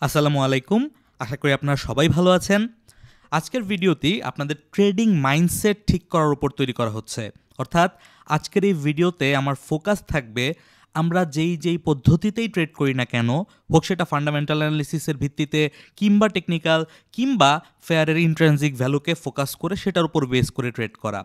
আসসালামু আলাইকুম। আশা করি আপনারা সবাই ভালো আছেন। আজকের ভিডিওটি আপনাদের ট্রেডিং মাইন্ডসেট ঠিক করার উপর তৈরি করা হচ্ছে। অর্থাৎ আজকের এই ভিডিওতে আমার ফোকাস থাকবে আমরা যেই পদ্ধতিতেই ট্রেড করি না কেন, হোক সেটা ফান্ডামেন্টাল অ্যানালিসিসের ভিত্তিতে কিংবা টেকনিক্যাল কিংবা ফেয়ারের ইন্ট্রিনসিক ভ্যালুকে ফোকাস করে সেটার উপর বেস করে ট্রেড করা,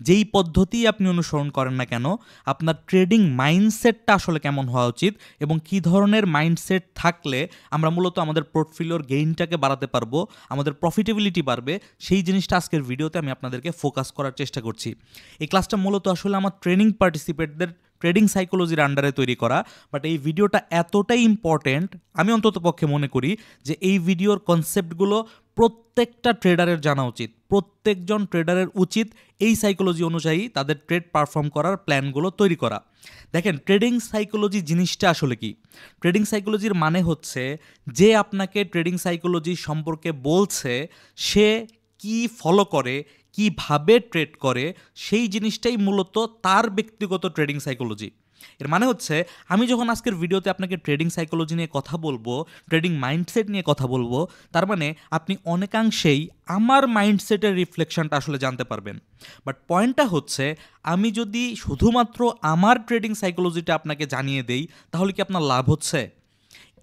যেই পদ্ধতি আপনি অনুসরণ করেন না কেন, আপনার ট্রেডিং মাইন্ডসেটটা আসলে কেমন হওয়া উচিত এবং কী ধরনের মাইন্ডসেট থাকলে আমরা মূলত আমাদের পোর্টফোলিওর গেইনটাকে বাড়াতে পারবো, আমাদের প্রফিটেবিলিটি বাড়বে, সেই জিনিসটা আজকের ভিডিওতে আমি আপনাদেরকে ফোকাস করার চেষ্টা করছি। এই ক্লাসটা মূলত আসলে আমার ট্রেনিং পার্টিসিপেটদের ট্রেডিং সাইকোলজির আন্ডারে তৈরি করা, বাট এই ভিডিওটা এতটাই ইম্পর্ট্যান্ট আমি অন্তত পক্ষে মনে করি যে এই ভিডিওর কনসেপ্টগুলো প্রত্যেকটা ট্রেডারের জানা উচিত। প্রত্যেকজন ট্রেডারের উচিত এই সাইকোলজি অনুযায়ী তাদের ট্রেড পারফর্ম করার প্ল্যানগুলো তৈরি করা। দেখেন, ট্রেডিং সাইকোলজি জিনিসটা আসলে কি? ট্রেডিং সাইকোলজির মানে হচ্ছে যে আপনাকে ট্রেডিং সাইকোলজি সম্পর্কে বলছে সে কি ফলো করে, কিভাবে ট্রেড করে, সেই জিনিসটাই মূলত তার ব্যক্তিগত ট্রেডিং সাইকোলজি। এর মানে হচ্ছে আমি যখন আজকের ভিডিওতে আপনাকে ট্রেডিং সাইকোলজি নিয়ে কথা বলবো, ট্রেডিং মাইন্ডসেট নিয়ে কথা বলবো, তার মানে আপনি অনেকাংশেই আমার মাইন্ডসেটের রিফ্লেকশনটা আসলে জানতে পারবেন। বাট পয়েন্টটা হচ্ছে আমি যদি শুধুমাত্র আমার ট্রেডিং সাইকোলজিটা আপনাকে জানিয়ে দেই, তাহলে কি আপনার লাভ হচ্ছে?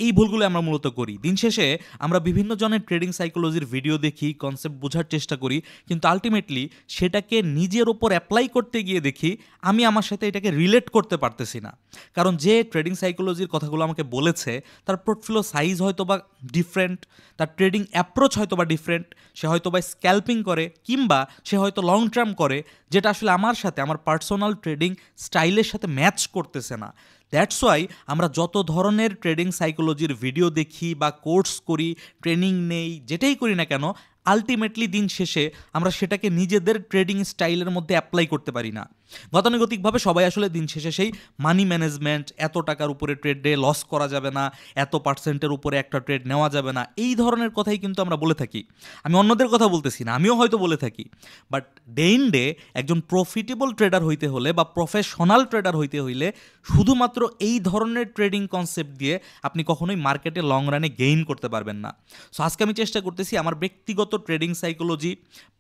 এই ভুলগুলো আমরা মূলত করি। দিন শেষে আমরা বিভিন্ন জনের ট্রেডিং সাইকোলজির ভিডিও দেখি, কনসেপ্ট বোঝার চেষ্টা করি, কিন্তু আলটিমেটলি সেটাকে নিজের ওপর অ্যাপ্লাই করতে গিয়ে দেখি আমি আমার সাথে এটাকে রিলেট করতে পারতেছি না। কারণ যে ট্রেডিং সাইকোলজির কথাগুলো আমাকে বলেছে তার পোর্টফোলিও সাইজ হয়তো বা ডিফারেন্ট, তার ট্রেডিং অ্যাপ্রোচ হয়তো বা ডিফারেন্ট, সে হয়তো বা স্ক্যাল্পিং করে কিংবা সে হয়তো লং টার্ম করে, যেটা আসলে আমার সাথে আমার পার্সোনাল ট্রেডিং স্টাইলের সাথে ম্যাচ করতেছে না। দ্যাটস ওয়াই আমরা যত ধরনের ট্রেডিং সাইকোলজির ভিডিও দেখি বা কোর্স করি, ট্রেনিং নেই, যেটাই করি না কেন, আলটিমেটলি দিন শেষে আমরা সেটাকে নিজেদের ট্রেডিং স্টাইলের মধ্যে অ্যাপ্লাই করতে পারি না। গতানুগতিকভাবে সবাই আসলে দিন শেষে সেই মানি ম্যানেজমেন্ট, এত টাকার উপরে ট্রেডে লস করা যাবে না, এত পার্সেন্টের উপরে একটা ট্রেড নেওয়া যাবে না, এই ধরনের কথাই কিন্তু আমরা বলে থাকি। আমি অন্যদের কথা বলতেছি না, আমিও হয়তো বলে থাকি। বাট ডে ইন ডে একজন প্রফিটেবল ট্রেডার হইতে হলে বা প্রফেশনাল ট্রেডার হইতে হইলে শুধুমাত্র এই ধরনের ট্রেডিং কনসেপ্ট দিয়ে আপনি কখনোই মার্কেটে লং রানে গেইন করতে পারবেন না। সো আজকে আমি চেষ্টা করতেছি আমার ব্যক্তিগত ট্রেডিং সাইকোলজি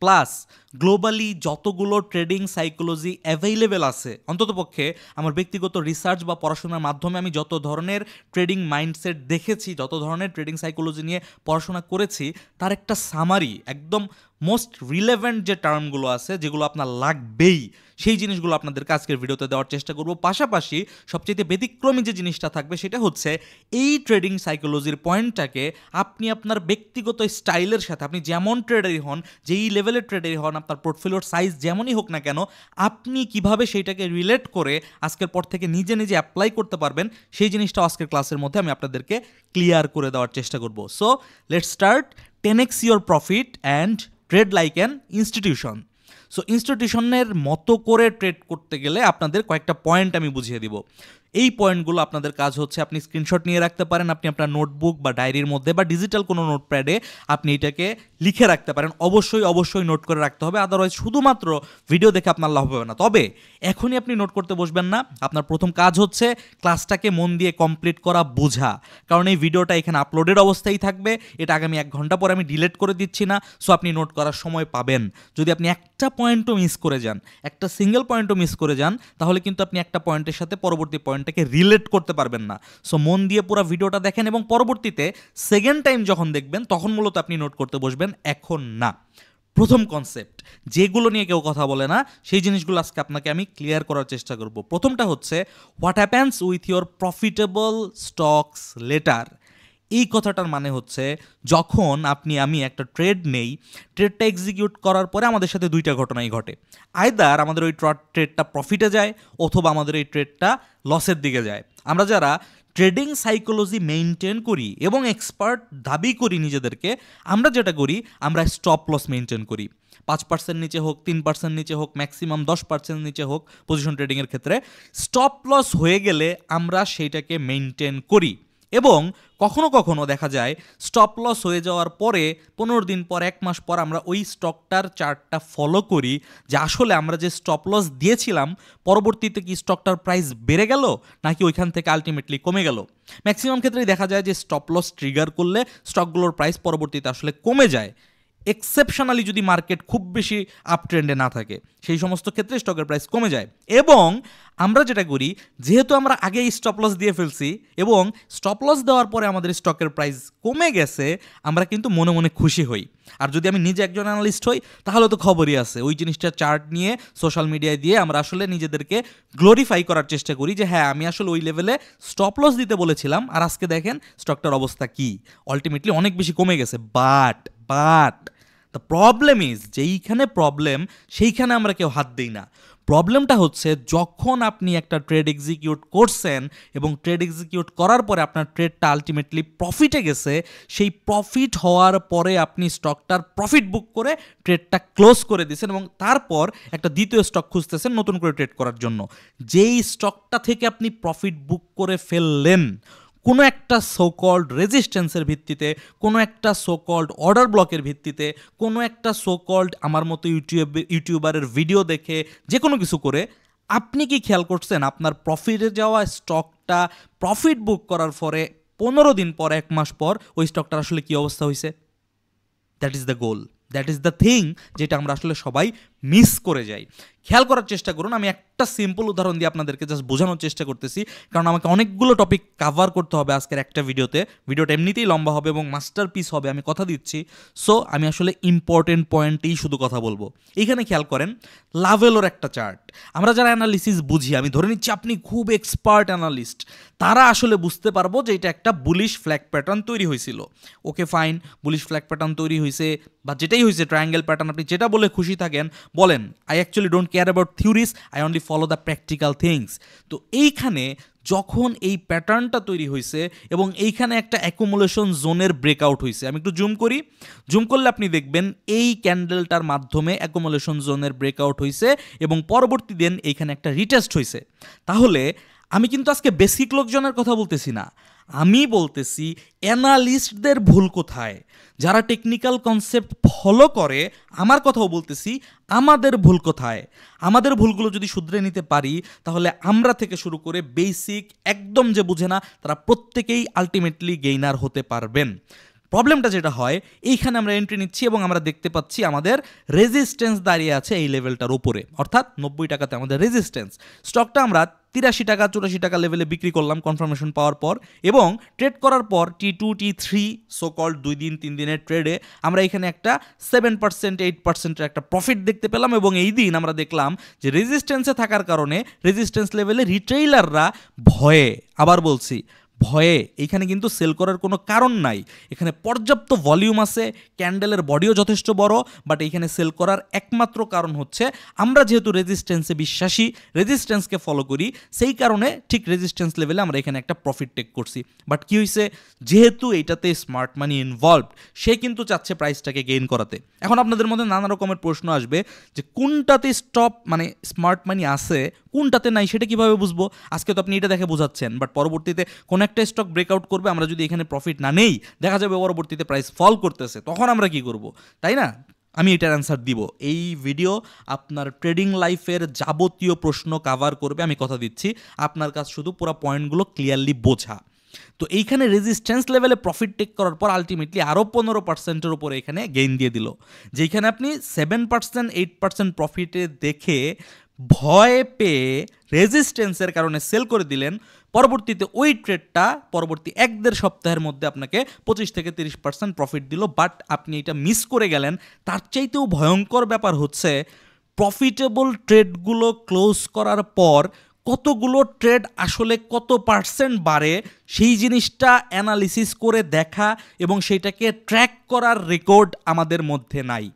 প্লাস গ্লোবালি যতগুলো ট্রেডিং সাইকোলজি অ্যাভেইলেবল আছে, অন্ততপক্ষে আমার ব্যক্তিগত রিসার্চ বা পড়াশোনার মাধ্যমে আমি যত ধরনের ট্রেডিং মাইন্ডসেট দেখেছি, যত ধরনের ট্রেডিং সাইকোলজি নিয়ে পড়াশোনা করেছি, তার একটা সামারি, একদম মোস্ট রিলেভেন্ট যে টার্মগুলো আছে যেগুলো আপনার লাগবেই, সেই জিনিসগুলো আপনাদেরকে আজকের ভিডিওতে দেওয়ার চেষ্টা করব। পাশাপাশি সবচেয়ে ব্যতিক্রমী যে জিনিসটা থাকবে সেটা হচ্ছে এই ট্রেডিং সাইকোলজির পয়েন্টটাকে আপনি আপনার ব্যক্তিগত স্টাইলের সাথে, আপনি যেমন ট্রেডারই হন, যেই লেভেলের ট্রেডারই হন, আপনার পোর্টফোলিওর সাইজ যেমনই হোক না কেন, আপনি কিভাবে সেইটাকে রিলেট করে আজকের পর থেকে নিজে নিজে অ্যাপ্লাই করতে পারবেন, সেই জিনিসটা আজকের ক্লাসের মধ্যে আমি আপনাদেরকে ক্লিয়ার করে দেওয়ার চেষ্টা করব। So let's start 10x your profit and trade like an institution. So ইনস্টিটিউশনের মতো করে ট্রেড করতে গেলে আপনাদের কয়েকটা পয়েন্ট আমি বুঝিয়ে দিব। এই পয়েন্টগুলো আপনাদের কাজ হচ্ছে আপনি স্ক্রিনশট নিয়ে রাখতে পারেন, আপনি আপনার নোটবুক বা ডায়েরির মধ্যে বা ডিজিটাল কোনো নোটপ্যাডে আপনি এটাকে লিখে রাখতে পারেন। অবশ্যই নোট করে রাখতে হবে, আদারওয়াইজ শুধুমাত্র ভিডিও দেখে আপনার লাভ হবে না। তবে এখনই আপনি নোট করতে বসবেন না, আপনার প্রথম কাজ হচ্ছে ক্লাসটাকে মন দিয়ে কমপ্লিট করা, বোঝা। কারণ এই ভিডিওটা এখানে আপলোডেড অবস্থায় থাকবে, এটা আগামী 1 ঘন্টা পরে আমি ডিলিট করে দিচ্ছি না। সো আপনি নোট করার সময় পাবেন। যদি আপনি একটা পয়েন্টও মিস করে যান, একটা সিঙ্গেল পয়েন্টও মিস করে যান, তাহলে কিন্তু আপনি একটা পয়েন্টের সাথে পরবর্তী পয়েন্টটাকে রিলেট করতে পারবেন না। সো মন দিয়ে পুরো ভিডিওটা দেখেন এবং পরবর্তীতে সেকেন্ড টাইম যখন দেখবেন তখন মূলত আপনি নোট করতে বসবেন, এখন না। প্রথম কনসেপ্ট, যেগুলো নিয়ে কেউ কথা বলে না, সেই জিনিসগুলো আজকে আপনাকে আমি ক্লিয়ার করার চেষ্টা করব। প্রথমটা হচ্ছে what happens with your profitable stocks letter. এই কথাটার মানে হচ্ছে যখন আমি একটা ট্রেড নেই, ট্রেডটা এক্সিকিউট করার পরে আমাদের সাথে দুইটা ঘটনাই ঘটে। আইদার আমাদের ওই ট্রেডটা প্রফিটে যায় অথবা আমাদের এই ট্রেডটা লসের দিকে যায়। আমরা যারা ট্রেডিং সাইকোলজি মেনটেন করি এবং এক্সপার্ট দাবি করি নিজেদেরকে, আমরা যেটা করি আমরা স্টপ লস মেনটেন করি। 5% নিচে হোক, 3% নিচে হোক, ম্যাক্সিমাম 10% নিচে হোক পজিশন ট্রেডিংয়ের ক্ষেত্রে, স্টপ লস হয়ে গেলে আমরা সেইটাকে মেনটেন করি। এবং কখনো কখনো দেখা যায় স্টপ লস হয়ে যাওয়ার পরে 15 দিন পর 1 মাস পর আমরা ওই স্টকটার চার্টটা ফলো করি যে আসলে আমরা যে স্টপ লস দিয়েছিলাম পরবর্তীতে কি স্টকটার প্রাইস বেড়ে গেল নাকি ওইখান থেকে আলটিমেটলি কমে গেল। ম্যাক্সিমাম ক্ষেত্রেই দেখা যায় যে স্টপ লস ট্রিগার করলে স্টকগুলোর প্রাইস পরবর্তীতে আসলে কমে যায়, এক্সেপশনালি যদি মার্কেট খুব বেশি আপ ট্রেন্ডে না থাকে, সেই সমস্ত ক্ষেত্রে স্টকের প্রাইস কমে যায়। এবং আমরা যেটা করি, যেহেতু আমরা আগেই স্টপ লস দিয়ে ফেলছি এবং স্টপ লস দেওয়ার পরে আমাদের স্টকের প্রাইস কমে গেছে, আমরা কিন্তু মনে মনে খুশি হই। আর যদি আমি নিজে একজন অ্যানালিস্ট হই তাহলে তো খবরই আছে, ওই জিনিসটা চার্ট নিয়ে সোশ্যাল মিডিয়ায় দিয়ে আমরা আসলে নিজেদেরকে গ্লোরিফাই করার চেষ্টা করি যে হ্যাঁ আমি আসলে ওই লেভেলে স্টপ লস দিতে বলেছিলাম আর আজকে দেখেন স্টকটার অবস্থা কি, আলটিমেটলি অনেক বেশি কমে গেছে। বাট দ্য প্রবলেম ইজ, যেইখানে প্রবলেম সেইখানে আমরা কেউ হাত দিই না। প্রবলেমটা হচ্ছে যখন আপনি একটা ট্রেড এক্সিকিউট করছেন এবং ট্রেড এক্সিকিউট করার পরে আপনার ট্রেডটা আলটিমেটলি প্রফিটে গেছে, সেই প্রফিট হওয়ার পরে আপনি স্টকটার প্রফিট বুক করে ট্রেডটা ক্লোজ করে দিয়েছেন এবং তারপর একটা দ্বিতীয় স্টক খুঁজতেছেন নতুন করে ট্রেড করার জন্য। যেই স্টকটা থেকে আপনি প্রফিট বুক করে ফেললেন কোনো একটা সোকল্ড রেজিস্ট্যান্সের ভিত্তিতে, কোনো একটা সোকল্ড অর্ডার ব্লকের ভিত্তিতে, কোনো একটা সোকল্ড আমার মতো ইউটিউবারের ভিডিও দেখে যে কোনো কিছু করে, আপনি কি খেয়াল করছেন আপনার প্রফিটে যাওয়া স্টকটা প্রফিট বুক করার পরে 15 দিন পর 1 মাস পর ওই স্টকটার আসলে কী অবস্থা হয়েছে? That is the goal, that is the thing যেটা আমরা আসলে সবাই মিস করে যাই। খেয়াল করার চেষ্টা করুন, আমি একটা সিম্পল উদাহরণ দিয়ে আপনাদেরকে জাস্ট বোঝানোর চেষ্টা করতেছি, কারণ আমাকে অনেকগুলো টপিক কাভার করতে হবে আজকের একটা ভিডিওতে। ভিডিওটা এমনিতেই লম্বা হবে এবং মাস্টারপিস হবে, আমি কথা দিচ্ছি। সো আমি আসলে ইম্পর্টেন্ট পয়েন্টেই শুধু কথা বলবো। এইখানে খেয়াল করেন, লাভেলোর একটা চার্ট। আমরা যারা অ্যানালিসিস বুঝি, আমি ধরে নিচ্ছি আপনি খুব এক্সপার্ট অ্যানালিস্ট, তারা আসলে বুঝতে পারবো যে এটা একটা বুলিশ ফ্ল্যাগ প্যাটার্ন তৈরি হয়েছিল। Okay fine, bullish flag pattern তৈরি হয়েছে বা যেটাই হয়েছে, ট্রায়াঙ্গেল প্যাটার্ন, আপনি যেটা বলে খুশি থাকেন বলেন। I actually don't care about theories, I only follow the practical things. তো এইখানে যখন এই প্যাটার্নটা তৈরি হয়েছে এবং এইখানে একটা অ্যাকুমুলেশন জোনের ব্রেকআউট হয়েছে, আমি একটু জুম করি, জুম করলে আপনি দেখবেন এই ক্যান্ডেলটার মাধ্যমে অ্যাকুমুলেশন জোনের ব্রেকআউট হয়েছে এবং পরবর্তী দিন এইখানে একটা রিটেস্ট হয়েছে। তাহলে আমি কিন্তু আজকে বেসিক লোকজনের কথা বলতেছি না, আমি বলতেছি অ্যানালিস্টদের ভুল কোথায়, যারা টেকনিক্যাল কনসেপ্ট ফলো করে, আমার কথাও বলতেছি আমাদের ভুল কোথায়। আমাদের ভুলগুলো যদি শুধরে নিতে পারি তাহলে আমরা থেকে শুরু করে বেসিক একদম যে বুঝে না তারা প্রত্যেকেই আলটিমেটলি গেইনার হতে পারবেন। প্রবলেমটা যেটা হয়, এইখানে আমরা এন্ট্রি নিচ্ছি এবং আমরা দেখতে পাচ্ছি আমাদের রেজিস্ট্যান্স দাঁড়িয়ে আছে এই লেভেলটার উপরে, অর্থাৎ 90 টাকাতে আমাদের রেজিস্ট্যান্স। স্টকটা আমরা 83 টাকা 84 টাকা লেভেলে বিক্রি করলাম কনফার্মেশন পাওয়ার পর, এবং ট্রেড করার পর T2 T3 সোকল্ড 2 দিন 3 দিনের ট্রেডে আমরা এখানে একটা 7% 8%-এর একটা প্রফিট দেখতে পেলাম। এবং এই দিন আমরা দেখলাম যে রেজিস্ট্যান্সে থাকার কারণে রেজিস্ট্যান্স লেভেলে রিটেইলাররা ভয়ে, আবার বলছি ভয়ে, এইখানে কিন্তু সেল করার কোনো কারণ নাই, এখানে পর্যাপ্ত ভলিউম আছে, ক্যান্ডেলের বডিও যথেষ্ট বড়, বাট এইখানে সেল করার একমাত্র কারণ হচ্ছে আমরা যেহেতু রেজিস্ট্যান্সে বিশ্বাসী, রেজিস্ট্যান্সকে ফলো করি, সেই কারণে ঠিক রেজিস্ট্যান্স লেভেলে আমরা এখানে একটা প্রফিট টেক করছি। বাট কী হয়েছে, যেহেতু এইটাতে স্মার্ট মানি ইনভলভড, সে কিন্তু চাচ্ছে প্রাইসটাকে গেইন করাতে। এখন আপনাদের মধ্যে নানা রকমের প্রশ্ন আসবে যে কোনটাতে স্টপ মানে স্মার্ট মানি আছে, কোনটাতে নাই, সেটা কীভাবে বুঝবো? আজকে তো আপনি এটা দেখে বোঝাচ্ছেন, বাট পরবর্তীতে কোনো একটা স্টক ব্রেকআউট করবে, আমরা যদি এখানে প্রফিট না নেই, দেখা যাবে পরবর্তীতে প্রাইস ফল করতেছে, তখন আমরা কি করব, তাই না? আমি এটার অ্যান্সার দিব। এই ভিডিও আপনার ট্রেডিং লাইফের যাবতীয় প্রশ্ন কাভার করবে, আমি কথা দিচ্ছি। আপনার কাজ শুধু পুরো পয়েন্টগুলো ক্লিয়ারলি বোঝা। তো এইখানে রেজিস্ট্যান্স লেভেলে প্রফিট টেক করার পর আলটিমেটলি আরও 15%-এর উপরে এখানে গেইন দিয়ে দিল, যেখানে আপনি 7% 8% প্রফিটে দেখে ভয় পেয়ে রেজিস্ট্যান্সের কারণে সেল করে দিলেন। পরবর্তীতে ওই ট্রেডটা পরবর্তী 1-1.5 সপ্তাহের মধ্যে আপনাকে 25-30% প্রফিট দিল, বাট আপনি এটা মিস করে গেলেন। তার চাইতেও ভয়ঙ্কর ব্যাপার হচ্ছে প্রফিটেবল ট্রেডগুলো ক্লোজ করার পর কতগুলো ট্রেড আসলে কত পার্সেন্ট বাড়ে সেই জিনিসটা অ্যানালিসিস করে দেখা এবং সেইটাকে ট্র্যাক করার রেকর্ড আমাদের মধ্যে নাই।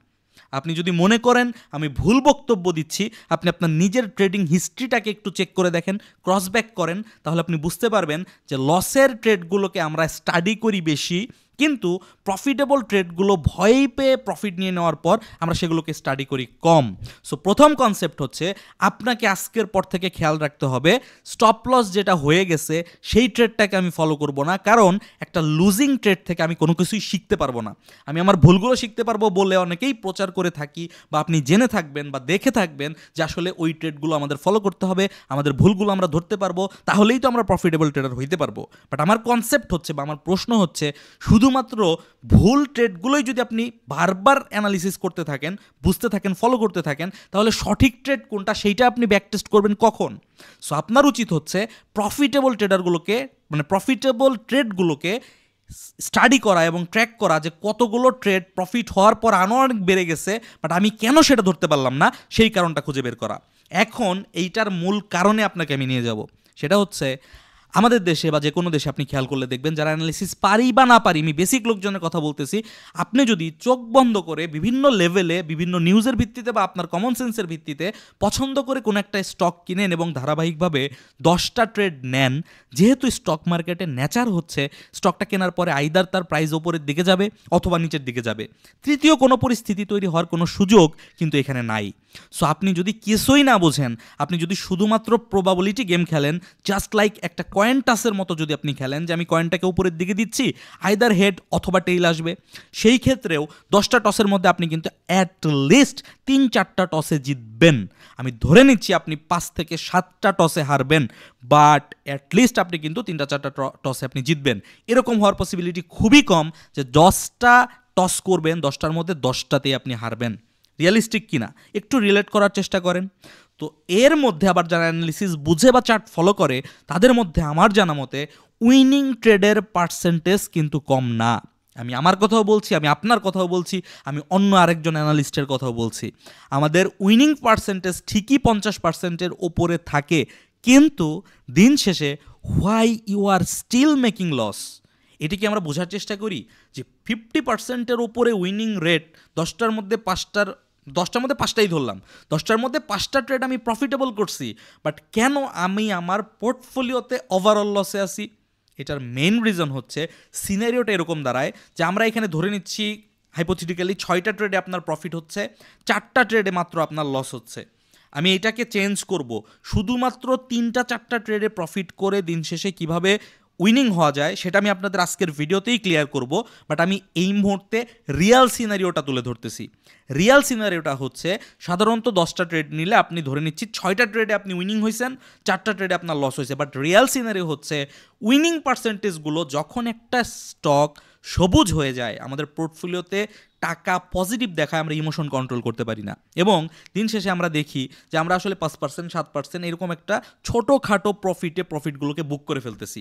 আপনি যদি মনে করেন আমি ভুল বক্তব্য দিচ্ছি, আপনি আপনার নিজের ট্রেডিং হিস্ট্রিটাকে একটু চেক করে দেখেন, ক্রসব্যাক করেন, তাহলে আপনি বুঝতে পারবেন যে লসের ট্রেডগুলোকে আমরা স্টাডি করি বেশি, কিন্তু প্রফিটেবল ট্রেডগুলো ভয় পেয়ে প্রফিট নিয়ে নেওয়ার পর আমরা সেগুলোকে স্টাডি করি কম। সো প্রথম কনসেপ্ট হচ্ছে আপনাকে আজকের পর থেকে খেয়াল রাখতে হবে স্টপ লস যেটা হয়ে গেছে সেই ট্রেডটাকে আমি ফলো করব না, কারণ একটা লুজিং ট্রেড থেকে আমি কোনো কিছুই শিখতে পারবো না। আমি আমার ভুলগুলো শিখতে পারবো বলে অনেকেই প্রচার করে থাকি, বা আপনি জেনে থাকবেন বা দেখে থাকবেন যে আসলে ওই ট্রেডগুলো আমাদের ফলো করতে হবে, আমাদের ভুলগুলো আমরা ধরতে পারবো, তাহলেই তো আমরা প্রফিটেবল ট্রেডার হইতে পারবো। বাট আমার কনসেপ্ট হচ্ছে বা আমার প্রশ্ন হচ্ছে শুধুমাত্র ভুল ট্রেডগুলোই যদি আপনি বারবার অ্যানালিসিস করতে থাকেন, বুঝতে থাকেন, ফলো করতে থাকেন, তাহলে সঠিক ট্রেড কোনটা সেইটা আপনি ব্যাক টেস্ট করবেন কখন? সো আপনার উচিত হচ্ছে প্রফিটেবল ট্রেডারগুলোকে মানে প্রফিটেবল ট্রেডগুলোকে স্টাডি করা এবং ট্র্যাক করা যে কতগুলো ট্রেড প্রফিট হওয়ার পর আরও অনেক বেড়ে গেছে, বাট আমি কেন সেটা ধরতে পারলাম না সেই কারণটা খুঁজে বের করা। এখন এইটার মূল কারণে আপনাকে আমি নিয়ে যাব, সেটা হচ্ছে আমাদের দেশে বা যে কোনো দেশে আপনি খেয়াল করলে দেখবেন যারা অ্যানালিসিস পারি বা না পারি, আমি বেসিক লোকজনের কথা বলতেছি, আপনি যদি চোখ বন্ধ করে বিভিন্ন লেভেলে বিভিন্ন নিউজের ভিত্তিতে বা আপনার কমন সেন্সের ভিত্তিতে পছন্দ করে কোনো একটা স্টক কিনেন এবং ধারাবাহিকভাবে 10টা ট্রেড নেন, যেহেতু স্টক মার্কেটে নেচার হচ্ছে স্টকটা কেনার পরে আইদার তার প্রাইস ওপরের দিকে যাবে অথবা নিচের দিকে যাবে, তৃতীয় কোনো পরিস্থিতি তৈরি হওয়ার কোনো সুযোগ কিন্তু এখানে নাই। সো আপনি যদি কিছুই না বোঝেন, আপনি যদি শুধুমাত্র প্রবাবিলিটি গেম খেলেন, জাস্ট লাইক একটা কয়েন টাসের মতো যদি আপনি খেলেন যে আমি কয়েনটাকে উপরের দিকে দিচ্ছি, আইদার হেড অথবা টেইল আসবে, সেই ক্ষেত্রেও 10টা টসের মধ্যে আপনি কিন্তু অ্যাট লিস্ট 3-4টা টসে জিতবেন। আমি ধরে নিচ্ছি আপনি 5 থেকে 7টা টসে হারবেন, বাট অ্যাটলিস্ট আপনি কিন্তু 3-4টা টসে আপনি জিতবেন। এরকম হওয়ার পসিবিলিটি খুবই কম যে 10টা টস করবেন, 10টার মধ্যে 10টাতেই আপনি হারবেন। রিয়েলিস্টিক কিনা একটু রিলেট করার চেষ্টা করেন। তো এর মধ্যে আবার যারা অ্যানালিসিস বুঝে বা চার্ট ফলো করে, তাদের মধ্যে আমার জানা মতে উইনিং ট্রেডের পার্সেন্টেজ কিন্তু কম না। আমি আমার কথাও বলছি, আমি আপনার কথাও বলছি, আমি অন্য আরেকজন অ্যানালিস্টের কথাও বলছি। আমাদের উইনিং পার্সেন্টেজ ঠিকই 50%-এর ওপরে থাকে, কিন্তু দিন শেষে why you are still making loss, এটি কি আমরা বোঝার চেষ্টা করি যে 50%-এর ওপরে উইনিং রেট, 10টার মধ্যে 5টাই ধরলাম, 10টার মধ্যে 5টা ট্রেড আমি প্রফিটেবল করছি, বাট কেন আমি আমার পোর্টফোলিওতে ওভারঅল লসে আছি? এটার মেইন রিজন হচ্ছে সিনারিওটা এরকম দাঁড়ায় যে আমরা এখানে ধরে নিচ্ছি হাইপোথেটিক্যালি 6টা ট্রেডে আপনার প্রফিট হচ্ছে, 4টা ট্রেডে মাত্র আপনার লস হচ্ছে। আমি এটাকে চেঞ্জ করব, শুধুমাত্র 3-4টা ট্রেডে প্রফিট করে দিন শেষে কিভাবে উইনিং হওয়া যায় সেটা আমি আপনাদের আজকের ভিডিওতেই ক্লিয়ার করব। বাট আমি এই মুহূর্তে রিয়াল সিনারিওটা তুলে ধরতেছি। রিয়াল সিনারিওটা হচ্ছে সাধারণত 10টা ট্রেড নিলে আপনি ধরে নিচ্ছি 6টা ট্রেডে আপনি উইনিং হয়েছেন, 4টা ট্রেডে আপনার লস হয়েছে। বাট রিয়াল সিনারিও হচ্ছে উইনিং পার্সেন্টেজগুলো যখন একটা স্টক সবুজ হয়ে যায়, আমাদের পোর্টফোলিওতে টাকা পজিটিভ দেখায়, আমরা ইমোশন কন্ট্রোল করতে পারি না, এবং দিন শেষে আমরা দেখি যে আমরা আসলে 5%, 7% এরকম একটা ছোটোখাটো প্রফিটগুলোকে বুক করে ফেলতেছি।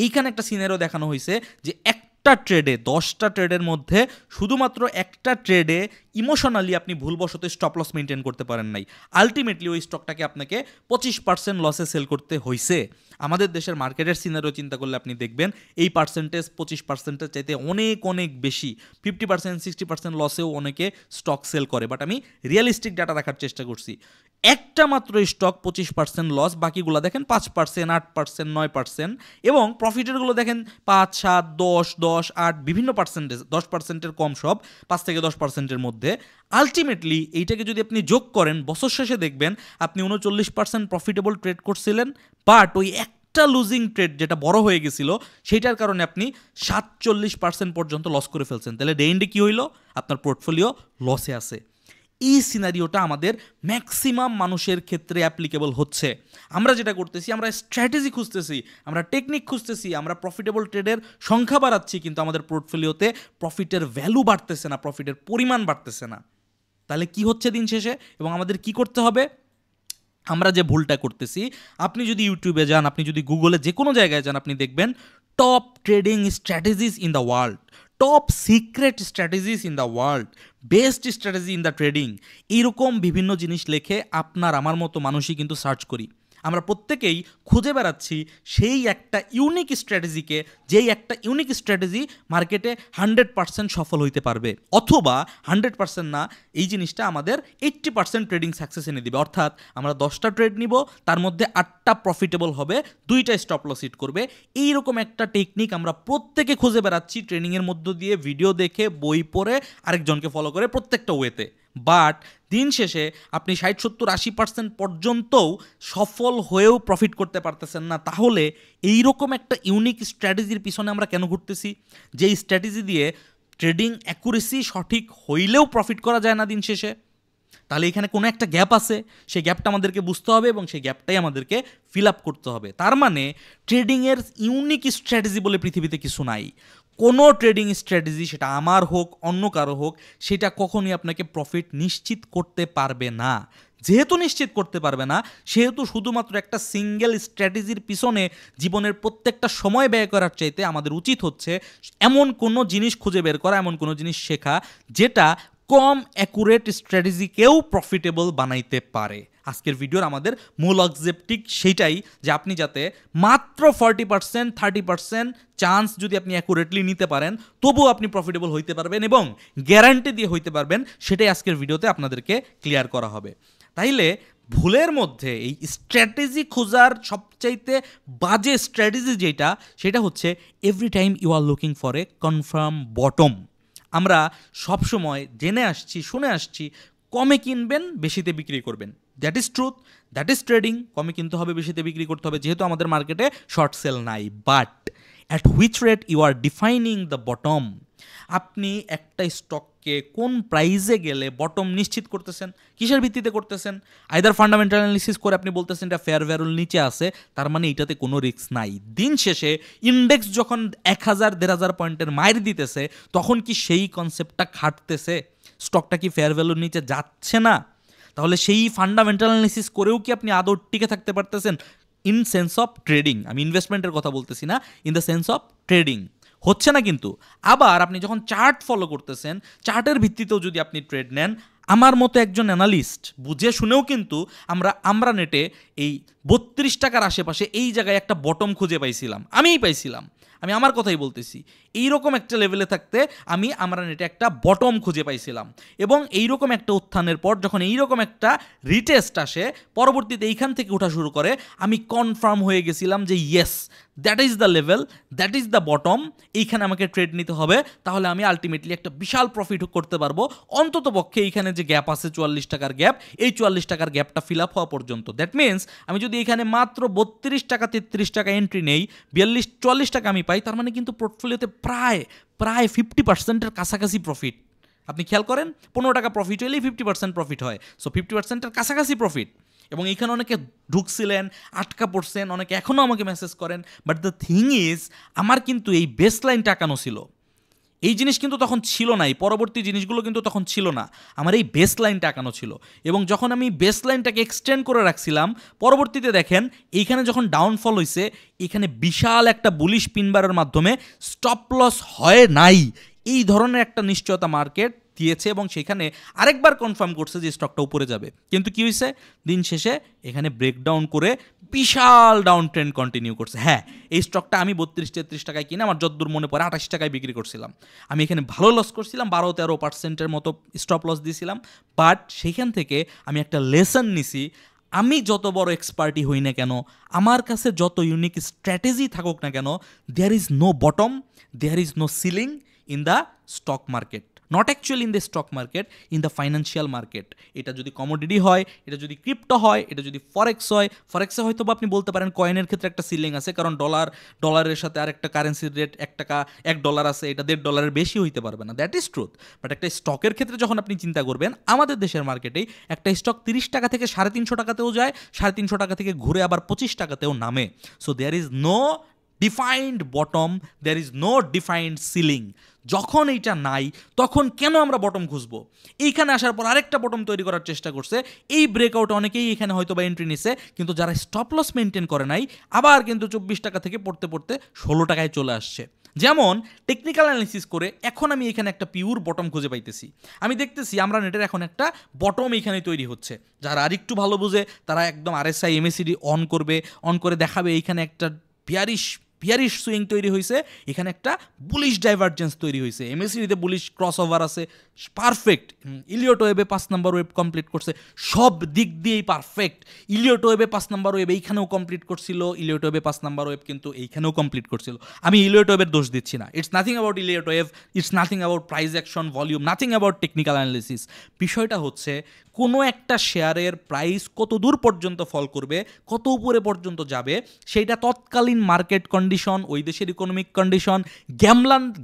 এইখানে একটা সিনারিও দেখানো হয়েছে যে একটা ট্রেডে 10টা ট্রেডের মধ্যে শুধুমাত্র একটা ট্রেডে ইমোশনালি আপনি ভুলবশত স্টপ লস মেনটেন করতে পারেন নাই, আলটিমেটলি ওই স্টকটাকে আপনাকে 25% লসে সেল করতে হয়েছে। আমাদের দেশের মার্কেটের সিনারিও চিন্তা করলে আপনি দেখবেন এই পার্সেন্টেজ 25%-এর চাইতে অনেক অনেক বেশি, 50%, 60% লসেও অনেকে স্টক সেল করে। বাট আমি রিয়েলিস্টিক ডাটা রাখার চেষ্টা করছি। একটা মাত্র স্টক 25% লস, বাকিগুলো দেখেন 5%, 8%, 9%, এবং প্রফিটেরগুলো দেখেন 5, 7, 10, 10, 8 বিভিন্ন পার্সেন্টেজ, 10%-এর কম সব, 5 থেকে 10%-এর মধ্যে। আলটিমেটলি এইটাকে যদি আপনি যোগ করেন, বছর শেষে দেখবেন আপনি 39% প্রফিটেবল ট্রেড করছিলেন, বাট ওই একটা লুজিং ট্রেড যেটা বড় হয়ে গেছিল সেইটার কারণে আপনি 47% পর্যন্ত লস করে ফেলছেন। তাহলে ডে ইন্ডে কী হইল? আপনার পোর্টফোলিও লসে আছে। এই সিনারিওটা আমাদের ম্যাক্সিমাম মানুষের ক্ষেত্রে অ্যাপ্লিকেবল হচ্ছে। আমরা যেটা করতেছি, আমরা স্ট্র্যাটেজি খুঁজতেছি, আমরা টেকনিক খুঁজতেছি, আমরা প্রফিটেবল ট্রেডের সংখ্যা বাড়াচ্ছি, কিন্তু আমাদের পোর্টফোলিওতে প্রফিটের ভ্যালু বাড়তেছে না, প্রফিটের পরিমাণ বাড়তেছে না। তাহলে কি হচ্ছে দিন শেষে, এবং আমাদের কি করতে হবে? আমরা যে ভুলটা করতেছি, আপনি যদি ইউটিউবে যান, আপনি যদি গুগলে যে কোনো জায়গায় যান, আপনি দেখবেন top trading strategies in the world, top secret strategies in the world, best strategy in the trading, এইরকম বিভিন্ন জিনিস লেখে আপনার আমার মতো মানুষই কিন্তু সার্চ করি। আমরা প্রত্যেকেই খুঁজে বেড়াচ্ছি সেই একটা ইউনিক স্ট্র্যাটেজিকে, যেই একটা ইউনিক স্ট্র্যাটেজি মার্কেটে 100% সফল হইতে পারবে, অথবা 100% না, এই জিনিসটা আমাদের 80% ট্রেডিং সাকসেস এনে দিবে। অর্থাৎ আমরা 10টা ট্রেড নিব, তার মধ্যে 8টা প্রফিটেবল হবে, 2টা স্টপ লস হিট করবে। এইরকম একটা টেকনিক আমরা প্রত্যেকে খুঁজে বেড়াচ্ছি ট্রেনিংয়ের মধ্য দিয়ে, ভিডিও দেখে, বই পড়ে, আরেকজনকে ফলো করে, প্রত্যেকটা ওয়েতে। বাট দিন শেষে আপনি 60-70-80% পর্যন্তও সফল হয়েও প্রফিট করতে পারতেছেন না। তাহলে এইরকম একটা ইউনিক স্ট্র্যাটেজির পিছনে আমরা কেন ঘুরতেছি? যেই স্ট্র্যাটেজি দিয়ে ট্রেডিং অ্যাকুরেসি সঠিক হইলেও প্রফিট করা যায় না দিন শেষে। তাহলে এখানে কোনো একটা গ্যাপ আছে, সেই গ্যাপটা আমাদেরকে বুঝতে হবে এবং সেই গ্যাপটাই আমাদেরকে ফিল আপ করতে হবে। তার মানে ট্রেডিংয়ের ইউনিক স্ট্র্যাটেজি বলে পৃথিবীতে কিছু নাই। কোনো ট্রেডিং স্ট্র্যাটেজি, সেটা আমার হোক অন্য কারো হোক, সেটা কখনোই আপনাকে প্রফিট নিশ্চিত করতে পারবে না। যেহেতু নিশ্চিত করতে পারবে না, সেহেতু শুধুমাত্র একটা সিঙ্গেল স্ট্র্যাটেজির পিছনে জীবনের প্রত্যেকটা সময় ব্যয় করার চাইতে আমাদের উচিত হচ্ছে এমন কোনো জিনিস খুঁজে বের করা, এমন কোনো জিনিস শেখা যেটা কম অ্যাকুরেট স্ট্র্যাটেজিকেও প্রফিটেবল বানাইতে পারে। আজকের ভিডিওর আমাদের মূল অবজেক্টিভ সেইটাই, যে আপনি যাতে মাত্র 40% 30% চান্স যদি আপনি অ্যাকুরেটলি নিতে পারেন, তবুও আপনি প্রফিটেবল হইতে পারবেন এবং গ্যারান্টি দিয়ে হইতে পারবেন, সেটাই আজকের ভিডিওতে আপনাদেরকে ক্লিয়ার করা হবে। তাইলে ভুলের মধ্যে এই স্ট্র্যাটেজি খোঁজার সবচাইতে বাজে স্ট্র্যাটেজি যেটা, সেটা হচ্ছে every time you are looking for a confirm bottom. আমরা সবসময় জেনে আসছি, শুনে আসছি, কমে কিনবেন, বেশিতে বিক্রি করবেন। That is truth, that is trading. কমে কিনতে হবে, বেশিতে বিক্রি করতে হবে, যেহেতু আমাদের মার্কেটে শর্ট সেল নাই। But at which rate you are defining the bottom? আপনি একটা স্টককে কোন প্রাইসে গেলে বটম নিশ্চিত করতেছেন? কিসের ভিত্তিতে করতেছেন? আইদার ফান্ডামেন্টাল অ্যানালিসিস করে আপনি বলতেছেন এটা ফেয়ার ভ্যালুর নিচে আছে, তার মানে এটাতে কোনো রিস্ক নাই। দিন শেষে ইন্ডেক্স যখন 1000-1500 পয়েন্টের মাইর দিতেছে, তখন কি সেই কনসেপ্টটা খাটতেছে? স্টকটা কি ফেয়ার ভ্যালুর নিচে যাচ্ছে না? তাহলে সেই ফান্ডামেন্টাল অ্যানালিসিস করেও কি আপনি আদৌ টিকে থাকতে পারতেছেন? ইন সেন্স অফ ট্রেডিং, আমি ইনভেস্টমেন্টের কথা বলতেছি না, in the sense of trading হচ্ছে না। কিন্তু আবার আপনি যখন চার্ট ফলো করতেছেন, চার্টের ভিত্তিতেও যদি আপনি ট্রেড নেন, আমার মতো একজন অ্যানালিস্ট বুঝে শুনেও কিন্তু আমরা নেটে এই 32 টাকার আশেপাশে এই জায়গায় একটা বটম খুঁজে পাইছিলাম, আমিই পাইছিলাম, আমি আমার কথাই বলতেছি। এইরকম একটা লেভেলে থাকতে আমরা নেটে একটা বটম খুঁজে পাইছিলাম, এবং এইরকম একটা উত্থানের পর যখন এইরকম একটা রিটেস্ট আসে, পরবর্তীতে এইখান থেকে ওঠা শুরু করে, আমি কনফার্ম হয়ে গেছিলাম যে yes, that is the level, that is the bottom, এইখানে আমাকে ট্রেড নিতে হবে। তাহলে আমি আলটিমেটলি একটা বিশাল প্রফিট করতে পারবো, অন্তত পক্ষে এইখানে যে গ্যাপ আছে 44 টাকার গ্যাপ, এই 44 টাকার গ্যাপটা ফিল আপ হওয়া পর্যন্ত। দ্যাট মিনস আমি যদি এখানে মাত্র 32 টাকা 33 টাকা এন্ট্রি নেই, 42-44 টাকা আমি পাই, তার মানে কিন্তু পোর্টফোলিওতে প্রায় 50%-এর কাছাকাছি প্রফিট। আপনি খেয়াল করেন, 15 টাকা প্রফিট হলেই 50% প্রফিট হয়। সো 50%-এর কাছাকাছি প্রফিট। এবং এইখানে অনেকে ঢুকছিলেন, আটকা পড়ছেন, অনেকে এখনও আমাকে মেসেজ করেন। বাট দ্য থিং ইজ, আমার কিন্তু এই বেস লাইন টাকানো ছিল, এই জিনিস কিন্তু তখন ছিল না, এই পরবর্তী জিনিসগুলো কিন্তু তখন ছিল না, আমার এই বেস লাইনটা আঁকানো ছিল। এবং যখন আমি বেস লাইনটাকে এক্সটেন্ড করে রাখছিলাম, পরবর্তীতে দেখেন এইখানে যখন ডাউনফল হয়েছে, এখানে বিশাল একটা বুলিশ পিনবারের মাধ্যমে স্টপ লস হয় নাই, এই ধরনের একটা নিশ্চয়তা মার্কেট দিয়েছে এবং সেখানে আরেকবার কনফার্ম করছে যে স্টকটা উপরে যাবে। কিন্তু কি হয়েছে, দিন শেষে এখানে ব্রেকডাউন করে বিশাল ডাউন ট্রেন্ড কন্টিনিউ করছে। হ্যাঁ, এই স্টকটা আমি 32-33 টাকায় কিনে আমার যতদূর মনে পড়ে 28 টাকায় বিক্রি করছিলাম। আমি এখানে ভালো লস করছিলাম, 12-13% মতো স্টপ লস দিয়েছিলাম। বাট সেখান থেকে আমি একটা লেসন নিছি, আমি যত বড় এক্সপার্টই হই না কেন, আমার কাছে যত ইউনিক স্ট্র্যাটেজি থাকুক না কেন, there is no bottom, there is no ceiling in the stock market. Not actually in the stock market, in the financial market. এটা যদি কমোডিটি হয়, এটা যদি ক্রিপ্টো হয়, এটা যদি ফরেক্স হয়, ফরেক্সে হয়তো বা আপনি বলতে পারেন কয়েনের ক্ষেত্রে একটা সিলিং আছে, কারণ ডলারের সাথে আরেকটা কারেন্সির রেট $1 আছে, এটা $1.5 বেশি হইতে পারবে না, দ্যাট ইজ ট্রুথ। বাট একটা স্টকের ক্ষেত্রে যখন আপনি চিন্তা করবেন, আমাদের দেশের মার্কেটেই একটা স্টক 30 টাকা থেকে 350 টাকাতেও যায়, 350 টাকা থেকে ঘুরে আবার 25 টাকাতেও নামে। So there is no defined bottom, there is no defined ceiling. যখন এইটা নাই, তখন কেন আমরা বটম খুঁজবো? এইখানে আসার পর আরেকটা বটম তৈরি করার চেষ্টা করছে, এই ব্রেকআউটে অনেকেই এখানে হয়তো বা এন্ট্রি নিছে, কিন্তু যারা স্টপ লস মেনটেন করে নাই, আবার কিন্তু 24 টাকা থেকে পড়তে পড়তে 16 টাকায় চলে আসছে। যেমন টেকনিক্যাল অ্যানালিসিস করে এখন আমি এখানে একটা পিওর বটম খুঁজে পাইতেছি, আমি দেখতেছি আমরা নেটের এখন একটা বটম এখানে তৈরি হচ্ছে। যারা আরেকটু ভালো বুঝে তারা একদম RSI MACD অন করবে, অন করে দেখাবে এইখানে একটা বিয়ারিশ সুইং তৈরি হয়েছে, এখানে একটা বুলিশ ডাইভারজেন্স তৈরি হয়েছে, MACD-তে বুলিশ ক্রস ওভার আছে, পারফেক্ট। ইলিয়ট ওয়েবে 5 নাম্বার ওয়েব কমপ্লিট করছে, সব দিক দিয়েই পারফেক্ট। ইলিয়ট ওয়েবে 5 নাম্বার ওয়েব এইখানেও কমপ্লিট করছিল, ইলিয়ট ওয়েবে 5 নাম্বার ওয়েব কিন্তু এইখানেও কমপ্লিট করছিল। আমি ইলিয়ট ওয়েবের দোষ দিচ্ছি না, it's nothing about Elliott wave, it's nothing about price action, volume, nothing about technical analysis. বিষয়টা হচ্ছে কোনো একটা শেয়ারের প্রাইস কত দূর পর্যন্ত ফল করবে, কত উপরে পর্যন্ত যাবে, সেইটা তৎকালীন মার্কেট কন্ডিশন, ওই দেশের ইকোনমিক কন্ডিশন,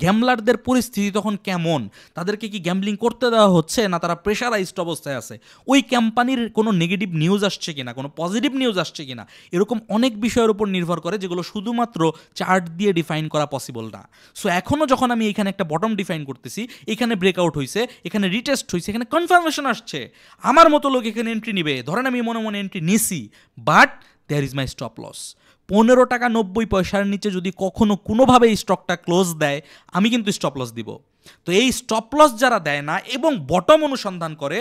গ্যামলারদের পরিস্থিতি তখন কেমন, তাদেরকে কি গ্যাম্বলিং করতে দেওয়া হচ্ছে না তারা প্রেশারাইজড অবস্থায় আছে, ওই কোম্পানির কোনো নেগেটিভ নিউজ আসছে কিনা, কোনো পজিটিভ নিউজ আসছে কিনা, এরকম অনেক বিষয়ের উপর নির্ভর করে যেগুলো শুধুমাত্র চার্ট দিয়ে ডিফাইন করা পসিবল না। সো এখনও যখন আমি এখানে একটা বটম ডিফাইন করতেছি, এখানে ব্রেকআউট হয়েছে, এখানে রিটেস্ট হয়েছে, এখানে কনফার্মেশন আসছে, আমার মতো লোক এখানে এন্ট্রি নিবে, ধরেন আমি মনে মনে এন্ট্রি নিছি, but there is my stop loss. 15 টাকা 90 পয়সার নিচে যদি কখনো কোনোভাবে এই স্টকটা ক্লোজ দেয়, আমি কিন্তু স্টপ লস দিব। তো এই স্টপ লস যারা দেয় না এবং বটম অনুসন্ধান করে,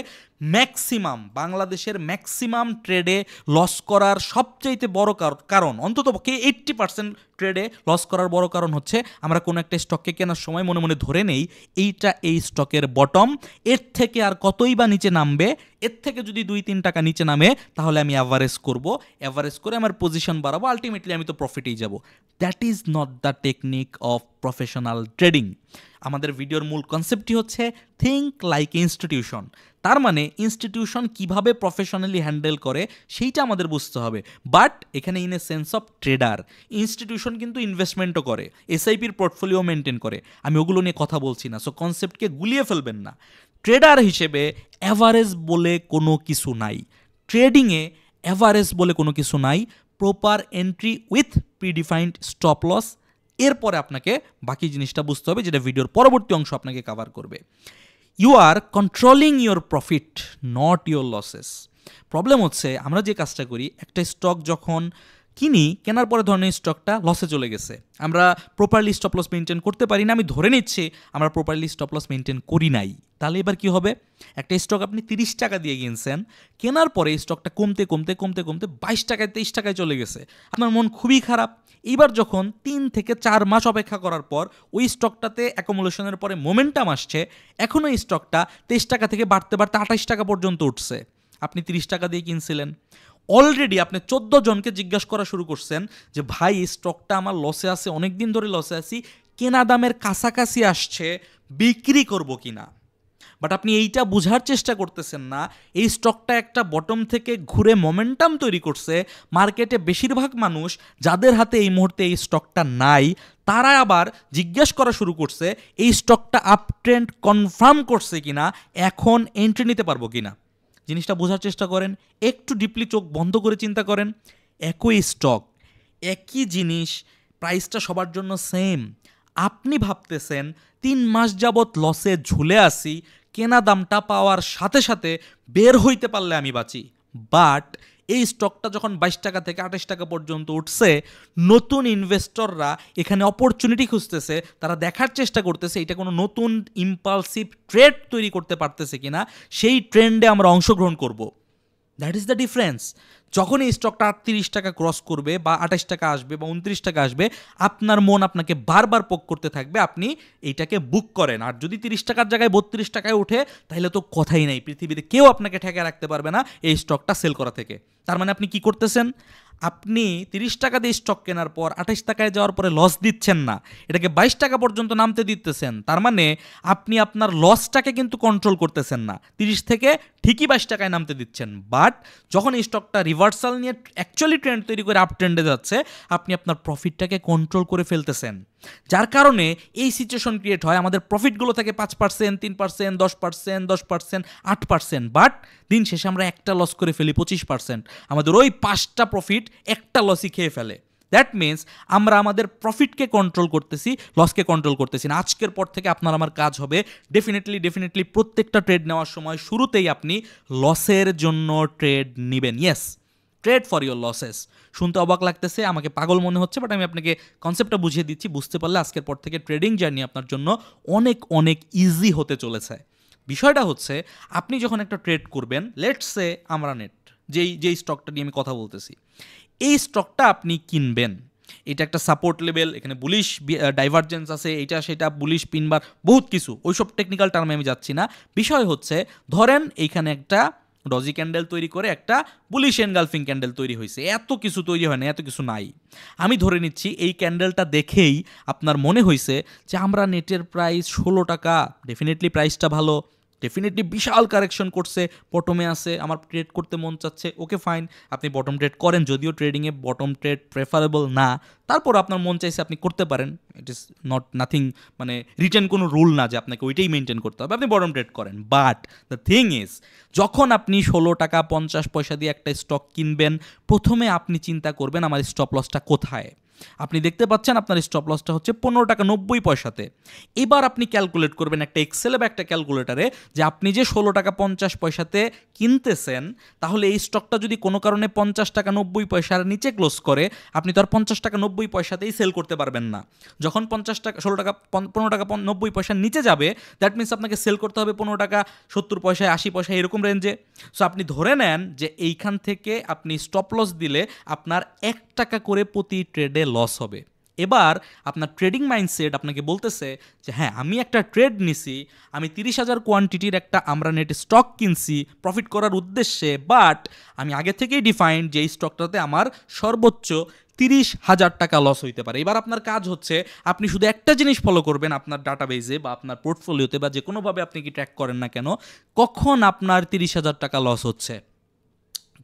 ম্যাক্সিমাম বাংলাদেশের ম্যাক্সিমাম ট্রেডে লস করার সবচাইতে বড় কারণ, অন্ততপক্ষে 80% ট্রেডে লস করার বড় কারণ হচ্ছে আমরা কোনো একটা স্টককে কেনার সময় মনে মনে ধরে নেই এইটা এই স্টকের বটম, এর থেকে আর কতই বা নিচে নামবে, এর থেকে যদি 2-3 টাকা নিচে নামে তাহলে আমি অ্যাভারেজ করব, অ্যাভারেজ করে আমার পজিশন বাড়াবো, আলটিমেটলি আমি তো প্রফিটেই যাব। That is not the technique of professional trading. আমাদের ভিডিওর মূল কনসেপ্টটি হচ্ছে থিঙ্ক লাইক ইনস্টিটিউশন। তার মানে ইনস্টিটিউশন কিভাবে প্রফেশনালি হ্যান্ডেল করে সেইটা আমাদের বুঝতে হবে। বাট এখানে in a sense of trader, institution কিন্তু ইনভেস্টমেন্টও করে, SIPর পোর্টফোলিও মেনটেন করে, আমি ওগুলো নিয়ে কথা বলছি না। সো কনসেপ্টকে গুলিয়ে ফেলবেন না। ট্রেডার হিসেবে অ্যাভারেজ বলে কোনো কিছু নাই, ট্রেডিংয়ে অ্যাভারেজ বলে কোনো কিছু নাই। Proper entry with predefined stop loss, এরপরে আপনাকে বাকি জিনিসটা বুঝতে হবে, যেটা ভিডিওর পরবর্তী অংশ আপনাকে কভার করবে। You are controlling your profit, not your losses. Problem হচ্ছে আমরা যে কাজটা করি, একটা স্টক যখন কিনি, কেনার পরে ধরনের স্টকটা লসে চলে গেছে, আমরা প্রপারলি স্টপ লস মেনটেন করতে পারি না, আমি ধরে নিচ্ছি আমরা প্রপারলি স্টপ লস মেনটেন করি নাই। তাহলে এবার কি হবে? একটা স্টক আপনি 30 টাকা দিয়ে কিনছেন, কেনার পরে স্টকটা কমতে কমতে কমতে কমতে 22 টাকায় 23 টাকায় চলে গেছে, আপনার মন খুবই খারাপ। এইবার যখন 3 থেকে 4 মাস অপেক্ষা করার পর ওই স্টকটাতে অ্যাকোমোলেশনের পরে মোমেন্টাম আসছে, এখন ওই স্টকটা 23 টাকা থেকে বাড়তে বাড়তে 28 টাকা পর্যন্ত উঠছে, আপনি 30 টাকা দিয়ে কিনছিলেন, অলরেডি আপনি 14 জনকে জিজ্ঞাসা করা শুরু করছেন যে ভাই এই স্টকটা আমার লসে আছে, অনেক দিন ধরে লসে আছি, কেনা দামের কাছাকাছি আসছে, বিক্রি করব কিনা। বাট আপনি এইটা বোঝার চেষ্টা করতেছেন না, এই স্টকটা একটা বটম থেকে ঘুরে মোমেন্টাম তৈরি করছে। মার্কেটে বেশিরভাগ মানুষ যাদের হাতে এই মুহূর্তে এই স্টকটা নাই, তারা আবার জিজ্ঞাসা করা শুরু করছে এই স্টকটা আপ ট্রেন্ড কনফার্ম করছে কিনা, এখন এন্ট্রি নিতে পারবো কিনা। জিনিসটা বোঝার চেষ্টা করেন, একটু ডিপলি চোখ বন্ধ করে চিন্তা করেন। একই স্টক, একই জিনিস, প্রাইসটা সবার জন্য সেম। আপনি ভাবতেছেন 3 মাস যাবৎ লসে ঝুলে আসি, কেনা দামটা পাওয়ার সাথে সাথে বের হইতে পারলে আমি বাঁচি। বাট এই স্টকটা যখন 22 টাকা থেকে 28 টাকা পর্যন্ত উঠছে, নতুন ইনভেস্টররা এখানে অপরচুনিটি খুঁজতেছে, তারা দেখার চেষ্টা করতেছে এটা কোনো নতুন ইম্পালসিভ ট্রেড তৈরি করতে পারতেছে কিনা, সেই ট্রেন্ডে আমরা অংশগ্রহণ করব। That is the difference. যখন এই স্টকটা 38 টাকা ক্রস করবে বা 28 টাকা আসবে বা 29 টাকা আসবে, আপনার মন আপনাকে বারবার পোক করতে থাকবে আপনি এইটাকে বুক করেন। আর যদি 30 টাকার জায়গায় 32 টাকায় ওঠে, তাহলে তো কথাই নাই, পৃথিবীতে কেউ আপনাকে ঠেকে রাখতে পারবে না এই স্টকটা সেল করা থেকে। তার মানে আপনি কি করতেছেন? আপনি 30 টাকা দিয়ে স্টক কেনার পর 28 টাকায় যাওয়ার পরে লস দিচ্ছেন না, এটাকে 22 টাকা পর্যন্ত নামতে দিতেছেন। তার মানে আপনি আপনার লসটাকে কিন্তু কন্ট্রোল করতেছেন না, 30 থেকে ঠিকই 22 টাকায় নামতে দিচ্ছেন। বাট যখন এই স্টকটা রিভার্সাল নিয়ে অ্যাকচুয়ালি ট্রেন্ড তৈরি করে আপ ট্রেন্ডে যাচ্ছে, আপনি আপনার প্রফিটটাকে কন্ট্রোল করে ফেলতেছেন। যার কারণে এই সিচুয়েশন ক্রিয়েট হয়, আমাদের প্রফিটগুলো থাকে 5%, 3%, 10%, 10%, 8%, বাট দিন শেষে আমরা একটা লস করে ফেলি 25%। আমাদের ওই 5টা প্রফিট একটা লসই খেয়ে ফেলে। দ্যাট মিনস আমরা আমাদের প্রফিটকে কন্ট্রোল করতেছি, লসকে কন্ট্রোল করতেছি না। আজকের পর থেকে আপনার আমার কাজ হবে ডেফিনেটলি প্রত্যেকটা ট্রেড নেওয়ার সময় শুরুতেই আপনি লসের জন্য ট্রেড নেবেন। Yes, trade for your losses. শুনতে অবাক লাগতেছে, আমাকে পাগল মনে হচ্ছে, বাট আমি আপনাকে কনসেপ্টটা বুঝিয়ে দিচ্ছি। বুঝতে পারলে আজকের পর থেকে ট্রেডিং জার্নি আপনার জন্য অনেক অনেক ইজি হতে চলেছে। বিষয়টা হচ্ছে, আপনি যখন একটা ট্রেড করবেন, লেটস সে আমরানেট, যেই স্টকটা নিয়ে আমি কথা বলতেছি, এই স্টকটা আপনি কিনবেন। এটা একটা সাপোর্ট লেভেল, এখানে বুলিশ ডাইভারজেন্স আছে, এটা সেটা বুলিশ পিনবার বহুত কিছু, ওইসব টেকনিক্যাল টার্মে আমি যাচ্ছি না। বিষয় হচ্ছে, ধরেন এইখানে একটা ডজি ক্যান্ডেল তৈরি করে একটা বুলিশ এনগালফিং ক্যান্ডেল তৈরি হয়েছে, এত কিছু তৈরি হয় না, এত কিছু নাই। আমি ধরে নিচ্ছি এই ক্যান্ডেলটা দেখেই আপনার মনে হয়েছে যে আমরা নেটের প্রাইস 16 টাকা, ডেফিনেটলি প্রাইসটা ভালো, ডেফিনেটলি বিশাল কারেকশন করছে, বটমে আছে, আমার ট্রেড করতে মন চাচ্ছে, ওকে ফাইন, আপনি বটম ট্রেড করেন, যদিও ট্রেডিংয়ে বটম ট্রেড প্রেফারেবল না, তারপর আপনার মন চাইছে আপনি করতে পারেন, ইট ইজ নট নাথিং, মানে রিটেন কোনো রুল না যে আপনাকে ওইটাই মেনটেন করতে হবে, আপনি বটম ট্রেড করেন। বাট দ্য থিং ইজ, যখন আপনি 16 টাকা 50 পয়সা দিয়ে একটা স্টক কিনবেন, প্রথমে আপনি চিন্তা করবেন আমার স্টপ লসটা কোথায়। আপনি দেখতে পাচ্ছেন আপনার স্টপ লসটা হচ্ছে 15 টাকা 90 পয়সাতে। এবার আপনি ক্যালকুলেট করবেন একটা এক্সেলে বা একটা ক্যালকুলেটারে যে আপনি যে 16 টাকা 50 পয়সাতে কিনতেছেন, তাহলে এই স্টকটা যদি কোনো কারণে 50 টাকা 90 পয়সার নিচে ক্লোজ করে, আপনি তো আর 50 টাকা 90 পয়সাতেই সেল করতে পারবেন না। যখন 50 টাকা 16 টাকা 15 টাকা 90 পয়সার নিচে যাবে, দ্যাট মিনস আপনাকে সেল করতে হবে 15 টাকা 70 পয়সায় 80 পয়সা এরকম রেঞ্জে। সো আপনি ধরে নেন যে এইখান থেকে আপনি স্টপ লস দিলে আপনার 1 টাকা করে প্রতি ট্রেডে লস হবে। এবার আপনার ট্রেডিং মাইন্ডসেট আপনাকে বলতেছে যে হ্যাঁ, আমি একটা ট্রেড নিছি, আমি 30,000 কোয়ান্টিটির একটা আমরা নেট স্টক কিনছি প্রফিট করার উদ্দেশ্যে, বাট আমি আগে থেকেই ডিফাইন্ড যে এই স্টকটাতে আমার সর্বোচ্চ 30,000 টাকা লস হইতে পারে। এবার আপনার কাজ হচ্ছে, আপনি শুধু একটা জিনিস ফলো করবেন আপনার ডাটাবেজে বা আপনার পোর্টফোলিওতে বা যে কোনোভাবে আপনি কি ট্র্যাক করেন না কেন, কখন আপনার 30,000 টাকা লস হচ্ছে।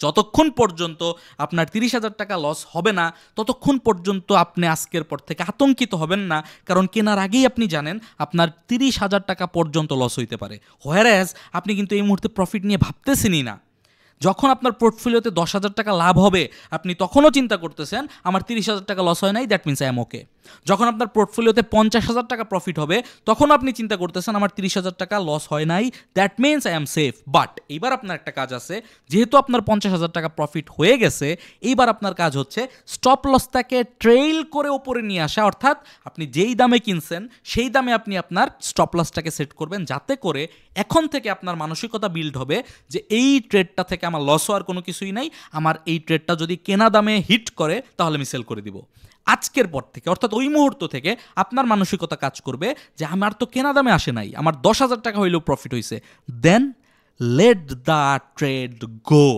যতক্ষণ পর্যন্ত আপনার 30,000 টাকা লস হবে না, ততক্ষণ পর্যন্ত আপনি আজকের পর থেকে আতঙ্কিত হবেন না, কারণ কেনার আগেই আপনি জানেন আপনার 30,000 টাকা পর্যন্ত লস হইতে পারে। হোয়ারএজ আপনি কিন্তু এই মুহূর্তে প্রফিট নিয়ে ভাবতেছেনই না। যখন আপনার পোর্টফোলিওতে 10,000 টাকা লাভ হবে, আপনি তখনও চিন্তা করতেছেন আমার 30,000 টাকা লস হয় নাই, দ্যাট মিনস আই এম ওকে। যখন আপনার পোর্টফোলিওতে 50,000 টাকা প্রফিট হবে, তখন আপনি চিন্তা করতেছেন আমার 30,000 টাকা লস হয় নাই, that means I am safe. But এইবার আপনার একটা কাজ আছে, যেহেতু আপনার 50,000 টাকা প্রফিট হয়ে গেছে, এইবার আপনার কাজ হচ্ছে স্টপ লসটাকে ট্রেইল করে ওপরে নিয়ে আসা, অর্থাৎ আপনি যেই দামে কিনছেন সেই দামে আপনি আপনার স্টপ লসটাকে সেট করবেন, যাতে করে এখন থেকে আপনার মানসিকতা বিল্ড হবে যে এই ট্রেডটা থেকে আমার লস হওয়ার কোনো কিছুই নাই, আমার এই ট্রেডটা যদি কেনা দামে হিট করে তাহলে আমি সেল করে দিব। আজকের পর থেকে, অর্থাৎ ওই মুহূর্ত থেকে আপনার মানসিকতা কাজ করবে যে আমার তো কেনা দামে আসে নাই, আমার 10,000 টাকা হইলেও প্রফিট হয়েছে, দেন লেট দ্য ট্রেড গো।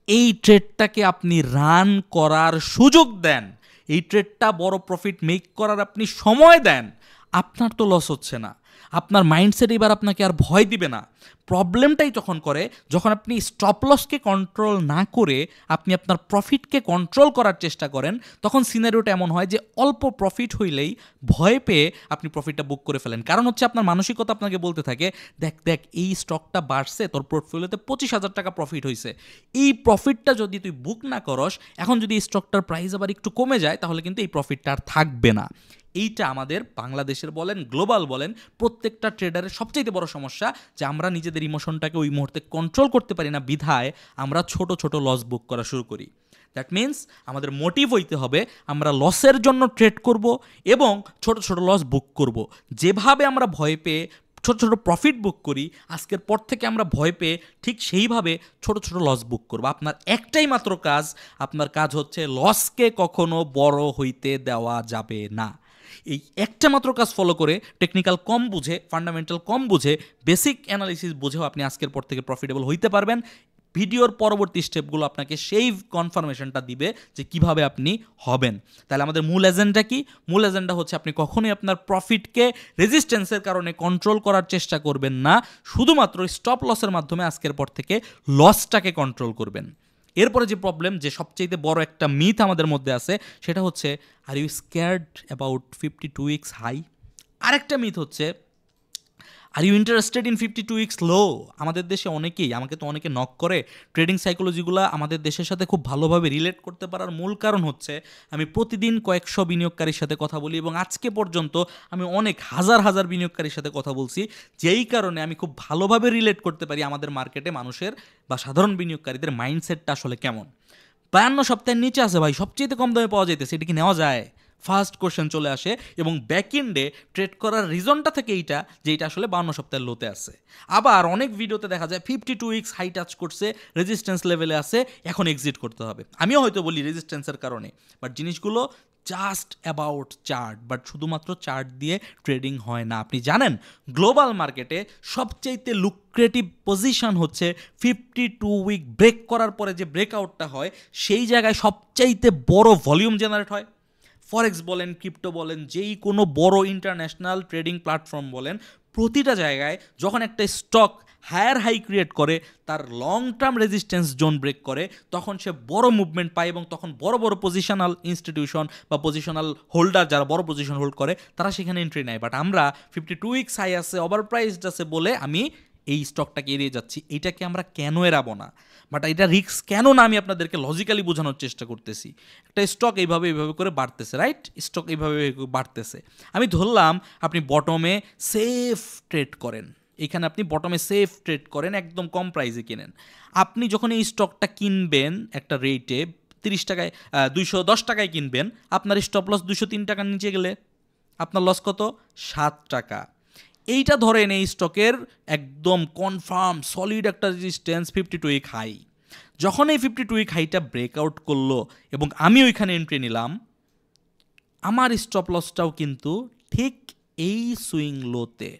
এই ট্রেডটাকে আপনি রান করার সুযোগ দেন, এই ট্রেডটা বড় প্রফিট মেক করার আপনি সময় দেন। আপনার তো লস হচ্ছে না, আপনার মাইন্ডসেট এবার আপনাকে আর ভয় দিবে না। প্রবলেমটাই তখন করে যখন আপনি স্টপ লসকে কন্ট্রোল না করে আপনি আপনার প্রফিটকে কন্ট্রোল করার চেষ্টা করেন, তখন সিনারিওটা এমন হয় যে অল্প প্রফিট হইলেই ভয় পেয়ে আপনি প্রফিটটা বুক করে ফেলেন। কারণ হচ্ছে আপনার মানসিকতা আপনাকে বলতে থাকে, দেখ দেখ এই স্টকটা বাড়ছে, তোর পোর্টফোলিওতে 25,000 টাকা প্রফিট হয়েছে, এই প্রফিটটা যদি তুই বুক না করস, এখন যদি এই স্টকটার প্রাইস আবার একটু কমে যায়, তাহলে কিন্তু এই প্রফিটটা আর থাকবে না। এইটা আমাদের বাংলাদেশের বলেন গ্লোবাল বলেন প্রত্যেকটা ট্রেডারের সবচেয়ে বড় সমস্যা, যে আমরা নিজেদের ইমোশনটাকে ওই মুহূর্তে কন্ট্রোল করতে পারি না, বিধায় আমরা ছোট ছোট লস বুক করা শুরু করি। দ্যাট মিনস আমাদের মোটিভ হইতে হবে আমরা লসের জন্য ট্রেড করব এবং ছোট ছোট লস বুক করব। যেভাবে আমরা ভয় পেয়ে ছোট ছোট প্রফিট বুক করি, আজকের পর থেকে আমরা ভয় পেয়ে ঠিক সেইভাবে ছোট ছোট লস বুক করব। আপনার একটাই মাত্র কাজ, আপনার কাজ হচ্ছে লসকে কখনো বড় হইতে দেওয়া যাবে না। এই একটা মাত্র কাজ ফলো করে, টেকনিক্যাল কম বুঝে, ফান্ডামেন্টাল কম বুঝে, বেসিক অ্যানালিসিস বুঝেও আপনি আজকের পর থেকে প্রফিটেবল হইতে পারবেন। ভিডিওর পরবর্তী স্টেপগুলো আপনাকে সেই কনফার্মেশনটা দিবে যে কিভাবে আপনি হবেন। তাহলে আমাদের মূল এজেন্ডা কি? মূল এজেন্ডা হচ্ছে আপনি কখনোই আপনার প্রফিটকে রেজিস্ট্যান্সের কারণে কন্ট্রোল করার চেষ্টা করবেন না, শুধুমাত্র স্টপ লসের মাধ্যমে আজকের পর থেকে লসটাকে কন্ট্রোল করবেন। এরপরে যে প্রবলেম, যে সবচেয়ে বড় একটা মিথ আমাদের মধ্যে আছে, সেটা হচ্ছে are you scared about 52 weeks high. আরেকটা মিথ হচ্ছে are you interested in 52 weeks low. আমাদের দেশে অনেকেই, আমাকে তো অনেকে নক করে, ট্রেডিং সাইকোলজিগুলো আমাদের দেশের সাথে খুব ভালোভাবে রিলেট করতে পারার মূল কারণ হচ্ছে আমি প্রতিদিন কয়েকশো বিনিয়োগকারীর সাথে কথা বলি এবং আজকে পর্যন্ত আমি অনেক হাজার হাজার বিনিয়োগকারীর সাথে কথা বলছি, যেই কারণে আমি খুব ভালোভাবে রিলেট করতে পারি আমাদের মার্কেটে মানুষের বা সাধারণ বিনিয়োগকারীদের মাইন্ডসেটটা আসলে কেমন। 52 সপ্তাহের নিচে আছে ভাই, সবচেয়ে কম দামে পাওয়া যাইতেছে, এটা কি নেওয়া যায়? ফার্স্ট কোশ্চেন চলে আসে এবং ব্যাক এন্ডে ট্রেড করার রিজনটা থেকে এইটা যে এটা আসলে 52 সপ্তাহের লোতে আছে। আবার অনেক ভিডিওতে দেখা যায় 52 উইকস হাই টাচ করছে, রেজিস্ট্যান্স লেভেলে আছে, এখন এক্সিট করতে হবে। আমিও হয়তো বলি রেজিস্ট্যান্সের কারণে, বাট জিনিসগুলো জাস্ট অ্যাবাউট চার্ট, বাট শুধুমাত্র চার্ট দিয়ে ট্রেডিং হয় না। আপনি জানেন গ্লোবাল মার্কেটে সবচাইতে লুক্রেটিভ পজিশন হচ্ছে 52 উইক ব্রেক করার পরে যে ব্রেকআউটটা হয়, সেই জায়গায় সবচাইতে বড় ভলিউম জেনারেট হয়। ফরেক্স বলেন, ক্রিপ্টো বলেন, যেই কোনো বড় ইন্টারন্যাশনাল ট্রেডিং প্ল্যাটফর্ম বলেন, প্রতিটা জায়গায় যখন একটা স্টক হায়ার হাই ক্রিয়েট করে, তার long term resistance zone break করে, তখন সে বড় মুভমেন্ট পায় এবং তখন বড় বড় পজিশনাল ইনস্টিটিউশন বা পজিশনাল হোল্ডার যারা বড় পজিশন হোল্ড করে তারা সেখানে এন্ট্রি নেয়। বাট আমরা 52 উইকস হাই আছে, ওভার প্রাইসড আছে বলে আমি এই স্টকটাকে এড়িয়ে যাচ্ছি। এইটাকে আমরা কেন এড়াবো না? বাট এটা রিস্ক কেন না আমি আপনাদেরকে লজিক্যালি বোঝানোর চেষ্টা করতেছি। একটা স্টক এইভাবে করে বাড়তেছে, রাইট? স্টক এইভাবে বাড়তেছে, আমি ধরলাম আপনি বটমে সেফ ট্রেড করেন, এখানে আপনি বটমে সেফ ট্রেড করেন, একদম কম প্রাইসে কিনেন। আপনি যখন এই স্টকটা কিনবেন একটা রেটে 30 টাকায়, 210 টাকায় কিনবেন, আপনার স্টপ লস 203 টাকার নিচে গেলে আপনার লস কত? 7 টাকা। এইটা ধরেন এই স্টকের একদম কনফার্ম সলিড একটা রেজিস্ট্যান্স 52 উইক হাই। যখন এই 52 উইক হাইটা ব্রেকআউট করলো এবং আমি ওইখানে এন্ট্রি নিলাম, আমার স্টপ লসটাও কিন্তু ঠিক এই সুইং লোতে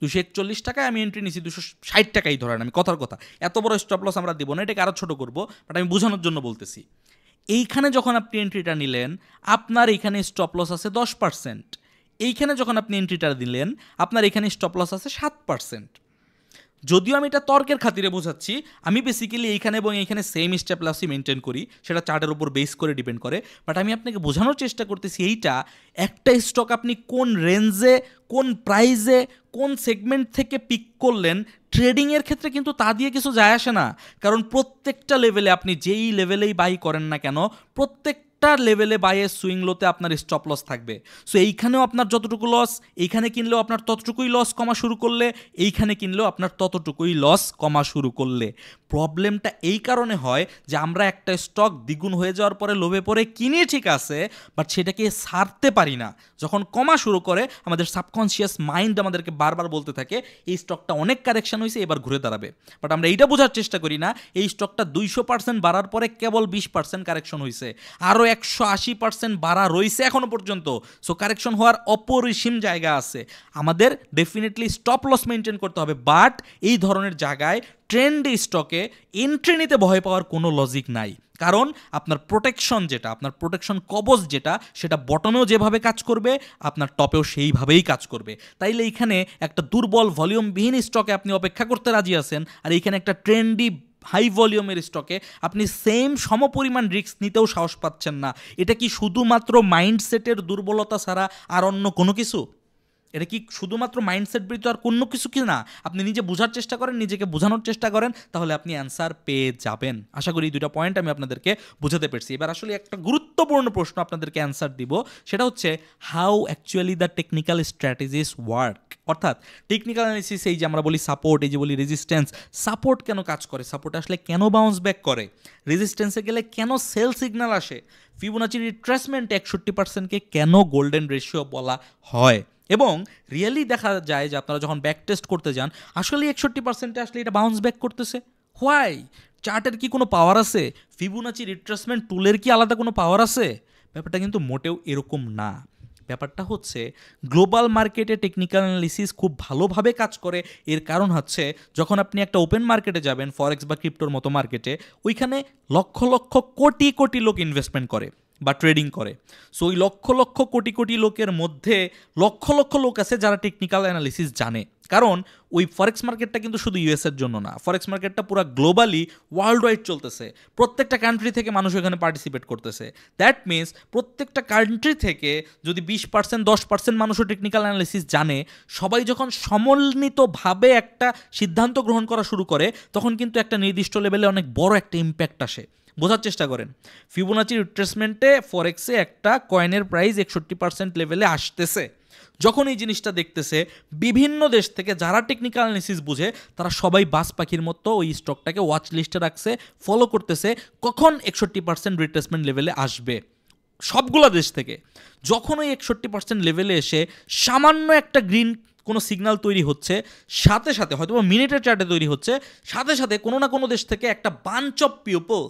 241 টাকায় আমি এন্ট্রি নিছি, 260 টাকাই ধরেন, আমি কথার কথা, এত বড় স্টপ লস আমরা দিব না, এটাকে আরও ছোটো করবো, বাট আমি বোঝানোর জন্য বলতেছি। এইখানে যখন আপনি এন্ট্রিটা নিলেন, আপনার এইখানে স্টপ লস আছে 10%। এইখানে যখন আপনি এন্ট্রিটা দিলেন, আপনার এখানে স্টপ লস আছে 7%। যদিও আমি এটা তর্কের খাতিরে বোঝাচ্ছি, আমি বেসিক্যালি এইখানে এবং এইখানে সেম স্টেপ লসই মেনটেন করি, সেটা চার্টের উপর বেস করে ডিপেন্ড করে। বাট আমি আপনাকে বোঝানোর চেষ্টা করতেছি এইটা একটা স্টক আপনি কোন রেঞ্জে, কোন প্রাইজে, কোন সেগমেন্ট থেকে পিক করলেন, ট্রেডিংয়ের ক্ষেত্রে কিন্তু তা দিয়ে কিছু যায় আসে না। কারণ প্রত্যেকটা লেভেলে আপনি যেই লেভেলেই বাই করেন না কেন, প্রত্যেকটা লেভেলে বাইয়ের সুইং লোতে আপনার স্টপ লস থাকবে। সো এইখানেও আপনার যতটুকু লস, এইখানে কিনলেও আপনার ততটুকুই লস কমা শুরু করলে, এইখানে কিনলেও আপনার ততটুকুই লস কমা শুরু করলে। প্রবলেমটা এই কারণে হয় যে আমরা একটা স্টক দ্বিগুণ হয়ে যাওয়ার পরে লোভে পড়ে কিনি, ঠিক আছে, বাট সেটাকে ছাড়তে পারি না। যখন কমা শুরু করে, আমাদের সাবকনশিয়াস মাইন্ড আমাদেরকে বারবার বলতে থাকে এই স্টকটা অনেক কারেকশন হয়েছে, এবার ঘুরে দাঁড়াবে। বাট আমরা এইটা বোঝার চেষ্টা করি না এই স্টকটা 200% বাড়ার পরে কেবল 20% কারেকশন হয়েছে, আরও 180% বাড়া রয়েছে এখনো পর্যন্ত। সো কারেকশন হওয়ার অপরিসীম জায়গা আছে, আমাদের ডেফিনেটলি স্টপ লস মেনটেন করতে হবে। বাট এই ধরনের জায়গায় ট্রেন্ডি স্টকে এন্ট্রি নিতে ভয় পাওয়ার কোনো লজিক নাই, কারণ আপনার প্রোটেকশন যেটা, আপনার প্রোটেকশন কবচ যেটা, সেটা বটমেও যেভাবে কাজ করবে, আপনার টপেও সেইভাবেই কাজ করবে। তাইলে এইখানে একটা দুর্বল ভলিউমবিহীন স্টকে আপনি অপেক্ষা করতে রাজি আছেন, আর এইখানে একটা ট্রেন্ডি হাই ভলিউমের স্টকে আপনি সেম সমপরিমাণ রিস্ক নিতেও সাহস পাচ্ছেন না। এটা কি শুধুমাত্র মাইন্ডসেটের দুর্বলতা ছাড়া আর অন্য কোনো কিছু? এটা কি শুধুমাত্র মাইন্ডসেট বৃত্ত আর কোনো কিছু কি না? আপনি নিজে বোঝার চেষ্টা করেন, নিজেকে বোঝানোর চেষ্টা করেন, তাহলে আপনি অ্যান্সার পেয়ে যাবেন। আশা করি এই দুটো পয়েন্ট আমি আপনাদেরকে বোঝাতে পেরেছি। এবার আসলে একটা গুরুত্বপূর্ণ প্রশ্ন আপনাদেরকে অ্যান্সার দিব, সেটা হচ্ছে how actually the technical strategies work. অর্থাৎ টেকনিক্যাল অ্যানালিসিস, এই যে আমরা বলি সাপোর্ট, এই যে বলি রেজিস্ট্যান্স, সাপোর্ট কেন কাজ করে, সাপোর্ট আসলে কেন বাউন্স ব্যাক করে, রেজিস্ট্যান্সে গেলে কেন সেল সিগন্যাল আসে, ফিবোনাচি রিট্রেসমেন্ট 61%কে কেন গোল্ডেন রেশিও বলা হয়, এবং রিয়েলি দেখা যায় যে আপনারা যখন ব্যাক টেস্ট করতে যান, আসলে 61%-এ আসলে এটা বাউন্স ব্যাক করতেছে। হোয়াই? চার্টের কি কোনো পাওয়ার আছে? ফিবোনাচি রিট্রেসমেন্ট টুলের কি আলাদা কোনো পাওয়ার আছে? ব্যাপারটা কিন্তু মোটেও এরকম না। ব্যাপারটা হচ্ছে গ্লোবাল মার্কেটে টেকনিক্যাল অ্যানালিসিস খুব ভালোভাবে কাজ করে। এর কারণ হচ্ছে যখন আপনি একটা ওপেন মার্কেটে যাবেন, ফরেক্স বা ক্রিপ্টোর মতো মার্কেটে, ওইখানে লক্ষ লক্ষ কোটি কোটি লোক ইনভেস্টমেন্ট করে বা ট্রেডিং করে। সো ওই লক্ষ লক্ষ কোটি কোটি লোকের মধ্যে লক্ষ লক্ষ লোক আছে যারা টেকনিক্যাল অ্যানালিসিস জানে। কারণ ওই ফরেক্স মার্কেটটা কিন্তু শুধু ইউএসের জন্য না, ফরেক্স মার্কেটটা পুরো গ্লোবালি ওয়ার্ল্ড ওয়াইড চলতেছে, প্রত্যেকটা কান্ট্রি থেকে মানুষ এখানে পার্টিসিপেট করতেছে। দ্যাট মিনস প্রত্যেকটা কান্ট্রি থেকে যদি 20% 10% মানুষও টেকনিক্যাল অ্যানালিসিস জানে, সবাই যখন সমন্বিতভাবে একটা সিদ্ধান্ত গ্রহণ করা শুরু করে, তখন কিন্তু একটা নির্দিষ্ট লেভেলে অনেক বড় একটা ইম্প্যাক্ট আসে। বোঝার চেষ্টা করেন, ফিবোনাচি রিট্রেসমেন্টে ফরেক্সে একটা কয়েনের প্রাইস 61% লেভেলে আসতেছে। যখন এই জিনিসটা দেখতেছে বিভিন্ন দেশ থেকে যারা টেকনিক্যাল অ্যানালিসিস বুঝে তারা সবাই বাস পাখির মতো ওই স্টকটাকে ওয়াচ লিস্টে রাখছে, ফলো করতেছে কখন 61% রিট্রেসমেন্ট লেভেলে আসবে। সবগুলো দেশ থেকে যখন ওই 61% লেভেলে এসে সামান্য একটা গ্রিন কোনো সিগন্যাল তৈরি হচ্ছে, সাথে সাথে হয়তো মিনিটের চার্টে তৈরি হচ্ছে, সাথে সাথে কোনো না কোনো দেশ থেকে একটা বাঞ্চ অফ পিপল,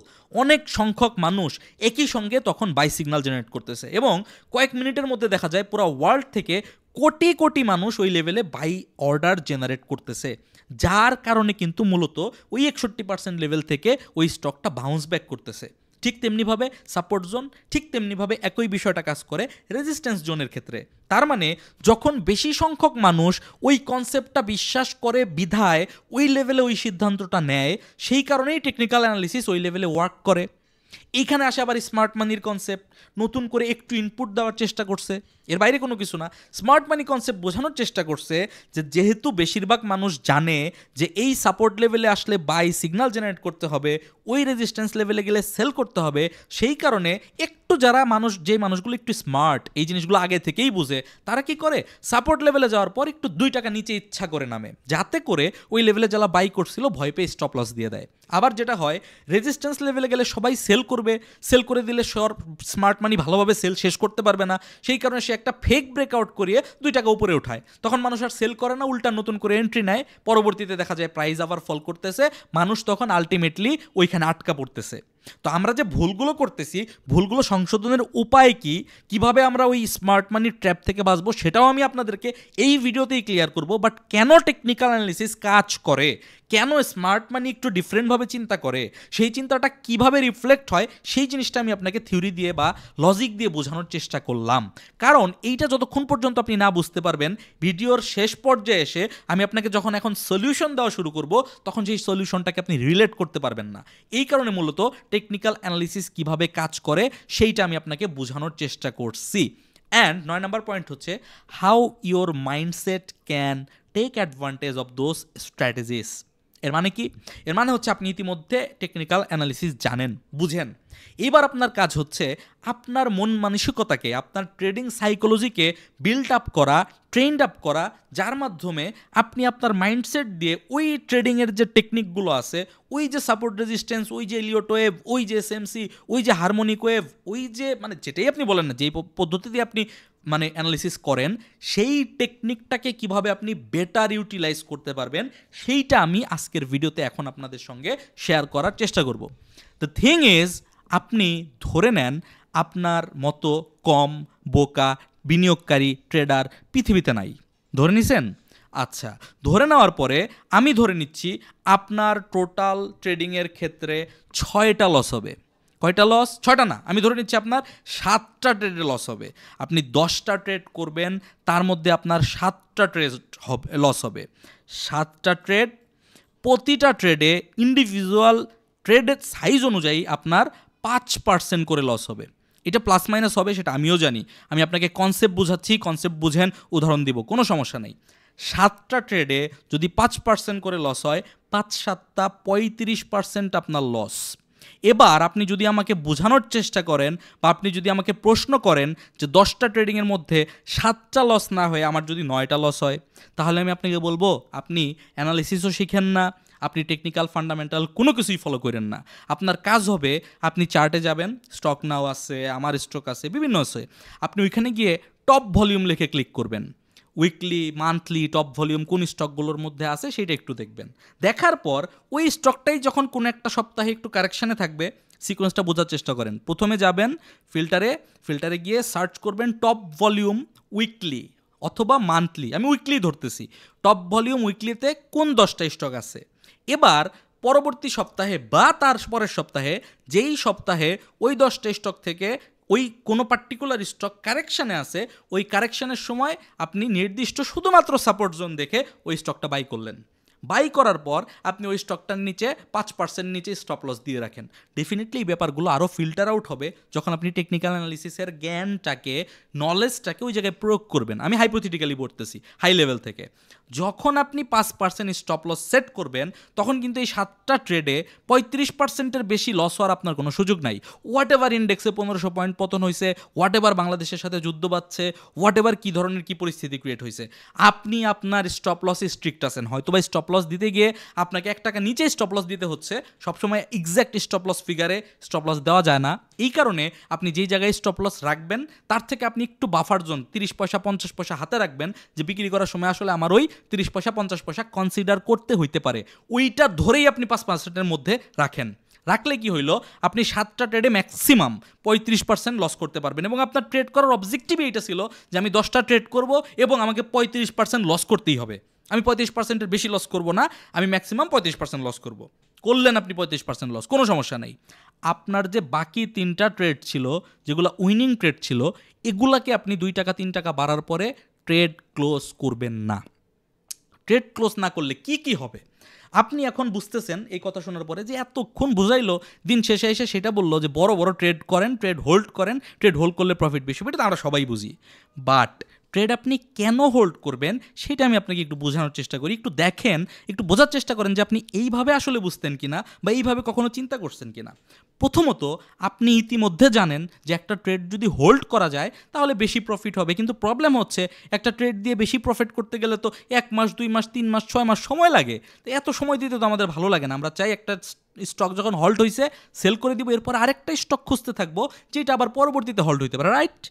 অনেক সংখ্যক মানুষ একই সঙ্গে তখন বাই সিগন্যাল জেনারেট করতেছে এবং কয়েক মিনিটের মধ্যে দেখা যায় পুরো ওয়ার্ল্ড থেকে কোটি কোটি মানুষ ওই লেভেলে বাই অর্ডার জেনারেট করতেছে, যার কারণে কিন্তু মূলত ওই 61% লেভেল থেকে ওই স্টকটা বাউন্স ব্যাক করতেছে। ঠিক তেমনিভাবে সাপোর্ট জোন, ঠিক তেমনিভাবে একই বিষয়টা কাজ করে রেজিস্ট্যান্স জোনের ক্ষেত্রে। তার মানে যখন বেশি সংখ্যক মানুষ ওই কনসেপ্টটা বিশ্বাস করে বিধায় ওই লেভেলে ওই সিদ্ধান্তটা নেয়, সেই কারণেই টেকনিক্যাল অ্যানালিসিস ওই লেভেলে ওয়ার্ক করে। এইখানে আসে আবার স্মার্ট মানির কনসেপ্ট, নতুন করে একটু ইনপুট দেওয়ার চেষ্টা করছে, এর বাইরে কোনো কিছু না। স্মার্ট মানি কনসেপ্ট বোঝানোর চেষ্টা করছে যে যেহেতু বেশিরভাগ মানুষ জানে যে এই সাপোর্ট লেভেলে আসলে বাই সিগন্যাল জেনারেট করতে হবে, ওই রেজিস্ট্যান্স লেভেলে গেলে সেল করতে হবে, সেই কারণে একটু যারা মানুষ, যে মানুষগুলো একটু স্মার্ট, এই জিনিসগুলো আগে থেকেই বুঝে, তারা কি করে সাপোর্ট লেভেলে যাওয়ার পর একটু 2 টাকা নিচে ইচ্ছা করে নামে, যাতে করে ওই লেভেলে যারা বাই করছিল ভয় পেয়ে স্টপ লস দিয়ে দেয়। আবার যেটা হয় রেজিস্ট্যান্স লেভেলে গেলে সবাই সেল করবে, সেল করে দিলে স্মার্ট মানি ভালোভাবে সেল শেষ করতে পারবে না, সেই কারণে সে একটা ফেক ব্রেকআউট করিয়ে 2 টাকা উপরে উঠায়, তখন মানুষ আর সেল করে না, উল্টা নতুন করে এন্ট্রি নেয়, পরবর্তীতে দেখা যায় প্রাইস আবার ফল করতেছে, মানুষ তখন আলটিমেটলি ওইখানে আটকা পড়তেছে। তো আমরা যে ভুলগুলো করতেছি, ভুলগুলো সংশোধনের উপায় কি, কিভাবে আমরা ওই স্মার্ট মানির ট্র্যাপ থেকে বাঁচবো, সেটাও আমি আপনাদেরকে এই ভিডিওতেই ক্লিয়ার করব। বাট কেন টেকনিক্যাল অ্যানালিসিস কাজ করে, কেন স্মার্ট মানি একটু ডিফারেন্টভাবে চিন্তা করে, সেই চিন্তাটা কিভাবে রিফ্লেক্ট হয়, সেই জিনিসটা আমি আপনাকে থিওরি দিয়ে বা লজিক দিয়ে বোঝানোর চেষ্টা করলাম। কারণ এইটা যতক্ষণ পর্যন্ত আপনি না বুঝতে পারবেন, ভিডিওর শেষ পর্যায়ে এসে আমি আপনাকে যখন এখন সলিউশন দেওয়া শুরু করব, তখন সেই সলিউশনটাকে আপনি রিলেট করতে পারবেন না। এই কারণে মূলত টেকনিক্যাল অ্যানালিসিস কিভাবে কাজ করে সেইটা আমি আপনাকে বোঝানোর চেষ্টা করছি। অ্যান্ড 9 নম্বর পয়েন্ট হচ্ছে how your mindset can take advantage of those strategies. এর মানে কি? এর মানে হচ্ছে আপনি ইতিমধ্যে টেকনিক্যাল অ্যানালিসিস জানেন, বুঝেন। এবার আপনার কাজ হচ্ছে আপনার মন মানসিকতাকে, আপনার ট্রেডিং সাইকোলজিকে বিল্ড আপ করা, ট্রেন্ড আপ করা, যার মাধ্যমে আপনি আপনার মাইন্ডসেট দিয়ে ওই ট্রেডিংয়ের যে টেকনিকগুলো আছে, ওই যে সাপোর্ট রেজিস্ট্যান্স, ওই যে এলিয়ট ওয়েভ, ওই যে এসএমসি, ওই যে হারমোনিক ওয়েভ, ওই যে মানে যেটাই আপনি বলেন না, যেই পদ্ধতি দিয়ে আপনি মানে অ্যানালিসিস করেন, সেই টেকনিকটাকে কিভাবে আপনি বেটার ইউটিলাইজ করতে পারবেন, সেইটা আমি আজকের ভিডিওতে এখন আপনাদের সঙ্গে শেয়ার করার চেষ্টা করব। দ্য থিং ইজ, আপনি ধরে নেন আপনার মতো কম বোকা বিনিয়োগকারী ট্রেডার পৃথিবীতে নাই, ধরে নিছেন? আচ্ছা, ধরে নেওয়ার পরে আমি ধরে নিচ্ছি আপনার টোটাল ট্রেডিংয়ের ক্ষেত্রে 6টা লস হবে। কয়টা লস? 6টা না, আমি ধরে নিচ্ছি আপনার 7টা ট্রেডে লস হবে। আপনি 10টা ট্রেড করবেন, তার মধ্যে আপনার 7টা ট্রেড হবে লস হবে। 7টা ট্রেড, প্রতিটা ট্রেডে ইন্ডিভিজুয়াল ট্রেডের সাইজ অনুযায়ী আপনার 5% করে লস হবে। এটা প্লাস মাইনাস হবে, সেটা আমিও জানি। আমি আপনাকে কনসেপ্ট বোঝাচ্ছি, কনসেপ্ট বুঝেন, উদাহরণ দিব, কোনো সমস্যা নেই। 7টা ট্রেডে যদি 5% করে লস হয়, 5 7টা 35% আপনার লস। এবার আপনি যদি আমাকে বোঝানোর চেষ্টা করেন বা আপনি যদি আমাকে প্রশ্ন করেন যে 10টা ট্রেডিংয়ের মধ্যে 7টা লস না হয়ে আমার যদি 9টা লস হয়, তাহলে আমি আপনাকে বলবো আপনি অ্যানালিসিসও শিখেন না, আপনি টেকনিক্যাল ফান্ডামেন্টাল কোনো কিছুই ফলো করেন না। আপনার কাজ হবে আপনি চার্টে যাবেন, স্টক নাও আছে, আমার স্টক আছে, বিভিন্ন আছে, আপনি ওইখানে গিয়ে টপ ভলিউম লিখে ক্লিক করবেন। উইকলি, মান্থলি টপ ভলিউম কোন স্টকগুলোর মধ্যে আছে সেটা একটু দেখবেন। দেখার পর ওই স্টকটাই যখন কোনো একটা সপ্তাহে একটু কারেকশানে থাকবে, সিকোয়েন্সটা বোঝার চেষ্টা করেন। প্রথমে যাবেন ফিল্টারে গিয়ে সার্চ করবেন টপ ভলিউম উইকলি অথবা মান্থলি, আমি উইকলি ধরতেছি, টপ ভলিউম উইকলিতে কোন 10টা স্টক আছে। এবার পরবর্তী সপ্তাহে বা তার পরের সপ্তাহে, যেই সপ্তাহে ওই 10টা স্টক থেকে ওই কোনো পার্টিকুলার স্টক কারেকশানে আছে, ওই কারেকশানের সময় আপনি নির্দিষ্ট শুধুমাত্র সাপোর্ট জোন দেখে ওই স্টকটা বাই করলেন। বাই করার পর আপনি ওই স্টকটার নিচে 5% নিচে স্টপ লস দিয়ে রাখেন। ডেফিনেটলি এই ব্যাপারগুলো আরও ফিল্টার আউট হবে যখন আপনি টেকনিক্যাল অ্যানালিসিসের জ্ঞানটাকে, নলেজটাকে ওই জায়গায় প্রয়োগ করবেন। আমি হাইপোথেটিক্যালি বলতেছি, হাই লেভেল থেকে। যখন আপনি 5% স্টপ লস সেট করবেন তখন কিন্তু এই 7টা ট্রেডে 35%-এর বেশি লস হওয়ার আপনার কোনো সুযোগ নাই। হোয়াট এভার ইন্ডেক্সে 1500 পয়েন্ট পতন হয়েছে, হোয়াট এভার বাংলাদেশের সাথে যুদ্ধ বাড়ছে, হোয়াট এভার কী ধরনের কী পরিস্থিতি ক্রিয়েট হয়েছে, আপনি আপনার স্টপ লসে স্ট্রিক্ট আছেন। হয়তো বা স্টপ লস দিতে গিয়ে আপনাকে 1 টাকা নিচে স্টপ লস দিতে হচ্ছে, সবসময় এক্স্যাক্ট স্টপ লস ফিগারে স্টপ লস দেওয়া যায় না। এই কারণে আপনি যেই জায়গায় স্টপ লস রাখবেন তার থেকে আপনি একটু বাফার জোন 30 পয়সা 50 পয়সা হাতে রাখবেন, যে বিক্রি করার সময় আসলে আমার ওই 30 পয়সা 50 পয়সা কনসিডার করতে হইতে পারে। ওইটা ধরেই আপনি 5%-এর মধ্যে রাখেন। রাখলে কি হইল, আপনি 7টা ট্রেডে ম্যাক্সিমাম 35% লস করতে পারবেন। এবং আপনার ট্রেড করার অবজেক্টিভই এটা ছিল যে আমি 10টা ট্রেড করব এবং আমাকে 35% লস করতেই হবে। আমি 35%-এর বেশি লস করব না, আমি ম্যাক্সিমাম 35% লস করব। করলেন আপনি 35% লস, কোনো সমস্যা নেই। আপনার যে বাকি 3টা ট্রেড ছিল, যেগুলো উইনিং ট্রেড ছিল, এগুলাকে আপনি 2 টাকা 3 টাকা বাড়ার পরে ট্রেড ক্লোজ করবেন না। ট্রেড ক্লোজ না করলে কি কি হবে আপনি এখন বুঝতেছেন এই কথা শোনার পরে, যে এতক্ষণ বুঝাইলো, দিন শেষে এসে সেটা বললো যে বড় বড় ট্রেড করেন, ট্রেড হোল্ড করেন, ট্রেড হোল্ড করলে প্রফিট বেশি হবে। এটা আমরা সবাই বুঝি, বাট ট্রেড আপনি কেন হোল্ড করবেন সেটা আমি আপনাকে একটু বোঝানোর চেষ্টা করি। একটু দেখেন, একটু বোঝার চেষ্টা করেন যে আপনি এইভাবে আসলে বুঝতেন কিনা বা এইভাবে কখনো চিন্তা করছেন কিনা। প্রথমত, আপনি ইতিমধ্যে জানেন যে একটা ট্রেড যদি হোল্ড করা যায় তাহলে বেশি প্রফিট হবে, কিন্তু প্রবলেম হচ্ছে একটা ট্রেড দিয়ে বেশি প্রফিট করতে গেলে তো 1 মাস 2 মাস 3 মাস 6 মাস সময় লাগে। তো এত সময় দিতে তো আমাদের ভালো লাগে না। আমরা চাই একটা স্টক যখন হল্ট হয়েছে সেল করে দিব, এরপর আরেকটা স্টক খুঁজতে থাকবো যেটা আবার পরবর্তীতে হল্ট হইতে পারে, রাইট?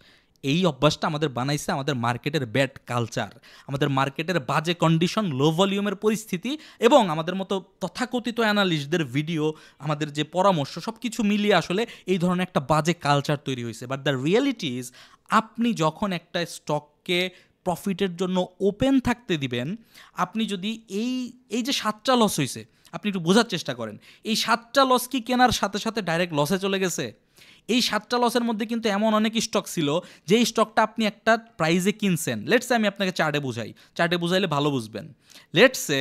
এই অভ্যাসটা আমাদের বানাইছে আমাদের মার্কেটের ব্যাড কালচার, আমাদের মার্কেটের বাজে কন্ডিশন, লো ভলিউমের পরিস্থিতি এবং আমাদের মতো তথাকথিত অ্যানালিস্টদের ভিডিও, আমাদের যে পরামর্শ, সব কিছু মিলিয়ে আসলে এই ধরনের একটা বাজে কালচার তৈরি হয়েছে। বাট দ্য রিয়েলিটি ইজ, আপনি যখন একটা স্টককে প্রফিটের জন্য ওপেন থাকতে দিবেন, আপনি যদি এই যে 7টা লস হয়েছে, আপনি একটু বোঝার চেষ্টা করেন, এই 7টা লস কি কেনার সাথে সাথে ডাইরেক্ট লসে চলে গেছে? এই 7টা লসের মধ্যে কিন্তু এমন অনেক স্টক ছিল যে স্টকটা আপনি একটা প্রাইজে কিনছেন। লেটসে আমি আপনাকে চার্টে বুঝাই, চার্টে বুঝাইলে ভালো বুঝবেন। লেটসে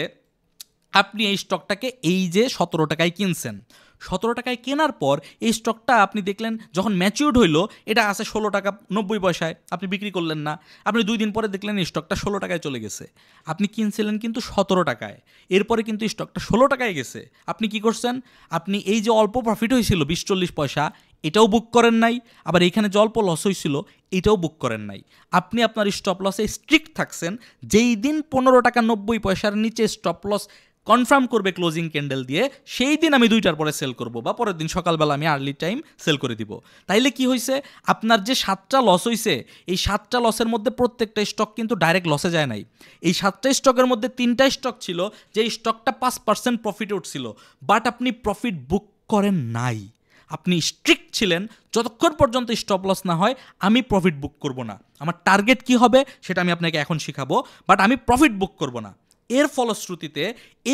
আপনি এই স্টকটাকে এই যে 17 টাকায় কিনছেন, 17 টাকায় কেনার পর এই স্টকটা আপনি দেখলেন যখন ম্যাচিউরড হইলো এটা আছে 16 টাকা 90 পয়সায়, আপনি বিক্রি করলেন না। আপনি 2 দিন পরে দেখলেন এই স্টকটা 16 টাকায় চলে গেছে। আপনি কিনছিলেন কিন্তু 17 টাকায়, এরপরে কিন্তু স্টকটা 16 টাকায় গেছে। আপনি কি করছেন? আপনি এই যে অল্প প্রফিট হয়েছিল 20-40 পয়সা, এটাও বুক করেন নাই, আবার এইখানে যে অল্প লস হয়েছিল এটাও বুক করেন নাই। আপনি আপনার স্টপ লসে স্ট্রিক্ট থাকছেন। যেই দিন 15 টাকা 90 পয়সার নিচে স্টপ লস কনফার্ম করবে ক্লোজিং ক্যান্ডেল দিয়ে, সেই দিন আমি 2টার পরে সেল করব, বা পরের দিন সকালবেলা আমি আর্লি টাইম সেল করে দিব। তাইলে কি হয়েছে, আপনার যে 7টা লস হয়েছে, এই 7টা লসের মধ্যে প্রত্যেকটা স্টক কিন্তু ডাইরেক্ট লসে যায় নাই। এই 7টা স্টকের মধ্যে 3টা স্টক ছিল যে স্টকটা 5% প্রফিটে উঠছিল, বাট আপনি প্রফিট বুক করেন নাই। আপনি স্ট্রিক্ট ছিলেন, যতক্ষণ পর্যন্ত স্টপ লস না হয় আমি প্রফিট বুক করব না। আমার টার্গেট কি হবে সেটা আমি আপনাকে এখন শিখাবো, বাট আমি প্রফিট বুক করব না। এর ফলশ্রুতিতে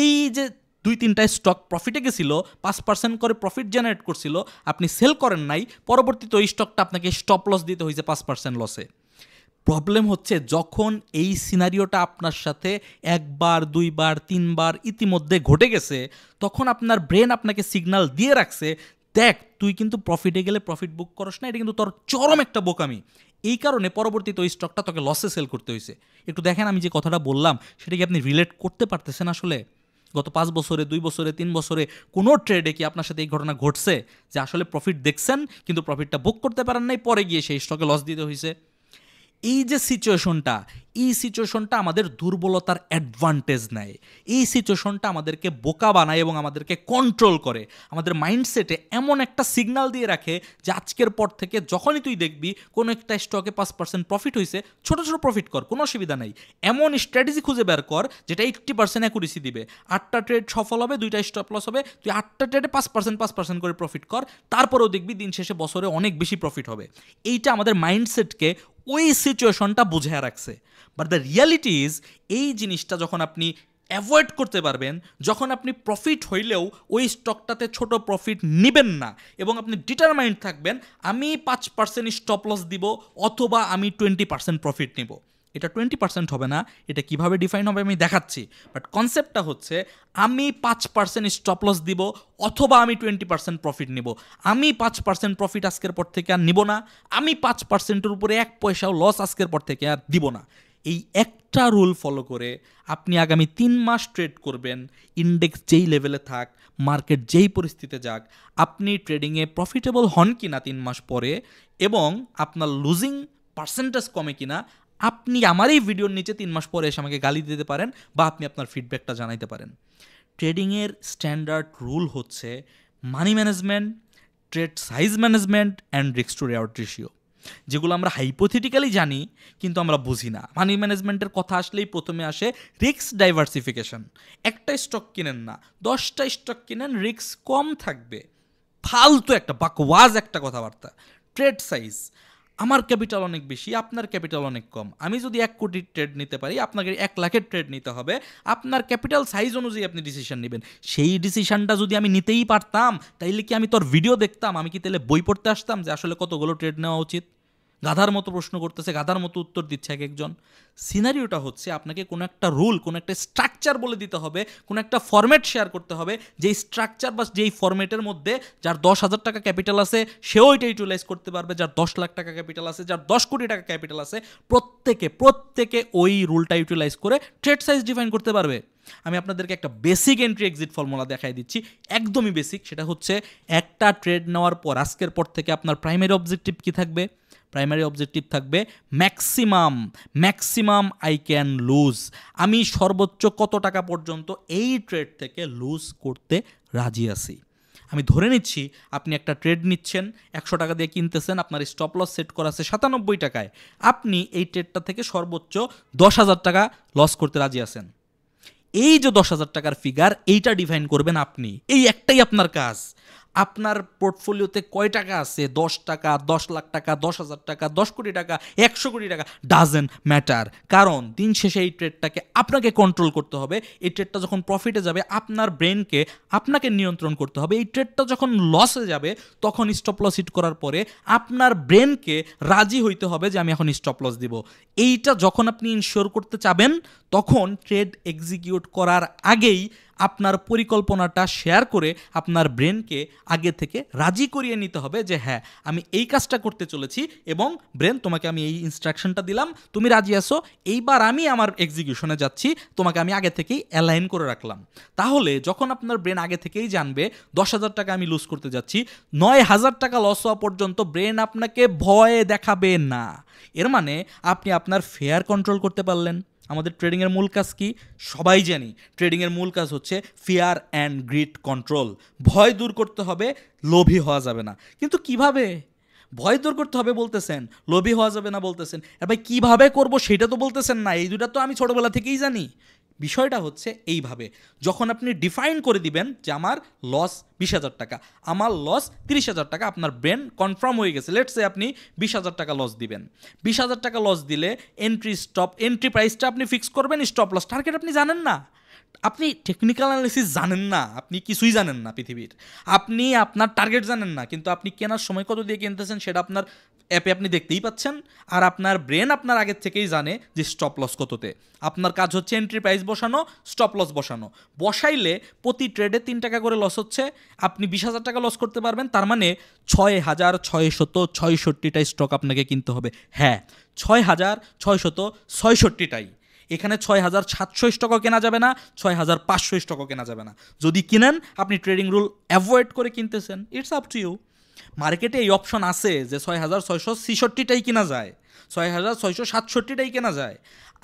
এই যে 2-3টা স্টক প্রফিটে গেছিল, 5% করে প্রফিট জেনারেট করছিল, আপনি সেল করেন নাই, পরবর্তীতে ওই স্টকটা আপনাকে স্টপ লস দিতে হয়েছে 5% লসে। প্রবলেম হচ্ছে যখন এই সিনারিওটা আপনার সাথে 1 বার 2 বার 3 বার ইতিমধ্যে ঘটে গেছে, তখন আপনার ব্রেন আপনাকে সিগন্যাল দিয়ে রাখছে, দেখ তুই কিন্তু প্রফিটে গেলে প্রফিট বুক করস না, এটা কিন্তু তোর চরম একটা বোকামি। এই কারণে পরবর্তীতে ওই স্টকটা তোকে লসে সেল করতে হয়েছে। একটু দেখেন আমি যে কথাটা বললাম সেটা কি আপনি রিলেট করতে পারতেছেন? আসলে গত 5 বছরে 2 বছরে 3 বছরে কোনো ট্রেডে কি আপনার সাথে এই ঘটনা ঘটছে যে আসলে প্রফিট দেখছেন কিন্তু প্রফিটটা বুক করতে পারেন নাই, পরে গিয়ে সেই স্টকে লস দিতে হয়েছে? এই যে সিচুয়েশনটা, এই সিচুয়েশনটা আমাদের দুর্বলতার অ্যাডভান্টেজ নেয়। এই সিচুয়েশনটা আমাদেরকে বোকা বানায় এবং আমাদেরকে কন্ট্রোল করে। আমাদের মাইন্ডসেটে এমন একটা সিগন্যাল দিয়ে রাখে যে আজকের পর থেকে যখনই তুই দেখবি কোনো একটা স্টকে 5% প্রফিট হয়েছে, ছোটো ছোটো প্রফিট কর, কোনো অসুবিধা নেই। এমন স্ট্র্যাটেজি খুঁজে বের কর যেটা 80% অ্যাকুরেসি দিবে। 8টা ট্রেড সফল হবে, 2টা স্টপ লস হবে, তুই 8টা ট্রেডে 5% করে প্রফিট কর, তারপরেও দেখবি দিন শেষে বছরে অনেক বেশি প্রফিট হবে। এইটা আমাদের মাইন্ডসেটকে ওই সিচুয়েশনটা বুঝে রাখছে। বাট দ্য রিয়ালিটি ইজ, এই জিনিসটা যখন আপনি অ্যাভয়েড করতে পারবেন, যখন আপনি প্রফিট হইলেও ওই স্টকটাতে ছোট প্রফিট নেবেন না এবং আপনি ডিটারমাইন্ড থাকবেন আমি 5% স্টপ লস দিব অথবা আমি 20% প্রফিট নিব, এটা 20% হবে না, এটা কিভাবে ডিফাইন হবে আমি দেখাচ্ছি। বাট কনসেপ্টটা হচ্ছে আমি 5% স্টপ লস দিব অথবা আমি 20% প্রফিট নিব। আমি 5% প্রফিট আজকের পর থেকে আর নিব না, আমি 5%-এর উপরে 1 পয়সাও লস আজকের পর থেকে আর দিব না। এই একটা রুল ফলো করে আপনি আগামী 3 মাস ট্রেড করবেন। ইন্ডেক্স যেই লেভেলে থাক, মার্কেট যেই পরিস্থিতিতে যাক, আপনি ট্রেডিংয়ে প্রফিটেবল হন কিনা 3 মাস পরে এবং আপনার লুজিং পার্সেন্টেজ কমে কিনা, আপনি আমার এই ভিডিওর নিচে 3 মাস পরে এসে আমাকে গালি দিতে পারেন বা আপনি আপনার ফিডব্যাকটা জানাইতে পারেন। ট্রেডিংয়ের স্ট্যান্ডার্ড রুল হচ্ছে money management, trade size management and risk to reward ratio, যেগুলো আমরা হাইপোথেটিক্যালি জানি কিন্তু আমরা বুঝি না। মানি ম্যানেজমেন্টের কথা আসলেই প্রথমে আসে রিস্ক ডাইভার্সিফিকেশন। একটা স্টক কিনেন না, 10টা স্টক কিনেন, রিস্ক কম থাকবে। ফালতু একটা বাকওয়াজ একটা কথাবার্তা। ট্রেড সাইজ, আমার ক্যাপিটাল অনেক বেশি, আপনার ক্যাপিটাল অনেক কম। আমি যদি 1 কোটি ট্রেড নিতে পারি, আপনাকে 1 লাখের ট্রেড নিতে হবে। আপনার ক্যাপিটাল সাইজ অনুযায়ী আপনি ডিসিশন নেবেন। সেই ডিসিশনটা যদি আমি নিতেই পারতাম, তাইলে কি আমি তোর ভিডিও দেখতাম? আমি কি তাহলে বই পড়তে আসতাম যে আসলে কতগুলো ট্রেড নেওয়া উচিত? গাধার মতো প্রশ্ন করতেছে, গাধার মতো উত্তর দিচ্ছে এক একজন। সিনারিওটা হচ্ছে আপনাকে কোনো একটা রুল, কোনো একটা স্ট্রাকচার বলে দিতে হবে, কোনো একটা ফরম্যাট শেয়ার করতে হবে, যেই স্ট্রাকচার বা যেই ফরম্যাটের মধ্যে যার 10,000 টাকা ক্যাপিটাল আছে সেও এটা ইউটিলাইজ করতে পারবে, যার 10 লাখ টাকা ক্যাপিটাল আছে, যার 10 কোটি টাকা ক্যাপিটাল আছে, প্রত্যেকে ওই রুলটা ইউটিলাইজ করে ট্রেড সাইজ ডিফাইন করতে পারবে। আমি আপনাদেরকে একটা বেসিক এন্ট্রি এক্সিট ফর্মুলা দেখাই দিচ্ছি, একদমই বেসিক। সেটা হচ্ছে একটা ট্রেড নেওয়ার পর আজকের পর থেকে আপনার প্রাইমারি অবজেক্টিভ কী থাকবে? প্রাইমারি অবজেক্টিভ থাকবে ম্যাক্সিমাম আই ক্যান লুজ। আমি সর্বোচ্চ কত টাকা পর্যন্ত এই ট্রেড থেকে লুজ করতে রাজি আছি। আমি ধরে নিচ্ছি আপনি একটা ট্রেড নিচ্ছেন, 100 টাকা দিয়ে কিনতেছেন, আপনার স্টপ লস সেট করা আছে 97 টাকায়। আপনি এই ট্রেডটা থেকে সর্বোচ্চ 10,000 টাকা লস করতে রাজি আছেন। এই যে 10,000 টাকার ফিগার, এইটা ডিফাইন করবেন আপনি। এই একটাই আপনার কাজ। আপনার পোর্টফোলিওতে কয় টাকা আছে, 10 টাকা, 10 লাখ টাকা, 10,000 টাকা, 10 কোটি টাকা, 100 কোটি টাকা, ডাজেন্ট ম্যাটার। কারণ দিন শেষে এই ট্রেডটাকে আপনাকে কন্ট্রোল করতে হবে। এই ট্রেডটা যখন প্রফিটে যাবে, আপনার ব্রেনকে আপনাকে নিয়ন্ত্রণ করতে হবে। এই ট্রেডটা যখন লসে যাবে, তখন স্টপ লস হিট করার পরে আপনার ব্রেনকে রাজি হইতে হবে যে আমি এখন স্টপ লস দিব। এইটা যখন আপনি ইনশিওর করতে চাবেন, তখন ট্রেড এক্সিকিউট করার আগেই আপনার পরিকল্পনাটা শেয়ার করে আপনার ব্রেনকে আগে থেকে রাজি করিয়ে নিতে হবে যে হ্যাঁ, আমি এই কাজটা করতে চলেছি এবং ব্রেন তোমাকে আমি এই ইনস্ট্রাকশনটা দিলাম, তুমি রাজি আছো, এইবার আমি আমার এক্সিকিউশনে যাচ্ছি, তোমাকে আমি আগে থেকেই অ্যালাইন করে রাখলাম। তাহলে যখন আপনার ব্রেন আগে থেকেই জানবে 10,000 টাকা আমি লুজ করতে যাচ্ছি, 9,000 টাকা লস হওয়া পর্যন্ত ব্রেন আপনাকে ভয় দেখাবে না। এর মানে আপনি আপনার ফেয়ার কন্ট্রোল করতে পারলেন। আমাদের ট্রেডিংয়ের মূল কাজ কি? সবাই জানি ট্রেডিংয়ের মূল কাজ হচ্ছে ফিয়ার অ্যান্ড গ্রিড কন্ট্রোল। ভয় দূর করতে হবে, লোভী হওয়া যাবে না। কিন্তু কিভাবে? ভয় দূর করতে হবে বলতেছেন, লোভী হওয়া যাবে না বলতেছেন। আর ভাই কীভাবে করবো সেটা তো বলতেছেন না। এই দুটা তো আমি ছোটোবেলা থেকেই জানি। বিষয়টা হচ্ছে এইভাবে, যখন আপনি ডিফাইন করে দিবেন যে আমার লস 20,000 টাকা, আমার লস 30,000 টাকা, আপনার ব্রেন কনফার্ম হয়ে গেছে। লেটস সে আপনি 20,000 টাকা লস দিবেন। 20,000 টাকা লস দিলে এন্ট্রি প্রাইসটা আপনি ফিক্স করবেন, স্টপ লস টার্গেট আপনি জানেন না, আপনি টেকনিক্যাল অ্যানালিসিস জানেন না, আপনি কিছুই জানেন না পৃথিবীর। আপনি আপনার টার্গেট জানেন না, কিন্তু আপনি কেনার সময় কত দিয়ে কিনতেছেন সেটা আপনার অ্যাপে আপনি দেখতেই পাচ্ছেন। আর আপনার ব্রেন আপনার আগের থেকেই জানে যে স্টপ লস কততে। আপনার কাজ হচ্ছে এন্ট্রি প্রাইস বসানো, স্টপ লস বসানো। বসাইলে প্রতি ট্রেডে 3 টাকা করে লস হচ্ছে, আপনি 20,000 টাকা লস করতে পারবেন। তার মানে 6,666টা স্টক আপনাকে কিনতে হবে। হ্যাঁ, 6,666টাই। এখানে 6,700 স্টকও কেনা যাবে না, 6,500 স্টকও কেনা যাবে না। যদি কিনেন, আপনি ট্রেডিং রুল অ্যাভয়েড করে কিনতেছেন, ইটস আপ টু ইউ। মার্কেটে এই অপশন আছে যে 6,666টাই কেনা যায়, 6,667টাই কেনা যায়।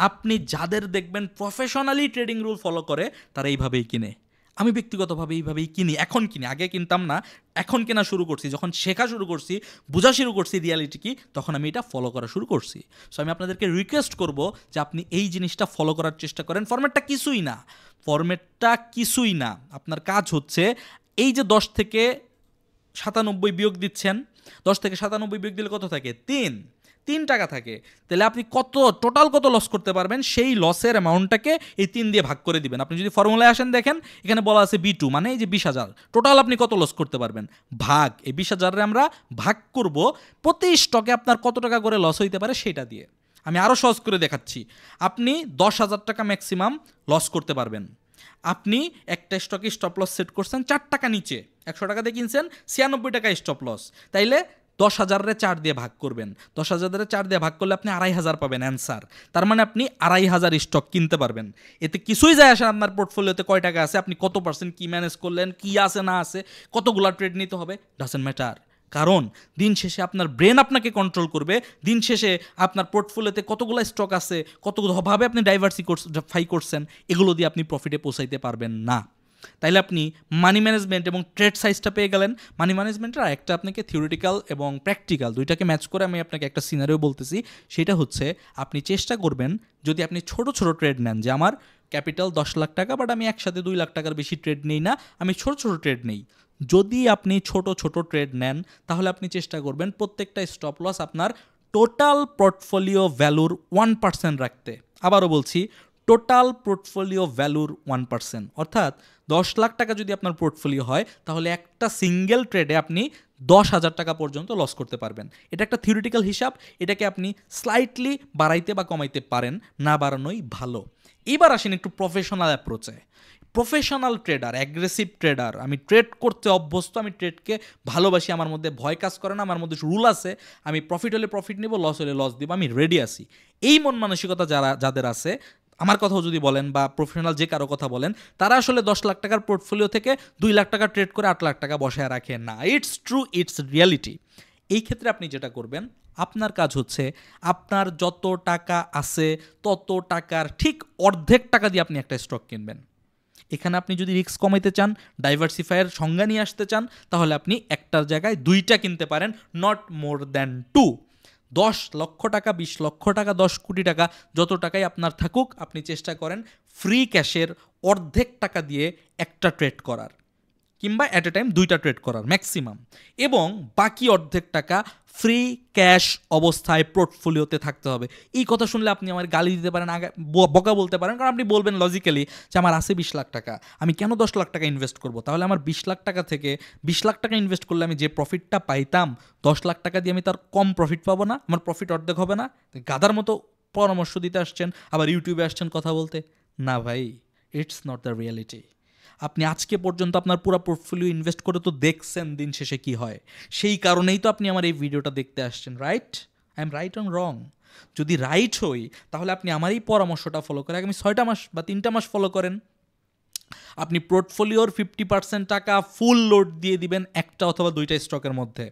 আপনি যাদের দেখবেন প্রফেশনালি ট্রেডিং রুল ফলো করে, তারা এইভাবেই কিনে। আমি ব্যক্তিগতভাবে এইভাবেই কিনি, এখন কিনি, আগে কিনতাম না, এখন কেনা শুরু করছি। যখন শেখা শুরু করছি, বোঝা শুরু করছি রিয়ালিটি কি, তখন আমি এটা ফলো করা শুরু করছি। সো আমি আপনাদেরকে রিকোয়েস্ট করব যে আপনি এই জিনিসটা ফলো করার চেষ্টা করেন। ফরম্যাটটা কিছুই না। আপনার কাজ হচ্ছে এই যে 10 থেকে 97 বিয়োগ দিচ্ছেন, 10 থেকে 97 বিয়োগ দিলে কত থাকে? 3 টাকা থাকে। তাহলে আপনি টোটাল কত লস করতে পারবেন, সেই লসের অ্যামাউন্টটাকে এই 3 দিয়ে ভাগ করে দিবেন। আপনি যদি ফর্মুলায় আসেন, দেখেন এখানে বলা আছে B2, মানে এই যে 20,000, টোটাল আপনি কত লস করতে পারবেন, ভাগ এই 20,000-রে আমরা ভাগ করব প্রতি স্টকে আপনার কত টাকা করে লস হইতে পারে সেটা দিয়ে। আমি আরও সহজ করে দেখাচ্ছি। আপনি 10,000 টাকা ম্যাক্সিমাম লস করতে পারবেন। আপনি একটা স্টকে স্টপ লস সেট করছেন 4 টাকা নিচে, 100 টাকা দিয়ে কিনছেন, 96 টাকা স্টপ লস, তাইলে 10,000-রে 4 দিয়ে ভাগ করবেন। 10,000-রে 4 দিয়ে ভাগ করলে আপনি 2,500 পাবেন অ্যান্সার। তার মানে আপনি 2,500 স্টক কিনতে পারবেন। এতে কিছুই যায় আসে আপনার পোর্টফোলিওতে কয় টাকা আছে, আপনি কত পার্সেন্ট কি ম্যানেজ করলেন, কি আছে না আছে, কতগুলা ট্রেড নিতে হবে, ডাজন্ট ম্যাটার। কারণ দিন শেষে আপনার ব্রেন আপনাকে কন্ট্রোল করবে। দিন শেষে আপনার পোর্টফোলিওতে কতগুলো স্টক আছে, কতভাবে আপনি ডাইভার্সিফাই করছেন, এগুলো দিয়ে আপনি প্রফিটে পৌঁছাইতে পারবেন না। তাইলে আপনি মানি ম্যানেজমেন্ট এবং ট্রেড সাইজটা পেয়ে গেলেন। মানি ম্যানেজমেন্টের একটা আপনাকে থিওরিটিক্যাল এবং প্র্যাকটিক্যাল দুইটাকে ম্যাচ করে আমি আপনাকে একটা সিনারিও বলতেছি। সেটা হচ্ছে, আপনি চেষ্টা করবেন যদি আপনি ছোট ছোট ট্রেড নেন, যে আমার ক্যাপিটাল 10 লাখ টাকা, বাট আমি একসাথে 2 লাখ টাকার বেশি ট্রেড নেই না, আমি ছোট ছোট ট্রেড নেই। যদি আপনি ছোট ছোট ট্রেড নেন তাহলে আপনি চেষ্টা করবেন প্রত্যেকটা স্টপ লস আপনার টোটাল পোর্টফোলিও ভ্যালুর 1% রাখতে। আবারও বলছি, টোটাল পোর্টফোলিও ভ্যালুর 1%, অর্থাৎ 10 লাখ টাকা যদি আপনার পোর্টফোলিও হয় তাহলে একটা সিঙ্গেল ট্রেডে আপনি 10,000 টাকা পর্যন্ত লস করতে পারবেন। এটা একটা থিওরিটিক্যাল হিসাব, এটাকে আপনি স্লাইটলি বাড়াইতে বা কমাইতে পারেন, না বাড়ানোই ভালো। এবার আসেন একটু প্রফেশনাল অ্যাপ্রোচে। প্রফেশনাল ট্রেডার, অ্যাগ্রেসিভ ট্রেডার, আমি ট্রেড করতে অভ্যস্ত, আমি ট্রেডকে ভালোবাসি, আমার মধ্যে ভয় কাজ করে না, আমার মধ্যে রুল আছে, আমি প্রফিট হলে প্রফিট নেব, লস হলে লস দিব, আমি রেডি আছি, এই মন মানসিকতা যাদের আছে, আমার কথাও যদি বলেন বা প্রফেশনাল যে কারো কথা বলেন, তারা আসলে 10 লাখ টাকার পোর্টফোলিও থেকে 2 লাখ টাকা ট্রেড করে 8 লাখ টাকা বসায় রাখে না। It's true, it's reality. এই ক্ষেত্রে আপনি যেটা করবেন, আপনার কাজ হচ্ছে আপনার যত টাকা আছে তত টাকার ঠিক অর্ধেক টাকা দিয়ে আপনি একটা স্টক কিনবেন। এখানে আপনি যদি রিস্ক কমাইতে চান, ডাইভার্সিফায়ার সংজ্ঞা নিয়ে আসতে চান, তাহলে আপনি একটার জায়গায় 2টা কিনতে পারেন, নট মোর দ্যান 2। 10 লক্ষ টাকা, 20 লক্ষ টাকা, 10 কোটি টাকা, যত টাকাই আপনার থাকুক, আপনি চেষ্টা করেন ফ্রি ক্যাশের অর্ধেক টাকা দিয়ে একটা ট্রেড করার, কিংবা অ্যাট এ টাইম 2টা ট্রেড করার ম্যাক্সিমাম, এবং বাকি অর্ধেক টাকা ফ্রি ক্যাশ অবস্থায় পোর্টফোলিওতে থাকতে হবে। এই কথা শুনলে আপনি আমার গালি দিতে পারেন, বকা বলতে পারেন, কারণ আপনি বলবেন লজিক্যালি যে আমার আছে 20 লাখ টাকা, আমি কেন 10 লাখ টাকা ইনভেস্ট করব? তাহলে আমার 20 লাখ টাকা থেকে 20 লাখ টাকা ইনভেস্ট করলে আমি যে প্রফিটটা পাইতাম 10 লাখ টাকা দিয়ে আমি তার কম প্রফিট পাবো না? আমার প্রফিট অর্ধেক হবে না? গাধার মতো পরামর্শ দিতে আসছেন, আবার ইউটিউবে আসছেন কথা বলতে। না ভাই, ইটস নট দ্য রিয়ালিটি। আপনি আজকে পর্যন্ত আপনার পুরো পোর্টফোলিও ইনভেস্ট করে তো দেখছেন দিন শেষে কি হয়। সেই কারণেই তো আপনি আমার এই ভিডিওটা দেখতে আসছেন, right? I am right or wrong? যদি রাইট হই তাহলে আপনি আমার এই পরামর্শটা ফলো করে আগামী 6টা মাস বা 3টা মাস ফলো করেন। আপনি পোর্টফোলিওর 50% টাকা ফুল লোড দিয়ে দিবেন একটা অথবা 2টা স্টকের মধ্যে,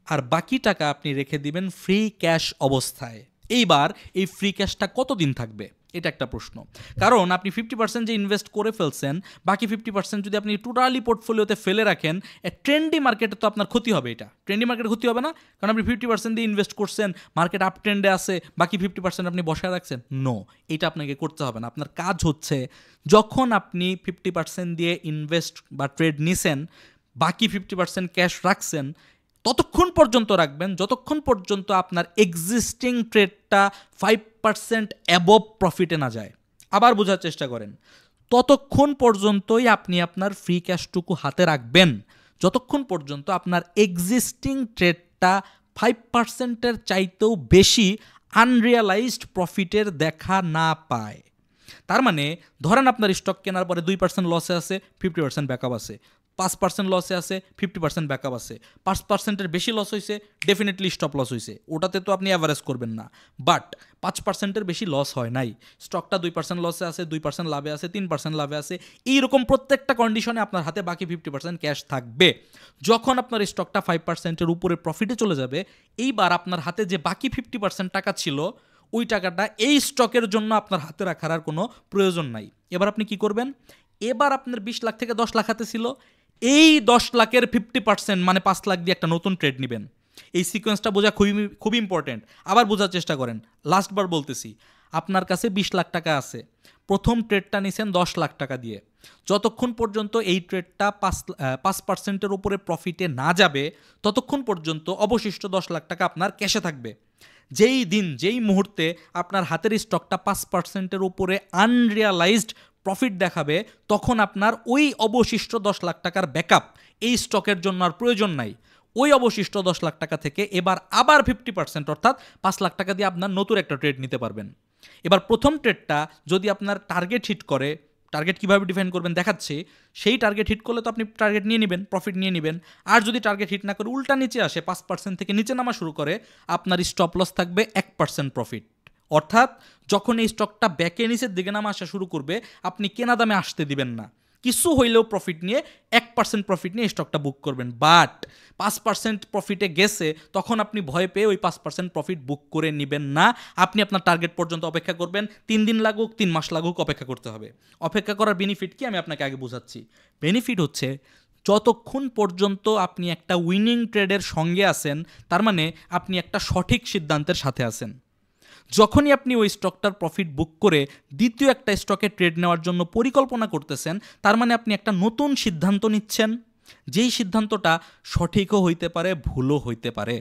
আর বাকি টাকা আপনি রেখে দিবেন ফ্রি ক্যাশ অবস্থায়। এইবার এই ফ্রি ক্যাশটা কতদিন থাকবে, এটা একটা প্রশ্ন। কারণ আপনি 50% যে ইনভেস্ট করে ফেলছেন, বাকি 50% যদি আপনি টোটালি পোর্টফোলিওতে ফেলে রাখেন, ট্রেন্ডি মার্কেটে তো আপনার ক্ষতি হবে। এটা ট্রেন্ডি মার্কেটে ক্ষতি হবে না, কারণ আপনি 50% দিয়ে ইনভেস্ট করছেন, মার্কেট আপ ট্রেন্ডে আছে, বাকি 50% আপনি বসায় রাখছেন। নো, এটা আপনাকে করতে হবে না। আপনার কাজ হচ্ছে, যখন আপনি 50% দিয়ে ইনভেস্ট বা ট্রেড নিছেন, বাকি 50% ক্যাশ রাখছেন, ততক্ষণ পর্যন্ত রাখবেন যতক্ষণ পর্যন্ত আপনার এক্সিস্টিং ট্রেডটা 5% অ্যাবভ প্রফিটে না যায়। আবার বোঝার চেষ্টা করেন, ততক্ষণ পর্যন্তই আপনি আপনার ফ্রি ক্যাশটুকু হাতে রাখবেন যতক্ষণ পর্যন্ত আপনার এক্সিস্টিং ট্রেডটা 5%-এর চাইতেও বেশি আনরিয়ালাইজড প্রফিটের দেখা না পায়। তার মানে ধরেন আপনার স্টক কেনার পরে 2% লসে আছে, 50% ব্যাকআপ আছে, 5% লসে আছে, 50% ব্যাকআপ আছে, 5%-এর বেশি লস হয়েছে, ডেফিনেটলি স্টপ লস হয়েছে, ওটাতে তো আপনি অ্যাভারেজ করবেন না। বাট 5%-এর বেশি লস হয় নাই, স্টকটা 2% লসে আছে, 2% লাভে আছে, 3% লাভে আছে, এইরকম প্রত্যেকটা কন্ডিশনে আপনার হাতে বাকি 50% ক্যাশ থাকবে। যখন আপনার স্টকটা 5%-এর উপরে প্রফিটে চলে যাবে, এইবার আপনার হাতে যে বাকি 50% টাকা ছিল, ওই টাকাটা এই স্টকের জন্য আপনার হাতে রাখার আর কোনো প্রয়োজন নাই। এবার আপনি কি করবেন? এবার আপনার 20 লাখ থেকে 10 লাখ হাতে ছিল, এই 10 লাখের 50% মানে 5 লাখ দিয়ে একটা নতুন ট্রেড নেবেন। এই সিকোয়েন্সটা বোঝা খুবই ইম্পর্টেন্ট। আবার বোঝার চেষ্টা করেন, লাস্টবার বলতেছি, আপনার কাছে 20 লাখ টাকা আছে, প্রথম ট্রেডটা নিছেন 10 লাখ টাকা দিয়ে। যতক্ষণ পর্যন্ত এই ট্রেডটা 5%-এর উপরে প্রফিটে না যাবে, ততক্ষণ পর্যন্ত অবশিষ্ট 10 লাখ টাকা আপনার ক্যাশে থাকবে। যেই মুহূর্তে আপনার হাতের স্টকটা 5%-এর উপরে আনরিয়ালাইজড প্রফিট দেখাবে, তখন আপনার ওই অবশিষ্ট 10 লাখ টাকার ব্যাকআপ এই স্টকের জন্য আর প্রয়োজন নাই। ওই অবশিষ্ট 10 লাখ টাকা থেকে এবার আবার 50% অর্থাৎ 5 লাখ টাকা দিয়ে আপনার নতুন একটা ট্রেড নিতে পারবেন। এবার প্রথম ট্রেডটা যদি আপনার টার্গেট হিট করে, টার্গেট কীভাবে ডিফাইন করবেন দেখাচ্ছি, সেই টার্গেট হিট করলে তো আপনি টার্গেট নিয়ে নেবেন, প্রফিট নিয়ে নেবেন। আর যদি টার্গেট হিট না করে উল্টা নিচে আসে, 5% থেকে নিচে নামা শুরু করে, আপনার স্টপ লস থাকবে 1% প্রফিট। অর্থাৎ যখন এই স্টকটা ব্যাকে নিচের দিকে নামা আসা শুরু করবে, আপনি কেনা দামে আসতে দিবেন না, কিছু হইলেও প্রফিট নিয়ে 1% প্রফিট নিয়ে স্টকটা বুক করবেন। বাট 5% প্রফিটে গেছে তখন আপনি ভয় পেয়ে ওই 5% প্রফিট বুক করে নেবেন না। আপনি আপনার টার্গেট পর্যন্ত অপেক্ষা করবেন, 3 দিন লাগুক 3 মাস লাগুক অপেক্ষা করতে হবে। অপেক্ষা করার বেনিফিট কি আমি আপনাকে আগে বোঝাচ্ছি। বেনিফিট হচ্ছে যতক্ষণ পর্যন্ত আপনি একটা উইনিং ট্রেডের সঙ্গে আছেন, তার মানে আপনি একটা সঠিক সিদ্ধান্তের সাথে আছেন। যখনই আপনি ওই স্টকটার প্রফিট বুক করে দ্বিতীয় একটা স্টকে ট্রেড নেওয়ার জন্য পরিকল্পনা করতেছেন, তার মানে আপনি একটা নতুন সিদ্ধান্ত নিচ্ছেন, যেই সিদ্ধান্তটা সঠিকও হইতে পারে ভুলও হইতে পারে।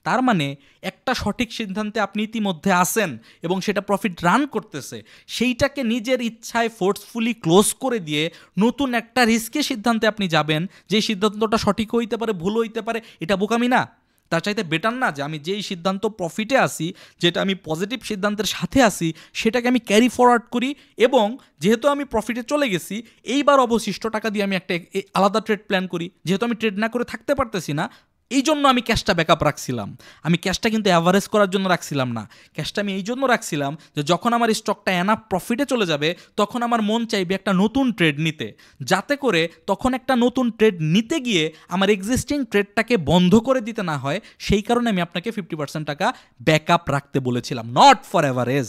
তার মানে একটা সঠিক সিদ্ধান্তে আপনি ইতিমধ্যে আছেন এবং সেটা প্রফিট রান করতেছে, সেইটাকে নিজের ইচ্ছায় ফোর্সফুলি ক্লোজ করে দিয়ে নতুন একটা রিস্কি সিদ্ধান্তে আপনি যাবেন, যেই সিদ্ধান্তটা সঠিক হইতে পারে ভুল হইতে পারে। এটা বোকামি না? তার চাইতে বেটার না যে আমি যেই সিদ্ধান্ত প্রফিটে আসি, যেটা আমি পজিটিভ সিদ্ধান্তের সাথে আসি, সেটাকে আমি ক্যারি ফরওয়ার্ড করি এবং যেহেতু আমি প্রফিটে চলে গেছি, এইবার অবশিষ্ট টাকা দিয়ে আমি একটা আলাদা ট্রেড প্ল্যান করি। যেহেতু আমি ট্রেড না করে থাকতে পারতেছি না, এই জন্য আমি ক্যাশটা ব্যাকআপ রাখছিলাম। আমি ক্যাশটা কিন্তু অ্যাভারেজ করার জন্য রাখছিলাম না, ক্যাশটা আমি এই জন্য রাখছিলাম যে যখন আমার স্টকটা এনাফ প্রফিটে চলে যাবে তখন আমার মন চাইবে একটা নতুন ট্রেড নিতে, যাতে করে তখন একটা নতুন ট্রেড নিতে গিয়ে আমার এক্সিস্টিং ট্রেডটাকে বন্ধ করে দিতে না হয়। সেই কারণে আমি আপনাকে 50% টাকা ব্যাকআপ রাখতে বলেছিলাম, নট ফর অ্যাভারেজ।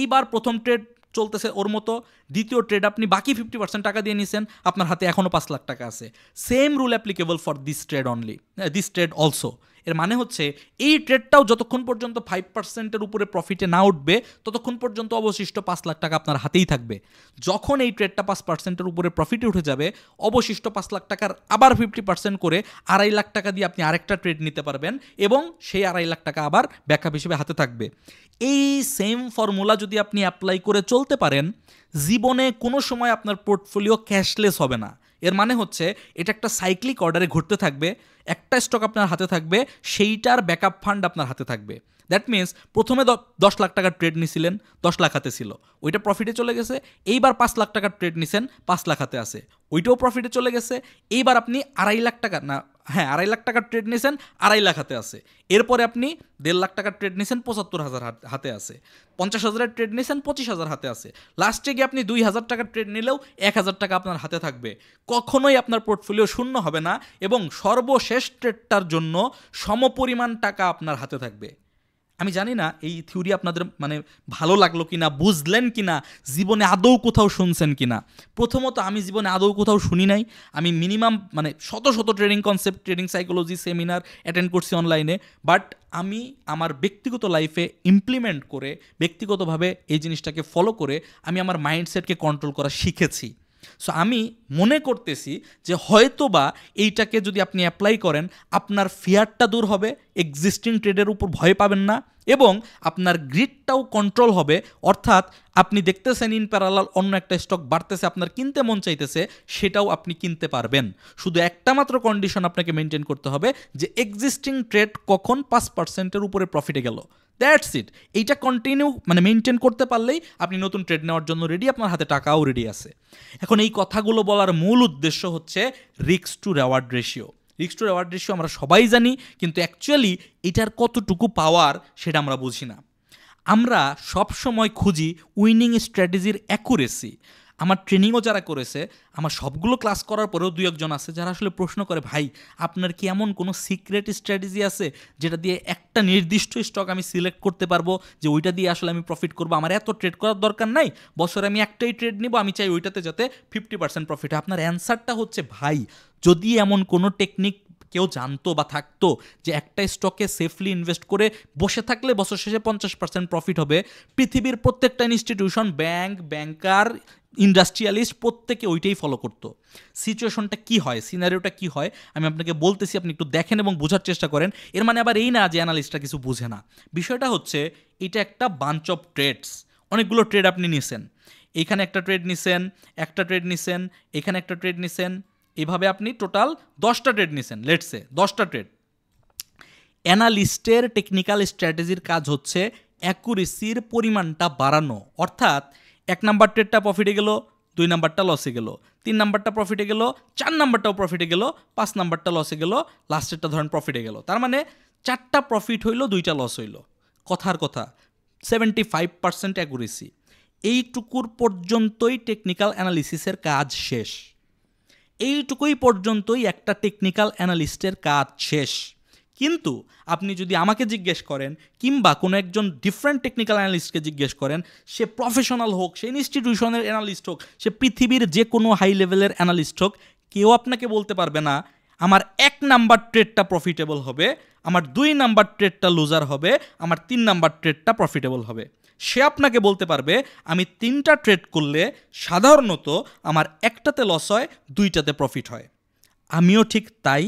এইবার প্রথম ট্রেড চলতেছে ওর মতো, দ্বিতীয় ট্রেড আপনি বাকি 50% টাকা দিয়ে নিছেন, আপনার হাতে এখনও 5 লাখ টাকা আছে। Same rule applicable for this trade only, this trade also. এর মানে হচ্ছে এই ট্রেডটাও যতক্ষণ পর্যন্ত 5%-এর উপরে প্রফিটে না উঠবে ততক্ষণ পর্যন্ত অবশিষ্ট 5 লাখ টাকা আপনার হাতেই থাকবে। যখন এই ট্রেডটা 5%-এর উপরে প্রফিটে উঠে যাবে, অবশিষ্ট 5 লাখ টাকার আবার 50% করে 2.5 লাখ টাকা দিয়ে আপনি আরেকটা ট্রেড নিতে পারবেন এবং সেই 2.5 লাখ টাকা আবার ব্যাকআপ হিসেবে হাতে থাকবে। এই সেম ফর্মুলা যদি আপনি অ্যাপ্লাই করে চলতে পারেন, জীবনে কোনো সময় আপনার পোর্টফোলিও ক্যাশলেস হবে না। এর মানে হচ্ছে এটা একটা সাইক্লিক অর্ডারে ঘুরতে থাকবে, একটা স্টক আপনার হাতে থাকবে, সেইটার ব্যাকআপ ফান্ড আপনার হাতে থাকবে। দ্যাট মিনস প্রথমে 10 লাখ টাকার ট্রেড নিছিলেন, 10 লাখ হাতে ছিল, ওইটা প্রফিটে চলে গেছে। এইবার 5 লাখ টাকার ট্রেড নিছেন, 5 লাখ হাতে আছে, ওইটাও প্রফিটে চলে গেছে। এইবার আপনি 2.5 লাখ টাকা না, হ্যাঁ 2.5 লাখ টাকার ট্রেড নিয়েছেন, 2.5 লাখ হাতে আছে। এরপরে আপনি 1.5 লাখ টাকার ট্রেড নিয়েছেন, 75,000 হাতে আছে। 50,000-এর ট্রেড নিয়েছেন, 25,000 হাতে আছে। লাস্টে গিয়ে আপনি 2,000 টাকার ট্রেড নিলেও 1,000 টাকা আপনার হাতে থাকবে। কখনোই আপনার পোর্টফোলিও শূন্য হবে না এবং সর্বশেষ ট্রেডটার জন্য সমপরিমাণ টাকা আপনার হাতে থাকবে। আমি জানি না এই থিওরি আপনাদের মানে ভালো লাগলো কিনা, বুঝলেন কিনা, জীবনে আদৌ কোথাও শুনছেন কিনা। প্রথমত আমি জীবনে আদৌ কোথাও শুনি নাই। আমি মিনিমাম মানে শত শত trading concept, trading psychology seminar attend করছি অনলাইনে, বাট আমি আমার ব্যক্তিগত লাইফে ইমপ্লিমেন্ট করে, ব্যক্তিগতভাবে এই জিনিসটাকে ফলো করে আমি আমার মাইন্ডসেটকে কন্ট্রোল করা শিখেছি। সো আমি মনে করতেছি যে হয়তো বা এইটাকে যদি আপনি অ্যাপ্লাই করেন, আপনার ফিয়ারটা দূর হবে, এক্সিস্টিং ট্রেডের উপর ভয় পাবেন না এবং আপনার গ্রিডটাও কন্ট্রোল হবে। অর্থাৎ আপনি দেখতেছেন ইন প্যারালাল অন্য একটা স্টক বাড়তেছে, আপনার কিনতে মন চাইতেছে, সেটাও আপনি কিনতে পারবেন। শুধু একটা মাত্র কন্ডিশন আপনাকে মেনটেন করতে হবে যে এক্সিস্টিং ট্রেড কখন 5%-এর উপরে প্রফিটে গেল, দ্যাটস ইট। এইটা কন্টিনিউ মানে মেনটেন করতে পারলেই আপনি নতুন ট্রেড নেওয়ার জন্য রেডি, আপনার হাতে টাকাও রেডি আছে। এখন এই কথাগুলো বলার মূল উদ্দেশ্য হচ্ছে risk two reward ratio. Risk two reward ratio আমরা সবাই জানি, কিন্তু অ্যাকচুয়ালি এটার কতটুকু পাওয়ার সেটা আমরা বুঝি না। আমরা সব সময় খুঁজি উইনিং স্ট্র্যাটেজির অ্যাকুরেসি। আমার ট্রেনিংও যারা করেছে, আমার সবগুলো ক্লাস করার পরেও 2-1 আছে যারা আসলে প্রশ্ন করে, ভাই আপনার কি এমন কোনো সিক্রেট স্ট্র্যাটেজি আছে যেটা দিয়ে একটা নির্দিষ্ট স্টক আমি সিলেক্ট করতে পারবো যে ওইটা দিয়ে আসলে আমি প্রফিট করবো, আমার এত ট্রেড করার দরকার নাই, বছরে আমি একটাই ট্রেড নিব, আমি চাই ওইটাতে যাতে 50% প্রফিট হয়। আপনার অ্যান্সারটা হচ্ছে, ভাই যদি এমন কোনো টেকনিক কেউ জানতো বা থাকতো যে একটা স্টকে সেফলি ইনভেস্ট করে বসে থাকলে বছর শেষে 50% প্রফিট হবে, পৃথিবীর প্রত্যেকটা ইনস্টিটিউশন, ব্যাংক, ব্যাংকার, ইন্ডাস্ট্রিয়ালিস্ট প্রত্যেকে ওইটাই ফলো করতো। সিচুয়েশনটা কি হয়, সিনারিওটা কি হয় আমি আপনাকে বলতেছি, আপনি একটু দেখেন এবং বোঝার চেষ্টা করেন। এর মানে আবার এই না যে অ্যানালিস্টরা কিছু বুঝে না। বিষয়টা হচ্ছে এটা একটা বাঞ্চ অফ ট্রেডস, অনেকগুলো ট্রেড আপনি নিছেন। এইখানে একটা ট্রেড নিছেন, একটা ট্রেড নিছেন, এখানে একটা ট্রেড নিছেন, এইভাবে আপনি টোটাল 10টা ট্রেড নিছেন, লেটসে 10টা ট্রেড। অ্যানালিস্টের টেকনিক্যাল স্ট্র্যাটেজির কাজ হচ্ছে অ্যাকুরেসির পরিমাণটা বাড়ানো, অর্থাৎ 1 নাম্বার ট্রেডটা প্রফিটে গেল, 2 নাম্বারটা লসে গেল, 3 নাম্বারটা প্রফিটে গেল, 4 নাম্বারটাও প্রফিটে গেল, 5 নাম্বারটা লসে গেল, লাস্টেরটা ধরেন প্রফিটে গেল। তার মানে 4টা প্রফিট হইল, 2টা লস হইল। কথার কথা 75% অ্যাকুরেসি। এইটুকুর পর্যন্তই টেকনিক্যাল অ্যানালিসিসের কাজ শেষ। এইটুকুই পর্যন্তই একটা টেকনিক্যাল অ্যানালিস্টের কাজ শেষ। কিন্তু আপনি যদি আমাকে জিজ্ঞেস করেন কিংবা কোনো একজন ডিফারেন্ট টেকনিক্যাল অ্যানালিস্টকে জিজ্ঞেস করেন, সে প্রফেশনাল হোক, সে ইনস্টিটিউশনের অ্যানালিস্ট হোক, সে পৃথিবীর যে কোনো হাই লেভেলের অ্যানালিস্ট হোক, কেউ আপনাকে বলতে পারবে না আমার 1 নাম্বার ট্রেডটা প্রফিটেবল হবে, আমার 2 নাম্বার ট্রেডটা লুজার হবে, আমার 3 নাম্বার ট্রেডটা প্রফিটেবল হবে। সে আপনাকে বলতে পারবে আমি 3টা ট্রেড করলে সাধারণত আমার 1টাতে লস হয়, 2টাতে প্রফিট হয়। আমিও ঠিক তাই,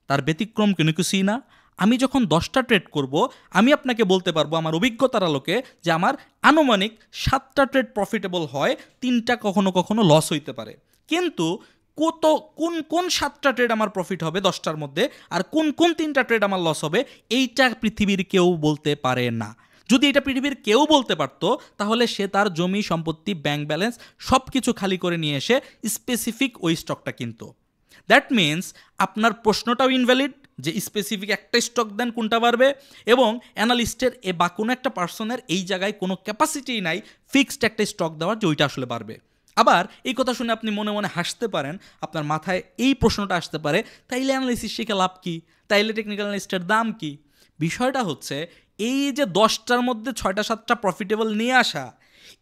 তার ব্যতিক্রম কোনো কিছুই না। আমি যখন 10টা ট্রেড করব, আমি আপনাকে বলতে পারবো আমার অভিজ্ঞতার আলোকে যে আমার আনুমানিক 7টা ট্রেড প্রফিটেবল হয়, 3টা কখনো কখনো লস হইতে পারে। কিন্তু কোন 7টা ট্রেড আমার প্রফিট হবে 10টার মধ্যে, আর কোন 3টা ট্রেড আমার লস হবে, এইটা পৃথিবীর কেউ বলতে পারে না। যদি এটা পৃথিবীর কেউ বলতে পারতো, তাহলে সে তার জমি সম্পত্তি, ব্যাংক ব্যালেন্স সব কিছু খালি করে নিয়ে এসে স্পেসিফিক ওই স্টকটা কিনতো। দ্যাট মিনস আপনার প্রশ্নটাও ইনভ্যালিড যে স্পেসিফিক একটা স্টক দেন কোনটা বাড়বে, এবং অ্যানালিস্টের বা কোনো একটা পার্সনের এই জায়গায় কোনো ক্যাপাসিটিই নাই ফিক্সড একটা স্টক দেওয়ার যে ওইটা আসলে বাড়বে। আবার এই কথা শুনে আপনি মনে মনে হাসতে পারেন, আপনার মাথায় এই প্রশ্নটা আসতে পারে, তাইলে অ্যানালিসিস শিখে লাভ কি, তাইলে টেকনিক্যাল অ্যানালিস্টের দাম কি? বিষয়টা হচ্ছে এই যে 10টার মধ্যে 6টা 7টা প্রফিটেবল নিয়ে আসা,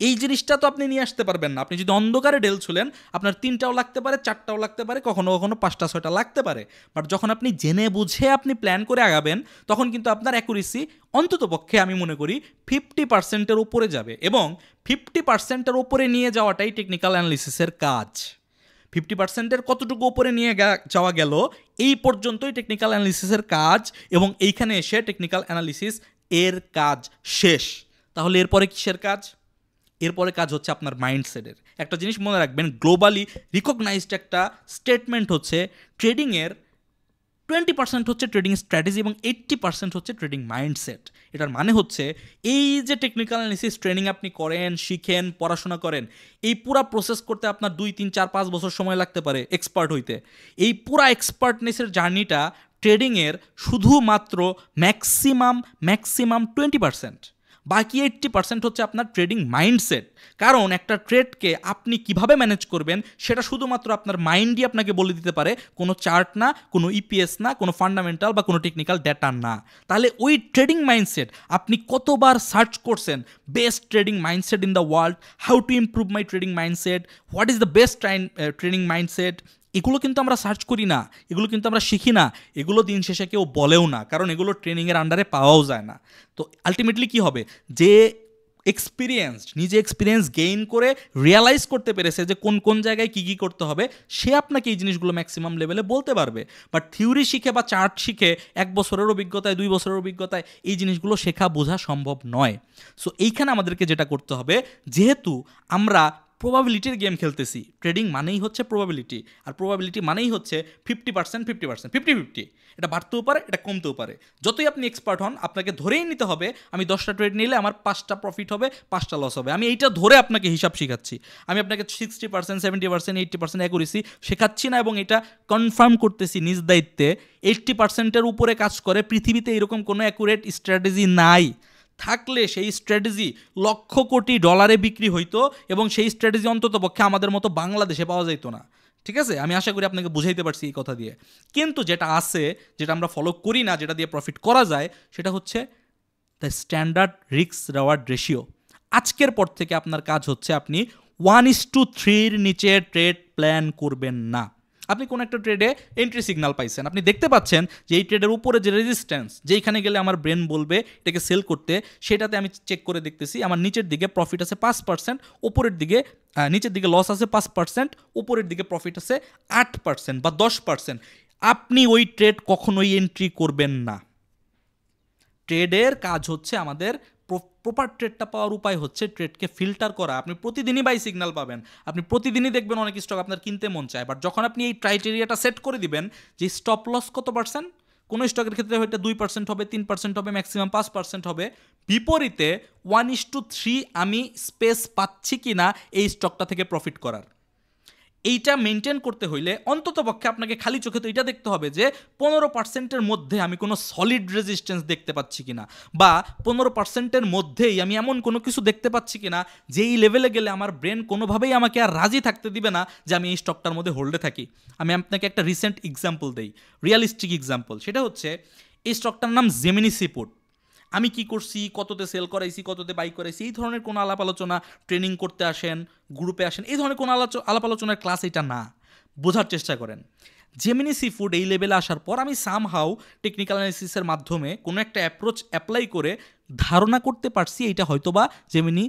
এই জিনিসটা তো আপনি নিয়ে আসতে পারবেন না। আপনি যদি অন্ধকারে ডেল ছুলেন, আপনার 3টাও লাগতে পারে, 4টাও লাগতে পারে, কখনো কখনো 5টা 6টা লাগতে পারে। বাট যখন আপনি জেনে বুঝে আপনি প্ল্যান করে আগাবেন, তখন কিন্তু আপনার অ্যাকুরেসি অন্তত পক্ষে আমি মনে করি 50%-এর উপরে যাবে, এবং 50%-এর উপরে নিয়ে যাওয়াটাই টেকনিক্যাল অ্যানালিসিসের কাজ। 50%-এর কতটুকু উপরে নিয়ে যাওয়া গেল, এই পর্যন্তই টেকনিক্যাল অ্যানালিসিসের কাজ, এবং এইখানে এসে টেকনিক্যাল অ্যানালিসিস এর কাজ শেষ। তাহলে এরপরে কিসের কাজ? এরপরে কাজ হচ্ছে আপনার মাইন্ডসেটের। একটা জিনিস মনে রাখবেন, গ্লোবালি রিকগনাইজড একটা স্টেটমেন্ট হচ্ছে ট্রেডিংয়ের 20% হচ্ছে ট্রেডিং স্ট্র্যাটেজি এবং 80% হচ্ছে ট্রেডিং মাইন্ডসেট। এটার মানে হচ্ছে এই যে টেকনিক্যাল অ্যানালিসিস ট্রেনিং আপনি করেন, শিখেন, পড়াশোনা করেন, এই পুরা প্রসেস করতে আপনার 2 3 4 5 বছর সময় লাগতে পারে এক্সপার্ট হইতে। এই পুরা এক্সপার্টনেসের জার্নিটা ট্রেডিংয়ের শুধুমাত্র ম্যাক্সিমাম 20%, বাকি 80% হচ্ছে আপনার ট্রেডিং মাইন্ডসেট। কারণ একটা ট্রেডকে আপনি কিভাবে ম্যানেজ করবেন সেটা শুধুমাত্র আপনার মাইন্ডই আপনাকে বলে দিতে পারে, কোনো চার্ট না, কোনো ইপিএস না, কোনো ফান্ডামেন্টাল বা কোনো টেকনিক্যাল ডেটা না। তাহলে ওই ট্রেডিং মাইন্ডসেট আপনি কতবার সার্চ করছেন, best trading mindset in the world, how to improve my trading mindset, what is the best trading mindset, এগুলো কিন্তু আমরা সার্চ করি না, এগুলো কিন্তু আমরা শিখি না, এগুলো দিন শেষে কেউ বলেও না, কারণ এগুলো ট্রেনিংয়ের আন্ডারে পাওয়াও যায় না। তো আলটিমেটলি কী হবে, যে নিজে এক্সপিরিয়েন্স গেইন করে রিয়ালাইজ করতে পেরেছে যে কোন জায়গায় কী করতে হবে, সে আপনাকে এই জিনিসগুলো ম্যাক্সিমাম লেভেলে বলতে পারবে। বাট থিওরি শিখে বা চার্ট শিখে 1 বছরের অভিজ্ঞতায়, 2 বছরের অভিজ্ঞতায় এই জিনিসগুলো শেখা বোঝা সম্ভব নয়। সো এইখানে আমাদেরকে যেটা করতে হবে, যেহেতু আমরা প্রবাবিলিটির গেম খেলতেছি, ট্রেডিং মানেই হচ্ছে প্রবাবিলিটি, আর প্রবাবিলিটি মানেই হচ্ছে 50%, 50%, এটা বাড়তেও পারে, এটা কমতেও পারে। যতই আপনি এক্সপার্ট হন, আপনাকে ধরেই নিতে হবে আমি 10টা ট্রেড নিলে আমার 5টা প্রফিট হবে, 5টা লস হবে। আমি এইটা ধরে আপনাকে হিসাব শেখাচ্ছি, আমি আপনাকে 60%, 70%, 80% অ্যাকুরেসি শেখাচ্ছি না, এবং এটা কনফার্ম করতেছি নিজ দায়িত্বে 80%-এর উপরে কাজ করে পৃথিবীতে এরকম কোনো অ্যাকুরেট স্ট্র্যাটেজি নাই। থাকলে সেই স্ট্র্যাটেজি লক্ষ কোটি ডলারে বিক্রি হইতো, এবং সেই স্ট্র্যাটেজি অন্তত পক্ষে আমাদের মতো বাংলাদেশে পাওয়া যেত না। ঠিক আছে, আমি আশা করি আপনাকে বুঝাইতে পারছি এই কথা দিয়ে। কিন্তু যেটা আছে, যেটা আমরা ফলো করি না, যেটা দিয়ে প্রফিট করা যায়, সেটা হচ্ছে the standard risk reward ratio. আজকের পর থেকে আপনার কাজ হচ্ছে আপনি 1:3-এর নিচে ট্রেড প্ল্যান করবেন না। আপনি কোন একটা ট্রেডে এন্ট্রি সিগন্যাল পাইছেন, আপনি দেখতে পাচ্ছেন যে এই ট্রেডের উপরে যে রেজিস্ট্যান্স, যেইখানে গেলে আমার ব্রেন বলবে এটাকে সেল করতে, সেটাতে আমি চেক করে দেখতেছি আমার নিচের দিকে প্রফিট আছে 5%, উপরের দিকে নিচের দিকে লস আছে 5%, উপরের দিকে প্রফিট আছে 8% বা 10%। আপনি ওই ট্রেড কখনোই এন্ট্রি করবেন না। ট্রেডের কাজ হচ্ছে আমাদের প্রপার ট্রেডটা পাওয়ার উপায় হচ্ছে ট্রেডকে ফিল্টার করা। আপনি প্রতিদিনই বাই সিগন্যাল পাবেন, আপনি প্রতিদিনই দেখবেন অনেক স্টক আপনার কিনতে মন চায়, বাট যখন আপনি এই ক্রাইটেরিয়াটা সেট করে দিবেন যে স্টপ লস কত পার্সেন্ট, কোনো স্টকের ক্ষেত্রে হয়তো 2% হবে, 3% হবে, ম্যাক্সিমাম 5% হবে, বিপরীতে 1:3 আমি স্পেস পাচ্ছি কি না এই স্টকটা থেকে প্রফিট করার, এইটা মেনটেন করতে হইলে অন্তত পক্ষে আপনাকে খালি চোখে তো এটা দেখতে হবে যে 15%-এর মধ্যে আমি কোনো সলিড রেজিস্ট্যান্স দেখতে পাচ্ছি কিনা, বা 15%-এর মধ্যেই আমি এমন কোনো কিছু দেখতে পাচ্ছি কিনা যেই লেভেলে গেলে আমার ব্রেন কোনোভাবেই আমাকে আর রাজি থাকতে দিবে না যে আমি এই স্টকটার মধ্যে হোল্ডে থাকি। আমি আপনাকে একটা রিসেন্ট এক্সাম্পল দেই, রিয়ালিস্টিক এক্সাম্পল। সেটা হচ্ছে এই স্টকটার নাম জেমিনি সিফুড। আমি কি করছি, কততে সেল করাইছি, কততে বাই করাইছি, এই ধরনের কোনো আলাপ আলোচনা, ট্রেনিং করতে আসেন, গ্রুপে আসেন, এই ধরনের কোনো আলাপ আলোচনার ক্লাস এটা না। বোঝার চেষ্টা করেন, জেমিনি সিফুড এই লেভেলে আসার পর আমি সামহাউ টেকনিক্যাল অ্যানালিসিসের মাধ্যমে কোনো একটা অ্যাপ্রোচ অ্যাপ্লাই করে ধারণা করতে পারছি এইটা হয়তোবা জেমিনি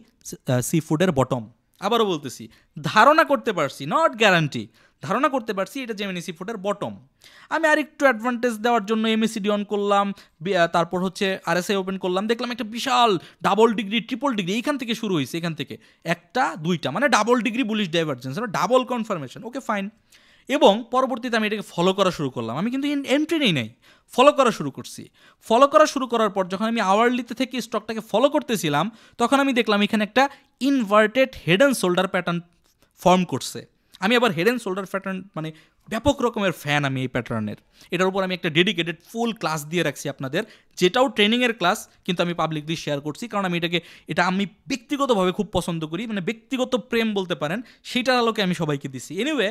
সিফুডের বটম। আবারও বলতেছি, ধারণা করতে পারছি, নট গ্যারান্টি, ধারণা করতে পারছি এটা জেমিনি সিফুডের বটম। আমি আরেকটু অ্যাডভান্টেজ দেওয়ার জন্য এমএসিডি অন করলাম, তারপর হচ্ছে আরএসআই ওপেন করলাম, দেখলাম একটা বিশাল ডাবল ডিগ্রি, ট্রিপল ডিগ্রি, এইখান থেকে শুরু হয়েছে, এখান থেকে একটা দুইটা মানে double degree bullish divergence, double confirmation, okay fine. এবং পরবর্তীতে আমি এটাকে ফলো করা শুরু করলাম। আমি কিন্তু এন্ট্রি নেই নাই, ফলো করা শুরু করছি। ফলো করা শুরু করার পর যখন আমি আওয়ারলিতে থেকে স্টকটাকে ফলো করতেছিলাম, তখন আমি দেখলাম এখানে একটা inverted head and shoulder pattern form করছে। আমি আবার হেড অ্যান্ড শোল্ডার প্যাটার্ন মানে ব্যাপক রকমের ফ্যান আমি এই প্যাটার্নের। এটার উপর আমি একটা ডেডিকেটেড ফুল ক্লাস দিয়ে রাখছি আপনাদের, যেটাও ট্রেনিংয়ের ক্লাস, কিন্তু আমি পাবলিকলি শেয়ার করছি কারণ আমি এটা আমি ব্যক্তিগতভাবে খুব পছন্দ করি, মানে ব্যক্তিগত প্রেম বলতে পারেন, সেইটার আলোকে আমি সবাইকে দিছি। এনিওয়ে,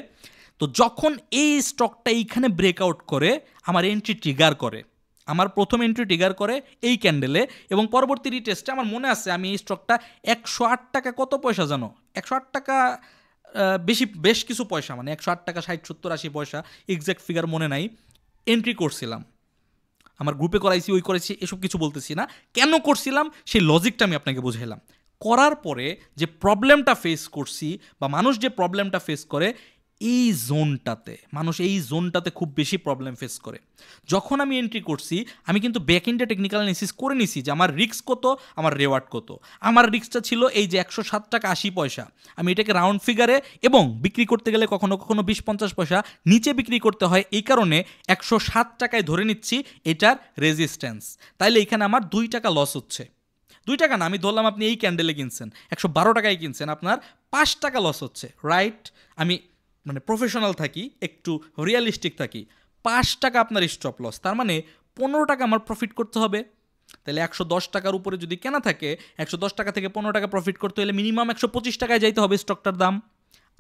তো যখন এই স্টকটা এইখানে ব্রেকআউট করে আমার এন্ট্রি ট্রিগার করে, আমার প্রথম এন্ট্রি ট্রিগার করে এই ক্যান্ডেলে, এবং পরবর্তী রিটেস্টে আমার মনে আছে আমি এই স্টকটা 108 টাকা কত পয়সা জানো, 108 টাকা বেশ কিছু পয়সা, মানে 108 টাকা 60-70-80 পয়সা, এক্স্যাক্ট ফিগার মনে নাই, এন্ট্রি করছিলাম। আমার গ্রুপে করাইছি, ওই করেছি, এসব কিছু বলতেছি না, কেন করছিলাম সেই লজিকটা আমি আপনাকে বুঝাইলাম। করার পরে যে প্রবলেমটা ফেস করছি, বা মানুষ যে প্রবলেমটা ফেস করে, মানুষ এই জোনটাতে খুব বেশি প্রবলেম ফেস করে। যখন আমি এন্ট্রি করছি, আমি কিন্তু ব্যাক এন্ডে টেকনিক্যাল অ্যানালিসিস করে নিছি যে আমার রিস্ক কত, আমার রেওয়ার্ড কত। আমার রিস্কটা ছিল এই যে 107 টাকা 80 পয়সা, আমি এটাকে রাউন্ড ফিগারে এবং বিক্রি করতে গেলে কখনো কখনো 20-50 পয়সা নিচে বিক্রি করতে হয়, এই কারণে 107 টাকায় ধরে নিচ্ছি এটার রেজিস্ট্যান্স। তাইলে এখানে আমার 2 টাকা লস হচ্ছে, 2 টাকা না, আমি ধরলাম আপনি এই ক্যান্ডেলে কিনছেন 112 টাকায় কিনছেন, আপনার 5 টাকা লস হচ্ছে, রাইট? আমি মানে প্রফেশনাল থাকি, একটু রিয়ালিস্টিক থাকি, 5 টাকা আপনার স্টপ লস, তার মানে 15 টাকা আমার প্রফিট করতে হবে। তাহলে 110 টাকার উপরে যদি কেনা থাকে, 110 টাকা থেকে 15 টাকা প্রফিট করতে হলে মিনিমাম 125 টাকায় যাইতে হবে স্টকটার দাম।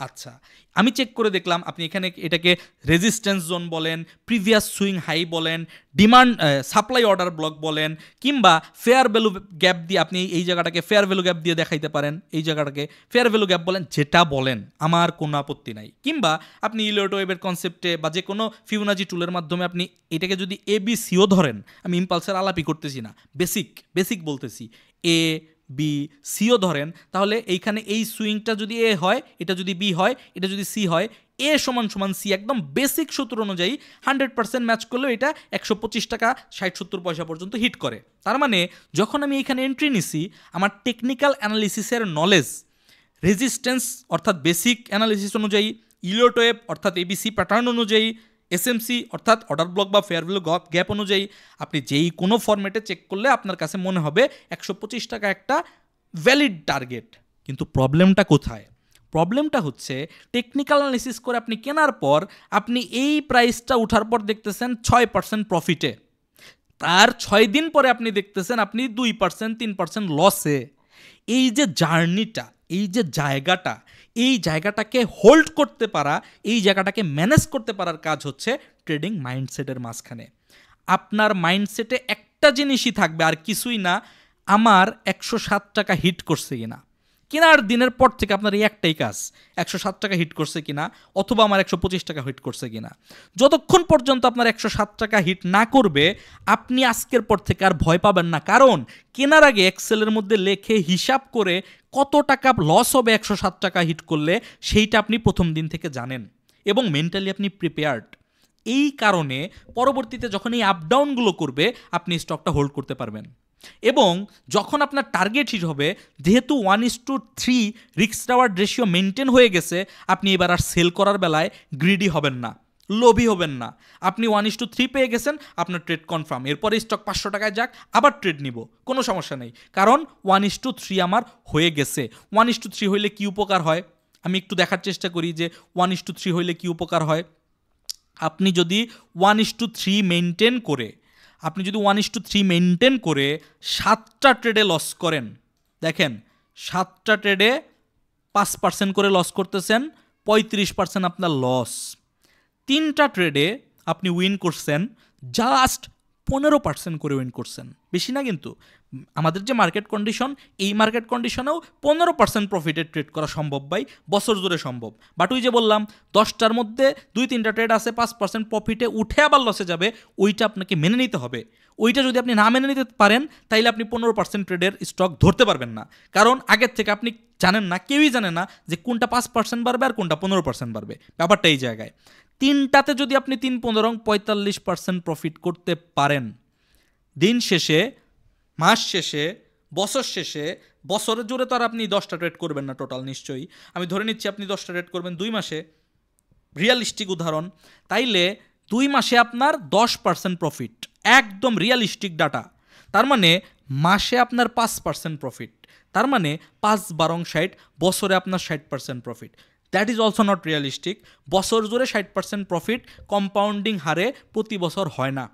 আচ্ছা, আমি চেক করে দেখলাম, আপনি এখানে এটাকে রেজিস্ট্যান্স জোন বলেন, প্রিভিয়াস সুইং হাই বলেন, ডিমান্ড সাপ্লাই অর্ডার ব্লক বলেন, কিংবা ফেয়ার ভ্যালু গ্যাপ দিয়ে আপনি এই জায়গাটাকে ফেয়ার ভ্যালু গ্যাপ দিয়ে দেখাইতে পারেন, এই জায়গাটাকে ফেয়ার ভ্যালু গ্যাপ বলেন, যেটা বলেন আমার কোনো আপত্তি নাই। কিংবা আপনি ইলিয়ট ওয়েবের কনসেপ্টে বা যে কোনো ফিবোনাচি টুলের মাধ্যমে আপনি এটাকে যদি এবিসিও ধরেন, আমি ইম্পালসের আলাপই করতেছি না, বেসিক বলতেছি, এ বি সিও ধরেন, তাহলে এইখানে এই সুইংটা যদি এ হয়, এটা যদি বি হয়, এটা যদি সি হয়, এ সমান সমান সি, একদম বেসিক সূত্র অনুযায়ী 100% ম্যাচ করলেও এটা 125 টাকা 60-70 পয়সা পর্যন্ত হিট করে। তার মানে যখন আমি এখানে এন্ট্রি নিছি, আমার টেকনিক্যাল অ্যানালিসিসের নলেজ, রেজিস্ট্যান্স অর্থাৎ বেসিক অ্যানালিসিস অনুযায়ী, ইলিয়ট ওয়েব অর্থাৎ এবিসি প্যাটার্ন অনুযায়ী, এসএমসি অর্থাৎ অর্ডার ব্লক বা ফেয়ার ভ্যালু গ্যাপ অনুযায়ী, আপনি যেই কোনো ফরম্যাটে চেক করলে আপনার কাছে মনে হবে 125 টাকা একটা ভ্যালিড টার্গেট। কিন্তু প্রবলেমটা কোথায়? প্রবলেমটা হচ্ছে টেকনিক্যাল অ্যানালিসিস করে আপনি কেনার পর আপনি এই প্রাইসটা উঠার পর দেখতেছেন 6% প্রফিটে, তার 6 দিন পরে আপনি দেখতেছেন আপনি 2% 3% লসে। এই যে জার্নিটা, এই যে জায়গাটা, এই জায়গাটাকে হোল্ড করতে পারা, এই জায়গাটাকে ম্যানেজ করতে পারার কাজ হচ্ছে ট্রেডিং মাইন্ডসেটের মাঝখানে। আপনার মাইন্ডসেটে একটা জিনিসই থাকবে, আর কিছুই না, আমার 107 টাকা হিট করছে কিনা। কেনার দিনের পর থেকে আপনার এই একটাই কাজ, 107 টাকা হিট করছে কিনা, অথবা আমার 125 টাকা হিট করছে কিনা। যতক্ষণ পর্যন্ত আপনার 107 টাকা হিট না করবে, আপনি আজকের পর থেকে আর ভয় পাবেন না, কারণ কেনার আগে এক্সেলের মধ্যে লেখে হিসাব করে কত টাকা লস হবে 107 টাকা হিট করলে, সেইটা আপনি প্রথম দিন থেকে জানেন এবং মেন্টালি আপনি প্রিপেয়ার্ড। এই কারণে পরবর্তীতে যখন এই আপডাউনগুলো করবে, আপনি স্টকটা হোল্ড করতে পারবেন। এবং যখন আপনার টার্গেট হিট হবে, যেহেতু 1:3 রিস্ক রিওয়ার্ড রেশিও মেনটেন হয়ে গেছে, আপনি এবার আর সেল করার বেলায় গ্রিডি হবেন না, লোভী হবেন না। আপনি 1:3 পেয়ে গেছেন, আপনার ট্রেড কনফার্ম। এরপরে স্টক 500 টাকায় যাক, আবার ট্রেড নিব, কোনো সমস্যা নেই, কারণ 1:3 আমার হয়ে গেছে। 1:3 হইলে কি উপকার হয় আমি একটু দেখার চেষ্টা করি যে 1:3 হইলে কি উপকার হয়। আপনি যদি 1:3 মেনটেন করে, 7টা ট্রেডে লস করেন, দেখেন 7টা ট্রেডে 5% করে লস করতেছেন, 35% আপনার লস। 3টা ট্রেডে আপনি উইন করছেন, জাস্ট 15% করে উইন করছেন, বেশি না। কিন্তু আমাদের যে মার্কেট কন্ডিশন, এই মার্কেট কন্ডিশনেও 15% প্রফিটে ট্রেড করা সম্ভব ভাই, বছর জুড়ে সম্ভব। বাট ওই যে বললাম 10টার মধ্যে 2-3টা ট্রেড আছে 5% প্রফিটে উঠে আবার লসে যাবে, ওইটা আপনাকে মেনে নিতে হবে। ওইটা যদি আপনি না মেনে নিতে পারেন, তাইলে আপনি 15% ট্রেডের স্টক ধরতে পারবেন না, কারণ আগের থেকে আপনি জানেন না, কেউই জানে না যে কোনটা 5% বাড়বে আর কোনটা 15% বাড়বে। ব্যাপারটা এই জায়গায়। 3টাতে যদি আপনি 3-15-45% প্রফিট করতে পারেন, দিন শেষে, মাস শেষে, বছর শেষে, বছরের জুড়ে তো আর আপনি 10টা ট্রেড করবেন না টোটাল, নিশ্চয়ই আমি ধরে নিচ্ছি আপনি 10টা ট্রেড করবেন 2 মাসে, রিয়ালিস্টিক উদাহরণ। তাইলে 2 মাসে আপনার 10% প্রফিট, একদম রিয়ালিস্টিক ডাটা। তার মানে মাসে আপনার 5% প্রফিট, তার মানে 5-12-60, বছরে আপনার 60% profit. That is also not realistic. বছর জুড়ে 60% প্রফিট কম্পাউন্ডিং হারে প্রতি বছর হয় না।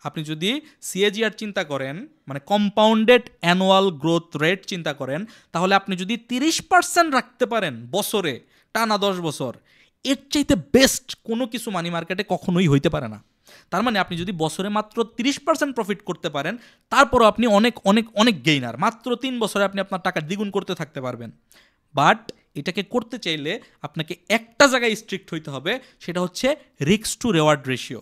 আপনি যদি সিএজিআর চিন্তা করেন, মানে কম্পাউন্ডেড অ্যানুয়াল গ্রোথ রেট চিন্তা করেন, তাহলে আপনি যদি 30% রাখতে পারেন বছরে, টানা 10 বছর, এর চাইতে বেস্ট কোনো কিছু মানি মার্কেটে কখনোই হইতে পারে না। তার মানে আপনি যদি বছরে মাত্র 30% প্রফিট করতে পারেন, তারপরও আপনি অনেক অনেক অনেক গেইনার। মাত্র 3 বছরে আপনি আপনার টাকা দ্বিগুণ করতে থাকতে পারবেন। বাট এটাকে করতে চাইলে আপনাকে একটা জায়গায় স্ট্রিক্ট হইতে হবে, সেটা হচ্ছে রিস্ক টু রেওয়ার্ড রেশিও।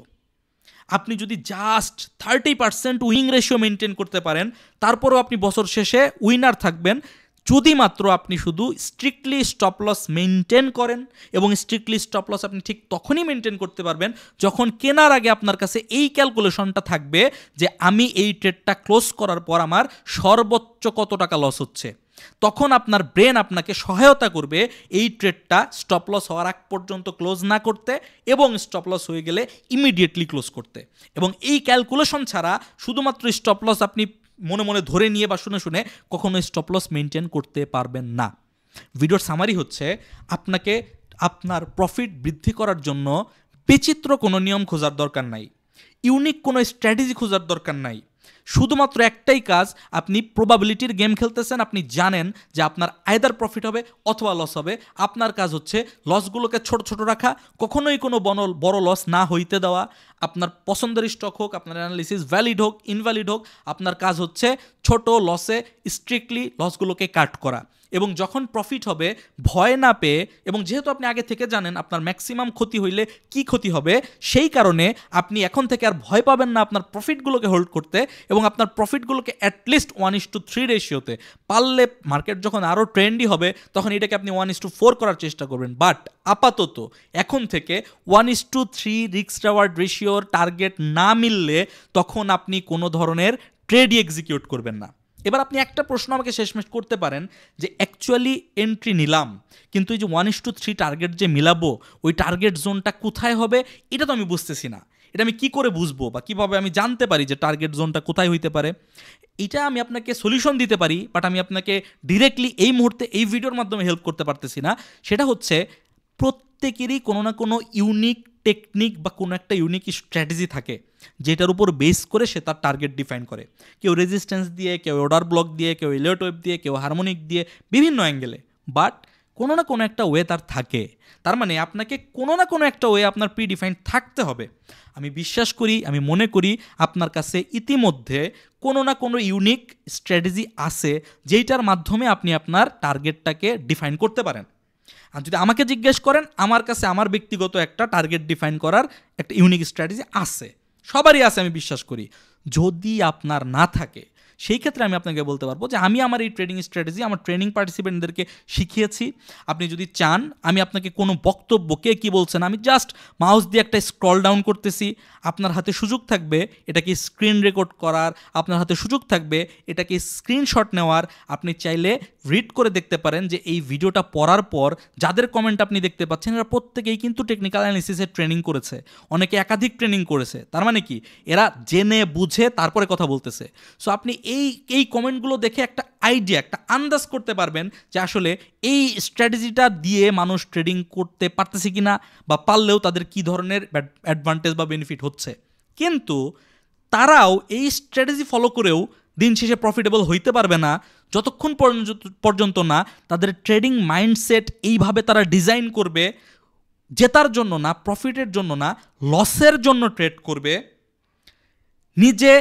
আপনি যদি জাস্ট 30% উইং রেশিও মেনটেন করতে পারেন, তারপরও আপনি বছর শেষে উইনার থাকবেন, যদি মাত্র আপনি শুধু স্ট্রিক্টলি স্টপ লস মেনটেন করেন। এবং স্ট্রিক্টলি স্টপ লস আপনি ঠিক তখনই মেনটেন করতে পারবেন যখন কেনার আগে আপনার কাছে এই ক্যালকুলেশনটা থাকবে যে আমি এই ট্রেডটা ক্লোজ করার পর আমার সর্বোচ্চ কত টাকা লস হচ্ছে। তখন আপনার ব্রেন আপনাকে সহায়তা করবে এই ট্রেডটা স্টপ লস হওয়ার আগ পর্যন্ত ক্লোজ না করতে, এবং স্টপ লস হয়ে গেলে ইমিডিয়েটলি ক্লোজ করতে। এবং এই ক্যালকুলেশন ছাড়া শুধুমাত্র স্টপ লস আপনি মনে মনে ধরে নিয়ে বা শুনে শুনে কখনো স্টপ লস মেনটেন করতে পারবেন না। ভিডিওর সামারি হচ্ছে, আপনাকে আপনার প্রফিট বৃদ্ধি করার জন্য বিচিত্র কোনো নিয়ম খোঁজার দরকার নাই, ইউনিক কোনো স্ট্র্যাটেজি খোঁজার দরকার নাই। শুধুমাত্র একটাই কাজ, আপনি প্রবাবিলিটির গেম খেলতেছেন, আপনি জানেন যে আপনার আইদার প্রফিট হবে অথবা লস হবে। আপনার কাজ হচ্ছে লসগুলোকে ছোট ছোট রাখা, কখনোই কোনো বড় লস না হইতে দেওয়া। আপনার পছন্দের স্টক হোক, আপনার অ্যানালিসিস ভ্যালিড হোক ইনভ্যালিড হোক, আপনার কাজ হচ্ছে ছোট লসে স্ট্রিক্টলি লসগুলোকে কাট করা। এবং যখন প্রফিট হবে ভয় না পেয়ে, এবং যেহেতু আপনি আগে থেকে জানেন আপনার ম্যাক্সিমাম ক্ষতি হইলে কি ক্ষতি হবে, সেই কারণে আপনি এখন থেকে আর ভয় পাবেন না আপনার প্রফিটগুলোকে হোল্ড করতে, এবং আপনার প্রফিটগুলোকে অ্যাটলিস্ট 1:3 রেশিওতে, পারলে মার্কেট যখন আরও ট্রেন্ডি হবে তখন এটাকে আপনি 1:4 করার চেষ্টা করবেন। বাট আপাতত এখন থেকে 1:3 রিস্ক রিওয়ার্ড রেশিওর টার্গেট না মিললে তখন আপনি কোনো ধরনের ট্রেডই এক্সিকিউট করবেন না। এবার আপনি একটা প্রশ্ন আমাকে শেষমেশ করতে পারেন যে অ্যাকচুয়ালি এন্ট্রি নিলাম, কিন্তু এই যে 1:3 টার্গেট যে মিলাবো, ওই টার্গেট জোনটা কোথায় হবে এটা তো আমি বুঝতেছি না। এটা আমি কি করে বুঝবো বা কিভাবে আমি জানতে পারি যে টার্গেট জোনটা কোথায় হইতে পারে? এটা আমি আপনাকে সলিউশন দিতে পারি, বাট আমি আপনাকে ডিরেক্টলি এই মুহূর্তে এই ভিডিওর মাধ্যমে হেল্প করতে পারতেছি না। সেটা হচ্ছে প্রত্যেকেরই কোনো না কোনো ইউনিক টেকনিক বা কোনো একটা ইউনিক স্ট্র্যাটেজি থাকে, যেটার উপর বেস করে সে তার টার্গেট ডিফাইন করে। কেউ রেজিস্ট্যান্স দিয়ে, কেউ অর্ডার ব্লক দিয়ে, কেউ এলিয়ট ওয়েভ দিয়ে, কেউ হারমোনিক দিয়ে, বিভিন্ন অ্যাঙ্গেলে। বাট কোনো না কোনো একটা ওয়ে তার থাকে। তার মানে আপনাকে কোনো না কোনো একটা ওয়ে আপনার প্রিডিফাইন্ড থাকতে হবে। আমি বিশ্বাস করি, আমি মনে করি আপনার কাছে ইতিমধ্যে কোনো না কোনো ইউনিক স্ট্র্যাটেজি আছে, যেইটার মাধ্যমে আপনি আপনার টার্গেটটাকে ডিফাইন করতে পারেন। আর যদি আমাকে জিজ্ঞেস করেন, আমার কাছে আমার ব্যক্তিগত একটা টার্গেট ডিফাইন করার একটা ইউনিক স্ট্র্যাটেজি আছে, সবারই আছে আমি বিশ্বাস করি। যদি আপনার না থাকে, সেই ক্ষেত্রে আমি আপনাকে বলতে পারবো যে আমি আমার এই ট্রেডিং স্ট্র্যাটেজি আমার ট্রেনিং পার্টিসিপেন্টদেরকে শিখিয়েছি। আপনি যদি চান আমি আপনাকে কোনো বক্তব্য কে কী বলছেন আমি জাস্ট মাউস দিয়ে একটা স্ক্রল ডাউন করতেছি, আপনার হাতে সুযোগ থাকবে এটাকে স্ক্রিন রেকর্ড করার, আপনার হাতে সুযোগ থাকবে এটাকে স্ক্রিনশট নেওয়ার। আপনি চাইলে রিড করে দেখতে পারেন যে এই ভিডিওটা পড়ার পর যাদের কমেন্ট আপনি দেখতে পাচ্ছেন এরা প্রত্যেকেই কিন্তু টেকনিক্যাল অ্যানালিসিসের ট্রেনিং করেছে, অনেকে একাধিক ট্রেনিং করেছে। তার মানে কি এরা জেনে বুঝে তারপরে কথা বলতেছে। সো আপনি এই কমেন্টগুলো দেখে একটা আইডিয়া একটা আন্দাজ করতে পারবেন যে আসলে এই স্ট্র্যাটেজিটা দিয়ে মানুষ ট্রেডিং করতে পারতেছে কিনা বা পারলেও তাদের কি ধরনের অ্যাডভান্টেজ বা বেনিফিট হচ্ছে। কিন্তু তারাও এই স্ট্র্যাটেজি ফলো করেও দিন শেষে প্রফিটেবল হইতে পারবে না যতক্ষণ পর্যন্ত না তাদের ট্রেডিং মাইন্ডসেট এইভাবে তারা ডিজাইন করবে জেতার জন্য না, প্রফিটের জন্য না, লসের জন্য ট্রেড করবে, নিজে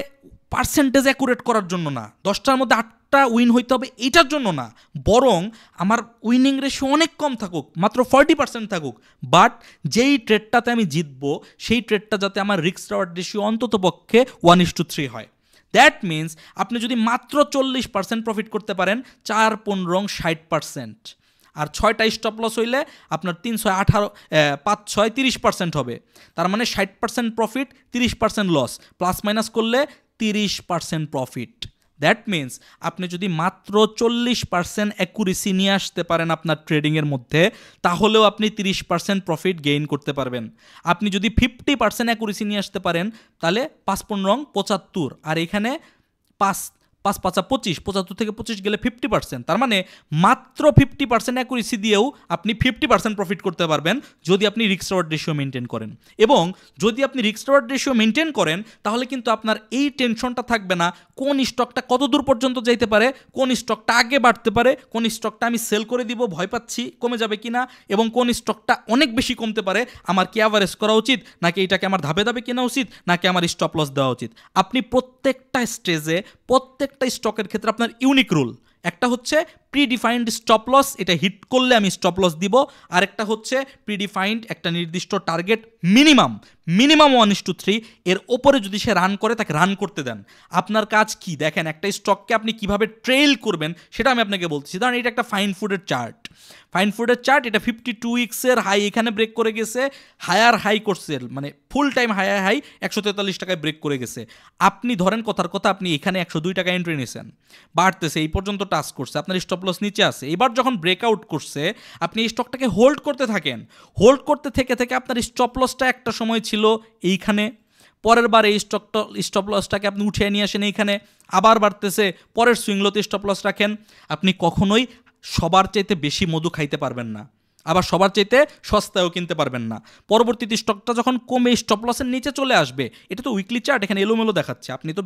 পার্সেন্টেজ অ্যাকুরেট করার জন্য না, 10টার মধ্যে 8টা উইন হইতে হবে এইটার জন্য না, বরং আমার উইনিং রেশিও অনেক কম থাকুক, মাত্র 40% থাকুক, বাট যেই ট্রেডটাতে আমি জিতবো সেই ট্রেডটা যাতে আমার রিস্ক রিওয়ার্ড রেশিও অন্তত পক্ষে 1:3 হয়। দ্যাট মিনস আপনি যদি মাত্র 40% প্রফিট করতে পারেন, 4-15 60%, আর 6টা স্টপ লস হইলে আপনার 3-6-18 5-6 30% হবে। তার মানে 60% প্রফিট 30% লস, প্লাস মাইনাস করলে 30% প্রফিট। দ্যাট মিনস আপনি যদি মাত্র 40% অ্যাকুরেসি নিয়ে আসতে পারেন আপনার ট্রেডিংয়ের মধ্যে, তাহলেও আপনি 30% প্রফিট গেইন করতে পারবেন। আপনি যদি 50% অ্যাকুরেসি নিয়ে আসতে পারেন তাহলে 5-15 75, আর এখানে 5-5-25, 75 থেকে 25 গেলে 50%। তার মানে মাত্র 50% অ্যাকুরেসি দিয়েও আপনি 50% প্রফিট করতে পারবেন যদি আপনি রিস্ক রিওয়ার্ড রেশিও মেনটেন করেন। এবং যদি আপনি রিস্ক রিওয়ার্ড রেশিও মেনটেন করেন তাহলে কিন্তু আপনার এই টেনশনটা থাকবে না কোন স্টকটা কত দূর পর্যন্ত যাইতে পারে, কোন স্টকটা আগে বাড়তে পারে, কোন স্টকটা আমি সেল করে দিব ভয় পাচ্ছি কমে যাবে কিনা, এবং কোন স্টকটা অনেক বেশি কমতে পারে আমার কি অ্যাভারেজ করা উচিত, নাকি এটাকে আমার ধাপে ধাপে কেনা উচিত, নাকি আমার স্টপ লস দেওয়া উচিত। আপনি প্রত্যেকটা স্টেজে প্রত্যেকটা স্টকের ক্ষেত্রে আপনার ইউনিক রুল, একটা হচ্ছে প্রিডিফাইন্ড স্টপ লস, এটা হিট করলে আমি স্টপ লস দিব, আর একটা হচ্ছে প্রিডিফাইন্ড একটা নির্দিষ্ট টার্গেট মিনিমাম 1:3, এর ওপরে যদি সে রান করে তাকে রান করতে দেন। আপনার কাজ কি দেখেন, একটা স্টককে আপনি কিভাবে ট্রেল করবেন সেটা আমি আপনাকে বলতেছি। ধরেন এটা একটা ফাইন ফুডের চার্ট, এটা 52 উইক্সের হাই এখানে ব্রেক করে গেছে, হায়ার হাই করছে, মানে ফুল টাইম হায়ার হাই 143 টাকায় ব্রেক করে গেছে। আপনি ধরেন কথার কথা আপনি এখানে 102 টাকা এন্ট্রি নিয়েছেন, বাড়তেছে এই পর্যন্ত টাচ করছে, আপনার স্টপ লস নিচে আছে, এবার যখন ব্রেকআউট করছে আপনি এই স্টকটাকে হোল্ড করতে থাকেন, হোল্ড করতে থেকে থেকে আপনার স্টপ লসটা একটা সময় ছিল এইখানে, পরের বার এই স্টপ লসটাকে আপনি উঠিয়ে নিয়ে আসেন এইখানে, আবার বাড়তেছে, পরের সুইংলোতে স্টপ লস রাখেন। আপনি কখনোই সবার চাইতে বেশি মধু খাইতে পারবেন না, আবার সবার চাইতে সস্তায়ও কিনতে পারবেন না। পরবর্তীতে স্টকটা যখন কমে স্টপ লসের নিচে চলে আসবে, এটা তো উইকলি চার্ট, এখানে এলোমেলো দেখাচ্ছে, আপনি তো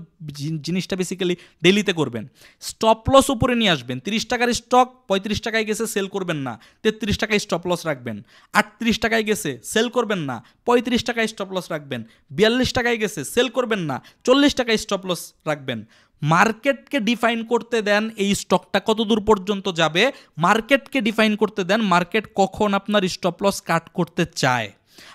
জিনিসটা বেসিক্যালি ডেলিতে করবেন। স্টপ লস উপরে নিয়ে আসবেন, 30 টাকার স্টক 35 টাকায় গেছে সেল করবেন না, 33 টাকায় স্টপ লস রাখবেন। 38 টাকায় গেছে সেল করবেন না, 35 টাকায় স্টপ লস রাখবেন। 42 টাকায় গেছে সেল করবেন না, 40 টাকায় স্টপ লস রাখবেন। মার্কেটকে ডিফাইন করতে দেন এই স্টকটা কত দূর পর্যন্ত যাবে, মার্কেটকে ডিফাইন করতে দেন মার্কেট কখন আপনার স্টপ লস কাট করতে চায়।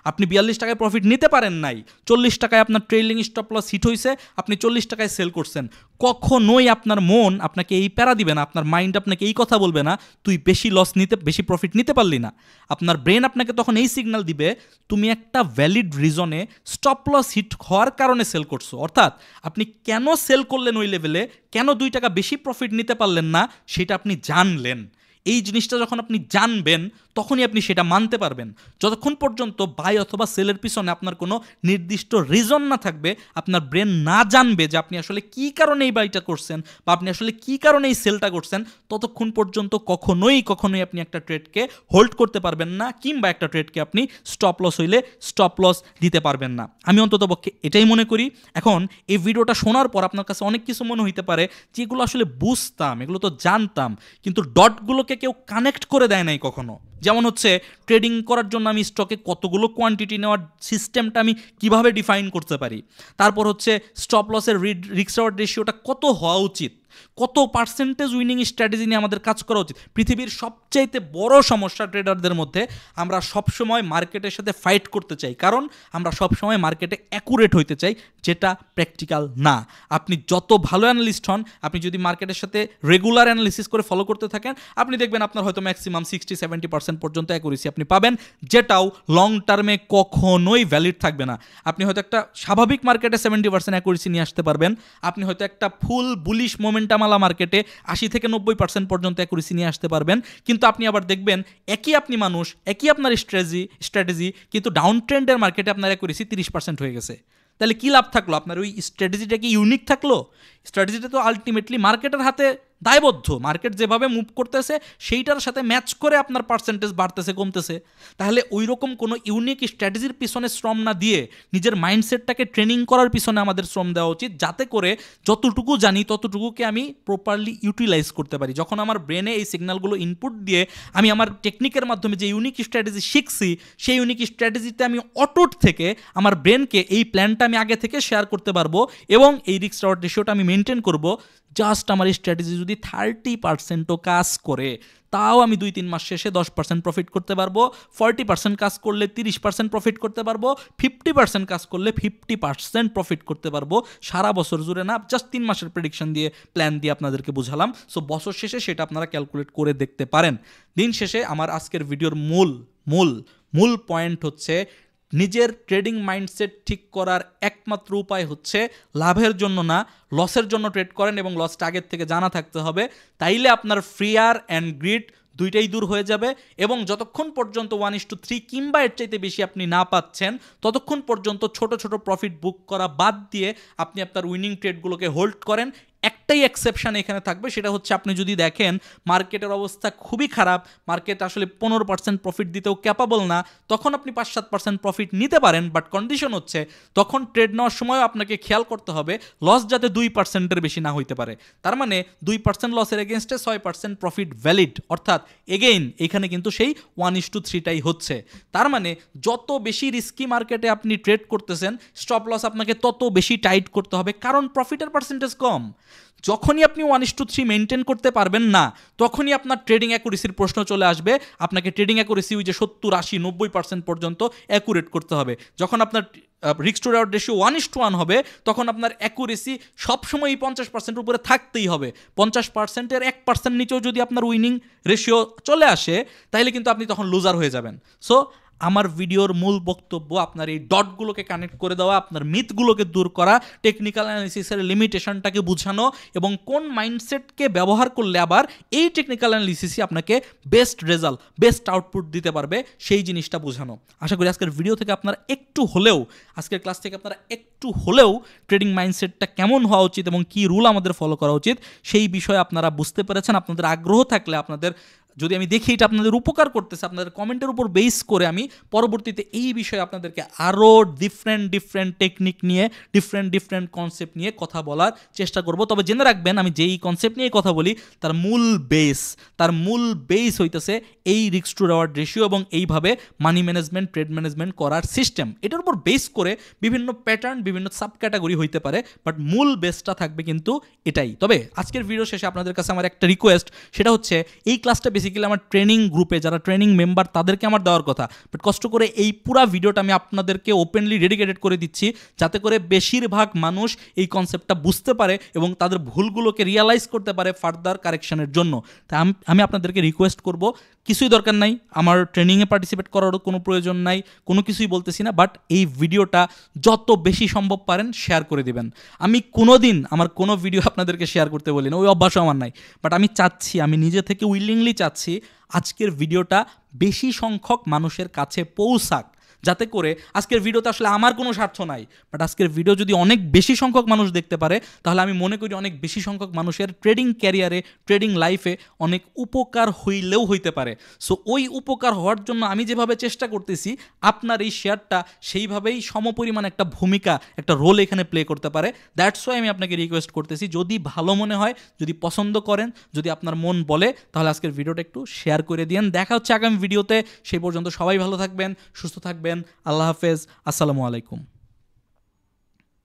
আপনি 42 টাকায় প্রফিট নিতে পারেন নাই, 40 টাকায় আপনার ট্রেইলিং স্টপ লস হিট হয়েছে, আপনি 40 টাকায় সেল করছেন, কখনোই আপনার মন আপনাকে এই প্যারা দিবে না, আপনার মাইন্ড আপনাকে এই কথা বলবে না তুই বেশি প্রফিট নিতে পারলি না। আপনার ব্রেন আপনাকে তখন এই সিগন্যাল দিবে তুমি একটা ভ্যালিড রিজনে স্টপ লস হিট হওয়ার কারণে সেল করছো, অর্থাৎ আপনি কেন সেল করলেন ওই লেভেলে, কেন 2 টাকা বেশি প্রফিট নিতে পারলেন না সেটা আপনি জানলেন। এই জিনিসটা যখন আপনি জানবেন তখনই আপনি সেটা মানতে পারবেন। যতক্ষণ পর্যন্ত বাই অথবা সেলের পিছনে আপনার কোনো নির্দিষ্ট রিজন না থাকবে, আপনার ব্রেন না জানবে যে আপনি আসলে কী কারণে এই বাইটা করছেন বা আপনি আসলে কী কারণে এই সেলটা করছেন, ততক্ষণ পর্যন্ত কখনোই আপনি একটা ট্রেডকে হোল্ড করতে পারবেন না, কিংবা একটা ট্রেডকে আপনি স্টপ লস হইলে স্টপ লস দিতে পারবেন না। আমি অন্ততপক্ষে এটাই মনে করি। এখন এই ভিডিওটা শোনার পর আপনার কাছে অনেক কিছু মনে হইতে পারে যে এগুলো আসলে বুঝতাম, এগুলো তো জানতাম, কিন্তু ডটগুলোকে কেউ কানেক্ট করে দেয় নাই কখনো। যেমন হচ্ছে ট্রেডিং করার জন্য আমি স্টকে কতগুলো কোয়ান্টিটি নেওয়ার সিস্টেমটা আমি কিভাবে ডিফাইন করতে পারি, তারপর হচ্ছে স্টপ লসের রিস্ক রিওয়ার্ড রেশিওটা কত হওয়া উচিত, কত পার্সেন্টেজ উইনিং স্ট্র্যাটেজি নিয়ে আমাদের কাজ করা উচিত। পৃথিবীর সবচাইতে বড় সমস্যা ট্রেডারদের মধ্যে, আমরা সবসময় মার্কেটের সাথে ফাইট করতে চাই, কারণ আমরা সবসময় মার্কেটে অ্যাকুরেট হইতে চাই, যেটা প্র্যাকটিক্যাল না। আপনি যত ভালো অ্যানালিস্ট হন, আপনি যদি মার্কেটের সাথে রেগুলার অ্যানালিসিস করে ফলো করতে থাকেন, আপনি দেখবেন আপনার হয়তো ম্যাক্সিমাম 60-70% পর্যন্ত অ্যাকুরেসি আপনি পাবেন, যেটাও লং টার্মে কখনোই ভ্যালিড থাকবে না। আপনি হয়তো একটা স্বাভাবিক মার্কেটে 70% অ্যাকুরেসি নিয়ে আসতে পারবেন, আপনি হয়তো একটা ফুল বুলিশ মোমেন্টামালা মার্কেটে 80-90% পর্যন্ত অ্যাকুরেসি নিয়ে আসতে পারবেন, কিন্তু আপনি আবার দেখবেন একই আপনি মানুষ, একই আপনার স্ট্র্যাটেজি, কিন্তু ডাউন ট্রেন্ডের মার্কেটে আপনার অ্যাকুরেসি 30% হয়ে গেছে। তাহলে কী লাভ থাকলো? আপনার ওই স্ট্র্যাটেজিটা কি ইউনিক থাকলো? স্ট্র্যাটেজিটা তো আলটিমেটলি মার্কেটের হাতে দায়বদ্ধ। মার্কেট যেভাবে মুভ করতেছে সেইটার সাথে ম্যাচ করে আপনার পার্সেন্টেজ বাড়তেছে কমতেছে। তাহলে ওই রকম কোনো ইউনিক স্ট্র্যাটেজির পিছনে শ্রম না দিয়ে নিজের মাইন্ডসেটটাকে ট্রেনিং করার পিছনে আমাদের শ্রম দেওয়া উচিত, যাতে করে যতটুকু জানি ততটুকুকে আমি প্রপারলি ইউটিলাইজ করতে পারি। যখন আমার ব্রেনে এই সিগন্যালগুলো ইনপুট দিয়ে আমি আমার টেকনিকের মাধ্যমে যে ইউনিক স্ট্র্যাটেজি শিখছি, সেই ইউনিক স্ট্র্যাটেজিতে আমি অটুট থেকে আমার ব্রেনকে এই প্ল্যানটা আমি আগে থেকে শেয়ার করতে পারবো, এবং এই রিস্ক রিওয়ার্ড রেশিওটা আমি মেনটেন করবো। জাস্ট আমার স্ট্র্যাটেজি যদি 30%ও কাজ করে, তাও আমি 2-3 মাস শেষে 10% প্রফিট করতে পারবো। 40% কাজ করলে 30% প্রফিট করতে পারবো। 50% কাজ করলে 50% প্রফিট করতে পারবো। সারা বছর জুড়ে না, জাস্ট 3 মাসের প্রেডিকশন দিয়ে, প্ল্যান দিয়ে আপনাদেরকে বুঝালাম। সো বছর শেষে সেটা আপনারা ক্যালকুলেট করে দেখতে পারেন। দিন শেষে আমার আজকের ভিডিওর মূল পয়েন্ট হচ্ছে, নিজের ট্রেডিং মাইন্ডসেট ঠিক করার একমাত্র উপায় হচ্ছে লাভের জন্য না, লসের জন্য ট্রেড করেন, এবং লসটা আগের থেকে জানা থাকতে হবে। তাইলে আপনার ফিয়ার অ্যান্ড গ্রিড দুইটাই দূর হয়ে যাবে, এবং যতক্ষণ পর্যন্ত 1:3 কিংবা এর চাইতে বেশি আপনি না পাচ্ছেন, ততক্ষণ পর্যন্ত ছোট ছোট প্রফিট বুক করা বাদ দিয়ে আপনি আপনার উইনিং ট্রেডগুলোকে হোল্ড করেন। একটাই এক্সেপশন এখানে থাকবে, সেটা হচ্ছে আপনি যদি দেখেন মার্কেটের অবস্থা খুবই খারাপ, মার্কেট আসলে 15% প্রফিট দিতেও ক্যাপাবল না, তখন আপনি 5-7% প্রফিট নিতে পারেন। বাট কন্ডিশন হচ্ছে, তখন ট্রেড নেওয়ার সময় আপনাকে খেয়াল করতে হবে লস যাতে 2%-এর বেশি না হইতে পারে। তার মানে 2% লসের এগেনস্টে 6% প্রফিট ভ্যালিড, অর্থাৎ এগেইন এখানে কিন্তু সেই 1:3টাই হচ্ছে। তার মানে যত বেশি রিস্কি মার্কেটে আপনি ট্রেড করতেছেন, স্টপ লস আপনাকে তত বেশি টাইট করতে হবে, কারণ প্রফিটের পার্সেন্টেজ কম। যখনই আপনি 1:3 মেনটেন করতে পারবেন না, তখনই আপনার ট্রেডিং অ্যাকুরেসির প্রশ্ন চলে আসবে। আপনাকে ট্রেডিং অ্যাকুরেসি ওই যে 70-80-90% পর্যন্ত অ্যাকুরেট করতে হবে। যখন আপনার রিস্ক টু রিওয়ার্ড রেশিও 1:1 হবে, তখন আপনার অ্যাকুরেসি সবসময় 50%-এর উপরে থাকতেই হবে। 50%-এর 1% নিচেও যদি আপনার উইনিং রেশিও চলে আসে, তাহলে কিন্তু আপনি তখন লুজার হয়ে যাবেন। সো আমার ভিডিওর মূল বক্তব্য আপনার এই ডটগুলোকে কানেক্ট করে দেওয়া, আপনার মিথগুলোকে দূর করা, টেকনিক্যাল অ্যানালিসিসের লিমিটেশনটাকে বোঝানো, এবং কোন মাইন্ডসেটকে ব্যবহার করলে আবার এই টেকনিক্যাল অ্যানালিসিসই আপনাকে বেস্ট রেজাল্ট, বেস্ট আউটপুট দিতে পারবে, সেই জিনিসটা বোঝানো। আশা করি আজকের ভিডিও থেকে আপনারা আজকের ক্লাস থেকে আপনারা একটু হলেও ট্রেডিং মাইন্ডসেটটা কেমন হওয়া উচিত এবং কী রুল আমাদের ফলো করা উচিত, সেই বিষয়ে আপনারা বুঝতে পেরেছেন। আপনাদের আগ্রহ থাকলে, যদি আমি দেখি এটা আপনাদের উপকার করতেছে, আপনাদের কমেন্টের উপর বেস করে আমি পরবর্তীতে এই বিষয়ে আপনাদেরকে আরও ডিফারেন্ট টেকনিক নিয়ে, ডিফারেন্ট কনসেপ্ট নিয়ে কথা বলার চেষ্টা করব। তবে জেনে রাখবেন, আমি যেই কনসেপ্ট নিয়ে কথা বলি তার মূল বেস হইতেছে এই রিস্ক টু রিওয়ার্ড রেশিও, এবং এইভাবে মানি ম্যানেজমেন্ট, ট্রেড ম্যানেজমেন্ট করার সিস্টেম। এটার উপর বেস করে বিভিন্ন প্যাটার্ন, বিভিন্ন সাব ক্যাটাগরি হইতে পারে, বাট মূল বেসটা থাকবে কিন্তু এটাই। তবে আজকের ভিডিও শেষে আপনাদের কাছে আমার একটা রিকোয়েস্ট, সেটা হচ্ছে এই ক্লাসটা বেসিক্যালি আমার ট্রেনিং গ্রুপে যারা ট্রেনিং মেম্বার তাদেরকে আমার দেওয়ার কথা, বাট কষ্ট করে এই পুরো ভিডিওটা আমি আপনাদেরকে ওপেনলি ডেডিকেটেড করে দিচ্ছি, যাতে করে বেশিরভাগ মানুষ এই কনসেপ্টটা বুঝতে পারে এবং তাদের ভুলগুলোকে রিয়ালাইজ করতে পারে ফার্দার কারেকশনের জন্য। তাই আমি আপনাদেরকে রিকোয়েস্ট করব, কিছুই দরকার নাই, আমার ট্রেনিংয়ে পার্টিসিপেট করারও কোনো প্রয়োজন নাই, কোনো কিছুই বলতেছি না, বাট এই ভিডিওটা যত বেশি সম্ভব পারেন শেয়ার করে দিবেন। আমি কোনোদিন আমার কোনো ভিডিও আপনাদেরকে শেয়ার করতে বলি না, ওই অভ্যাসও আমার নাই, বাট আমি নিজে থেকে উইলিংলি চাচ্ছি আজকের ভিডিওটা বেশি সংখ্যক মানুষের কাছে পৌঁছাক, যাতে করে আজকের ভিডিওতে আসলে আমার কোনো স্বার্থ নাই, বাট আজকের ভিডিও যদি অনেক বেশি সংখ্যক মানুষ দেখতে পারে, তাহলে আমি মনে করি অনেক বেশি সংখ্যক মানুষের ট্রেডিং ক্যারিয়ারে, ট্রেডিং লাইফে অনেক উপকার হইলেও হইতে পারে। সো ওই উপকার হওয়ার জন্য আমি যেভাবে চেষ্টা করতেছি, আপনার এই শেয়ারটা সেইভাবেই সমপরিমাণ একটা ভূমিকা, একটা রোল এখানে প্লে করতে পারে। দ্যাটস ওয়াই আমি আপনাকে রিকোয়েস্ট করতেছি, যদি ভালো মনে হয়, যদি পছন্দ করেন, যদি আপনার মন বলে, তাহলে আজকের ভিডিওটা একটু শেয়ার করে দিন। দেখা হচ্ছে আগামী ভিডিওতে। সেই পর্যন্ত সবাই ভালো থাকবেন, সুস্থ থাকবেন। আল্লাহ হাফেজ, আসসালামু আলাইকুম।